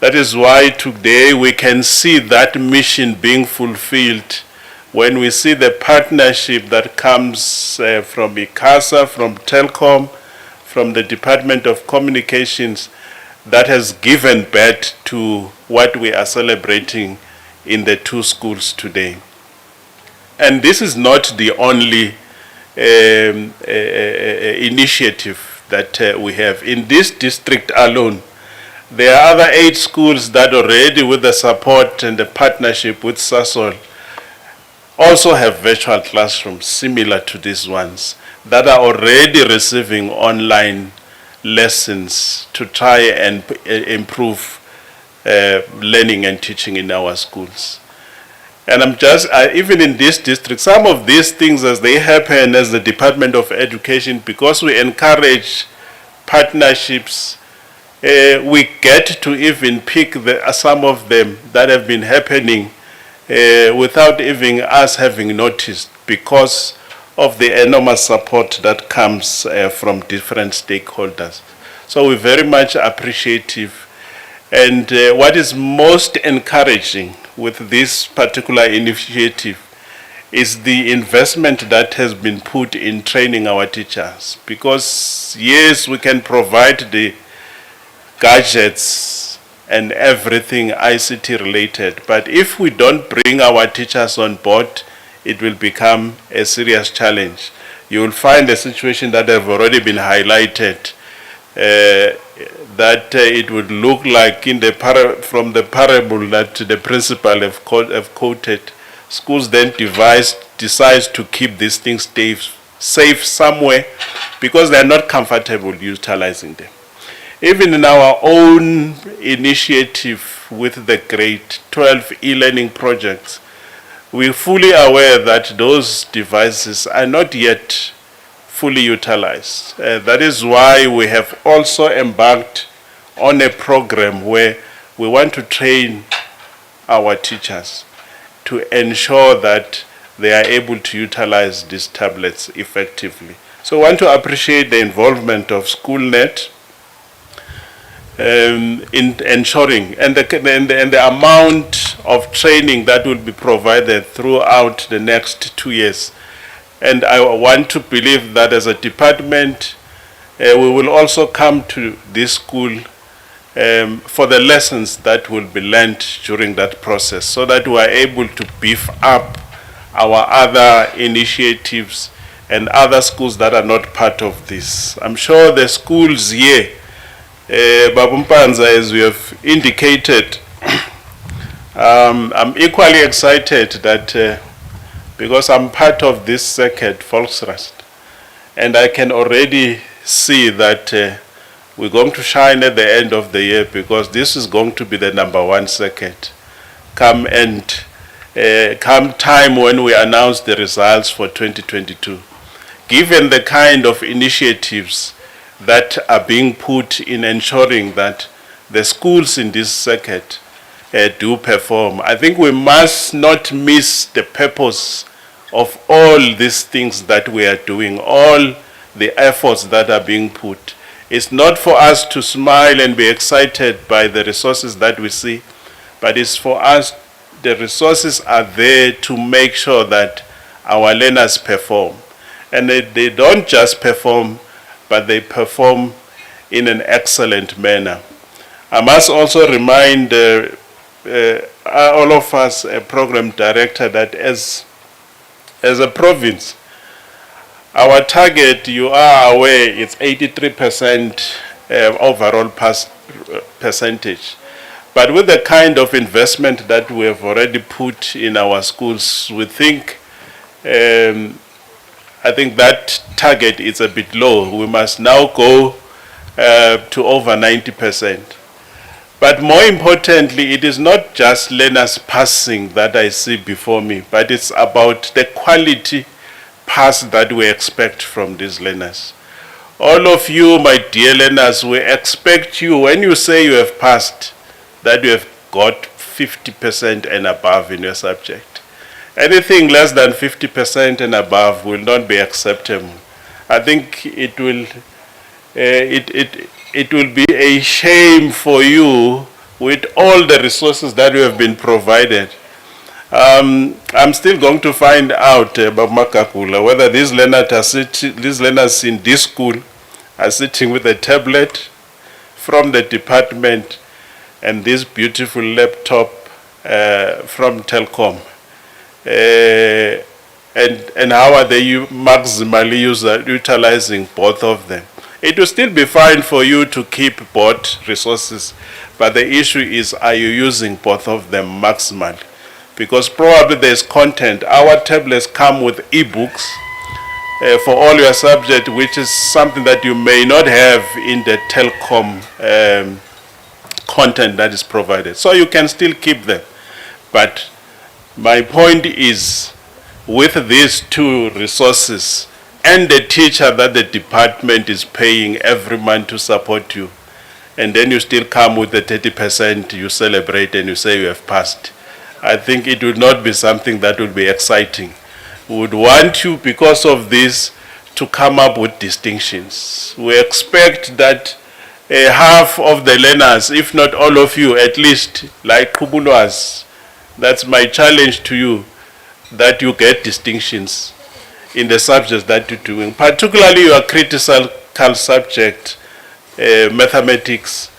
That is why today we can see that mission being fulfilled when we see the partnership that comes from Icsasa, from Telkom, from the Department of Communications, that has given birth to what we are celebrating in the two schools today. And this is not the only initiative that we have. In this district alone, there are other 8 schools that already, with the support and the partnership with SASOL, also have virtual classrooms similar to these ones that are already receiving online lessons to try and improve learning and teaching in our schools. And even in this district, some of these things as they happen as the Department of Education, because we encourage partnerships, we get to even pick some of them that have been happening without even us having noticed, because of the enormous support that comes from different stakeholders. So we're very much appreciative. And what is most encouraging with this particular initiative is the investment that has been put in training our teachers. Because yes, we can provide the gadgets and everything ICT related, but if we don't bring our teachers on board, it will become a serious challenge. You will find a situation that have already been highlighted, that it would look like from the parable that the principal have quoted. Schools then decides to keep these things safe somewhere because they are not comfortable utilizing them. Even in our own initiative with the grade 12 e-learning projects, we're fully aware that those devices are not yet fully utilized. That is why we have also embarked on a program where we want to train our teachers to ensure that they are able to utilize these tablets effectively. So I want to appreciate the involvement of SchoolNet in ensuring, and the amount of training that will be provided throughout the next 2 years. And I want to believe that as a department, we will also come to this school for the lessons that will be learned during that process, so that we are able to beef up our other initiatives and other schools that are not part of this. I'm sure the schools here, Babu Mpanza, as we have indicated, I'm equally excited that because I'm part of this circuit, Volksrast, and I can already see that we're going to shine at the end of the year, because this is going to be the #1 circuit. Come time when we announce the results for 2022. Given the kind of initiatives that are being put in ensuring that the schools in this circuit do perform, I think we must not miss the purpose of all these things that we are doing, all the efforts that are being put. It's not for us to smile and be excited by the resources that we see, but it's for us, the resources are there to make sure that our learners perform. And they don't just perform, but they perform in an excellent manner. I must also remind all of us, a program director, that as as a province, our target, you are aware, it's 83% overall pass percentage. But with the kind of investment that we have already put in our schools, we think, I think that target is a bit low. We must now go to over 90%. But more importantly, it is not just learners passing that I see before me, but it's about the quality pass that we expect from these learners. All of you, my dear learners, we expect you, when you say you have passed, that you have got 50% and above in your subject. Anything less than 50% and above will not be acceptable. I think it will be a shame for you with all the resources that you have been provided. I'm still going to find out about Makakula, whether these learners in this school are sitting with a tablet from the department and this beautiful laptop from Telkom. And how are they maximally utilizing both of them? It will still be fine for you to keep both resources, but the issue is, are you using both of them maximally? Because probably there's content. Our tablets come with e-books for all your subject, which is something that you may not have in the Telkom content that is provided. So you can still keep them. But my point is, with these two resources and the teacher that the department is paying every month to support you, and then you still come with the 30%, you celebrate and you say you have passed, I think it would not be something that would be exciting. We would want you, because of this, to come up with distinctions. We expect that half of the learners, if not all of you, at least, like Kubulwas, that's my challenge to you, that you get distinctions in the subjects that you're doing, particularly your critical subject, mathematics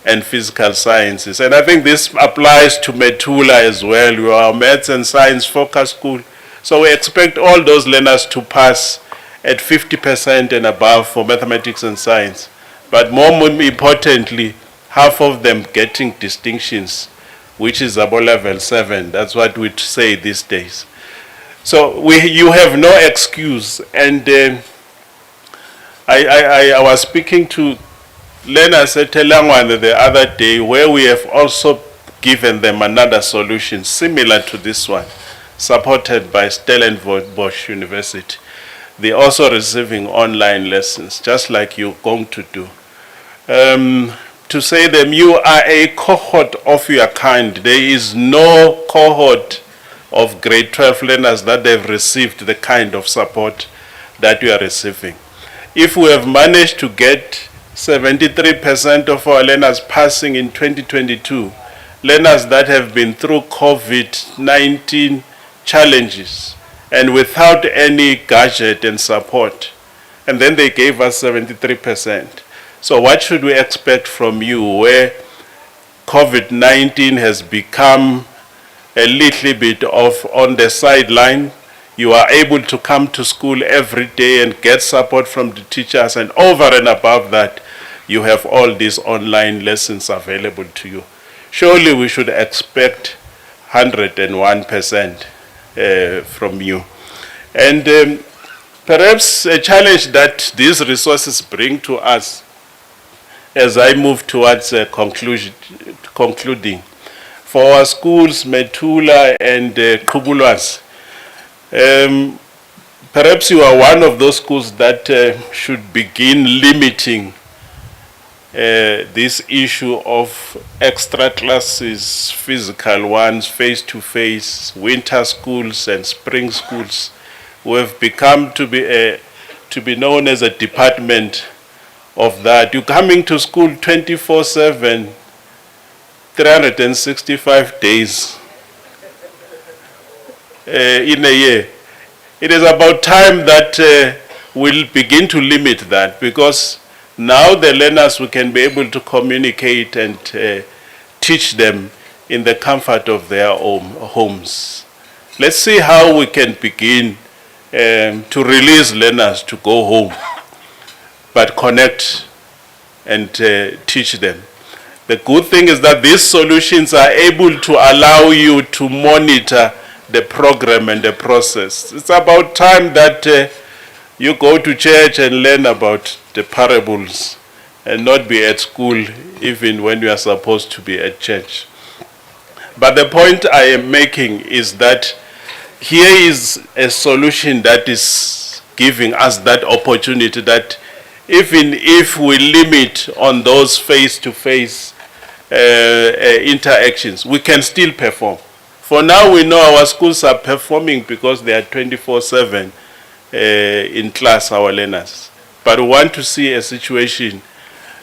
and physical sciences. And I think this applies to Metula as well. You are a maths and science focus school. So we expect all those learners to pass at 50% and above for mathematics and science. But more importantly, half of them getting distinctions, which is above level 7. That's what we say these days. So you have no excuse. And I was speaking to learners at Telangwane the other day, where we have also given them another solution similar to this one, supported by Stellenbosch University. They're also receiving online lessons, just like you're going to do. To say them, you are a cohort of your kind. There is no cohort of grade 12 learners that have received the kind of support that you are receiving. If we have managed to get 73% of our learners passing in 2022, learners that have been through COVID-19 challenges and without any gadget and support, and then they gave us 73%. So what should we expect from you, where COVID-19 has become a little bit of on the sideline? You are able to come to school every day and get support from the teachers, and over and above that, you have all these online lessons available to you. Surely we should expect 101% from you. And perhaps a challenge that these resources bring to us, as I move towards concluding, for our schools, Metula and Kubulwas, perhaps you are one of those schools that should begin limiting this issue of extra classes, physical ones, face-to-face, winter schools and spring schools. We have become to be known as a department of that. You're coming to school 24/7, 365 days in a year. It is about time that we'll begin to limit that, because now the learners, we can be able to communicate and teach them in the comfort of their own homes. Let's see how we can begin to release learners to go home, but connect and teach them. The good thing is that these solutions are able to allow you to monitor the program and the process. It's about time that you go to church and learn about the parables and not be at school even when you are supposed to be at church. But the point I am making is that here is a solution that is giving us that opportunity that even if we limit on those face-to-face interactions, we can still perform. For now, we know our schools are performing because they are 24/7 in class, our learners. But we want to see a situation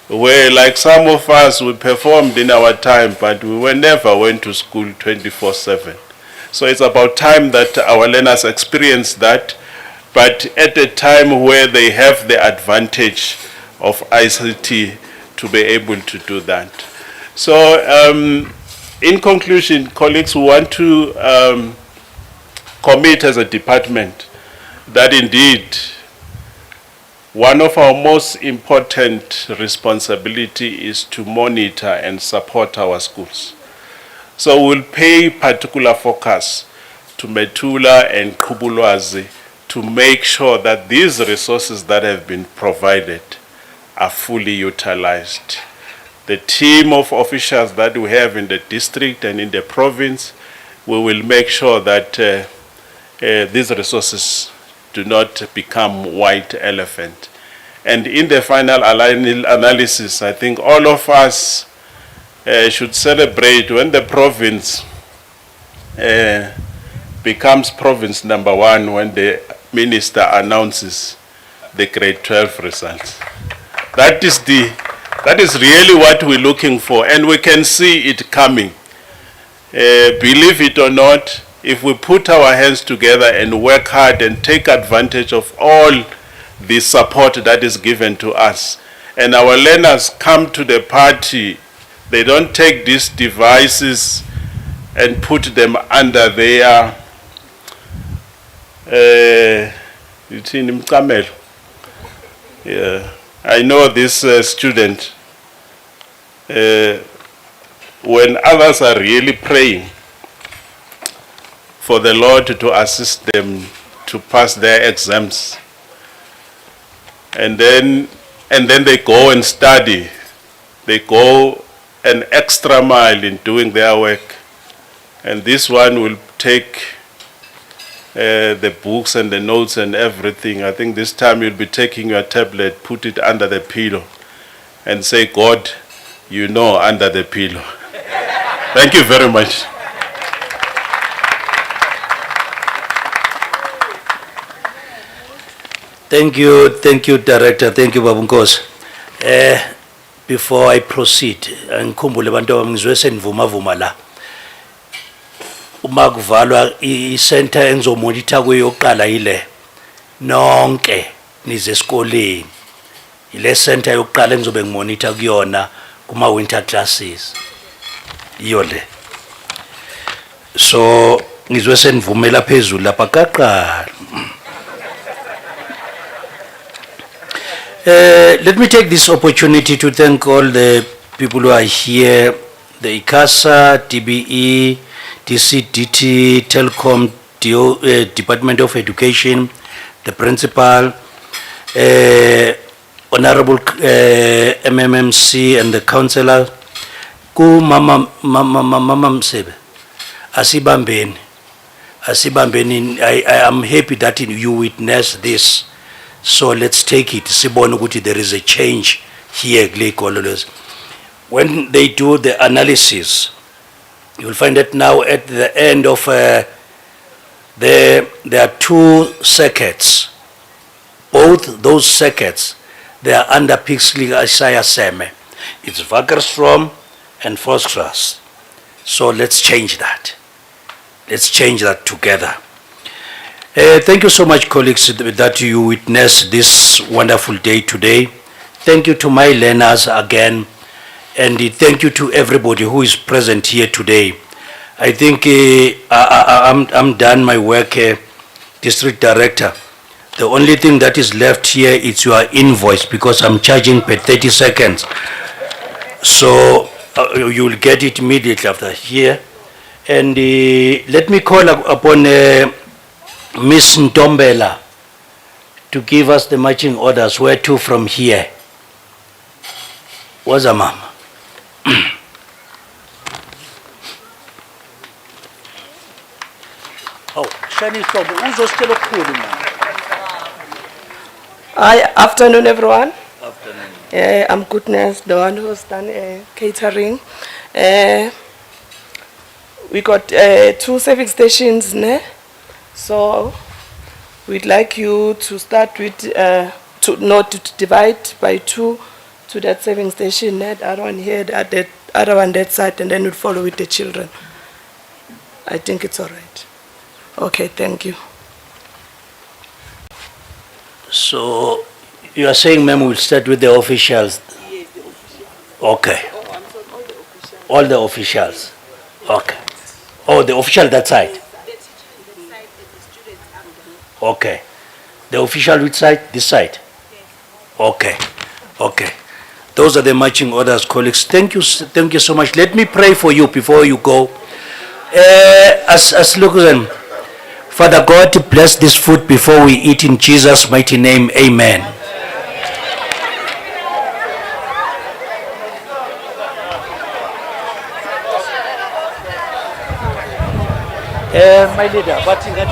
where, like some of us, we performed in our time, but we never went to school 24/7. So it's about time that our learners experience that, but at a time where they have the advantage of ICT to be able to do that. So in conclusion, colleagues, we want to commit as a department that indeed one of our most important responsibility is to monitor and support our schools. So we'll pay particular focus to Metula and Kubulwazi to make sure that these resources that have been provided are fully utilized. The team of officials that we have in the district and in the province, we will make sure that these resources do not become white elephant. And in the final analysis, I think all of us should celebrate when the province becomes province #1 when the minister announces the grade 12 results. That is really what we're looking for, and we can see it coming. Believe it or not, if we put our hands together and work hard and take advantage of all the support that is given to us, and our learners come to the party, they don't take these devices and put them under their yeah. I know this student, when others are really praying for the Lord to assist them to pass their exams, and then they go and study, they go an extra mile in doing their work, and this one will take the books and the notes and everything. I think this time you'll be taking your tablet, put it under the pillow, and say, God, you know, under the pillow. Thank you very much. Thank you, Director. Thank you, Babunkosi. Before I proceed, ngikhumbule abantu abangizwe senivuma la. Uma kuvalwa i-center engizomonitor kuyo yokuqala yile nonke nize esikoleni. Ile center yokuqala engizobe ngimonitor kuyona kuma winter classes. Iyo le. So ngizwe senivumela phezulu lapha kaqala. Let me take this opportunity to thank all the people who are here, the Icsasa-Dbe-Dcdt, Telkom, Department of Education, the principal, Honorable MMMC and the councillor. Ku mama Msebe, asibambeni. I am happy that you witness this. So let's take it. Sibone ukuthi there is a change here, Glekololos. When they do the analysis, you will find that now at the end of there are 2 circuits. Both those circuits, they are under Pixley Isaiah Seme. It's Vakerstrom and Forsgras. So let's change that. Let's change that together. Thank you so much, colleagues, that you witnessed this wonderful day today. Thank you to my learners again, and thank you to everybody who is present here today. I think I'm done my work District Director. The only thing that is left here is your invoice because I'm charging per 30 seconds. So you will get it immediately after here. And let me call upon Miss Ntombela to give us the marching orders. Where to from here? What's a mama? Oh, Shani Tobo, who's still Hi, afternoon everyone. Afternoon. I'm Goodness, the one who's done catering. We got 2 serving stations, so we'd like you to start with, to divide by 2 to that serving station, that other one here, that other one that side, and then we'll follow with the children. I think it's all right. Okay, thank you. So you are saying, ma'am, we'll start with the officials? Yes, the officials. Okay. Oh, I'm sorry, all the officials. All the officials? Okay. Oh, the official that side? Okay. The official which side? This side? Okay. Okay. Those are the marching orders, colleagues. Thank you so much. Let me pray for you before you go. As Lukuzen, Father God, bless this food before we eat in Jesus' mighty name. Amen. My leader, what is that?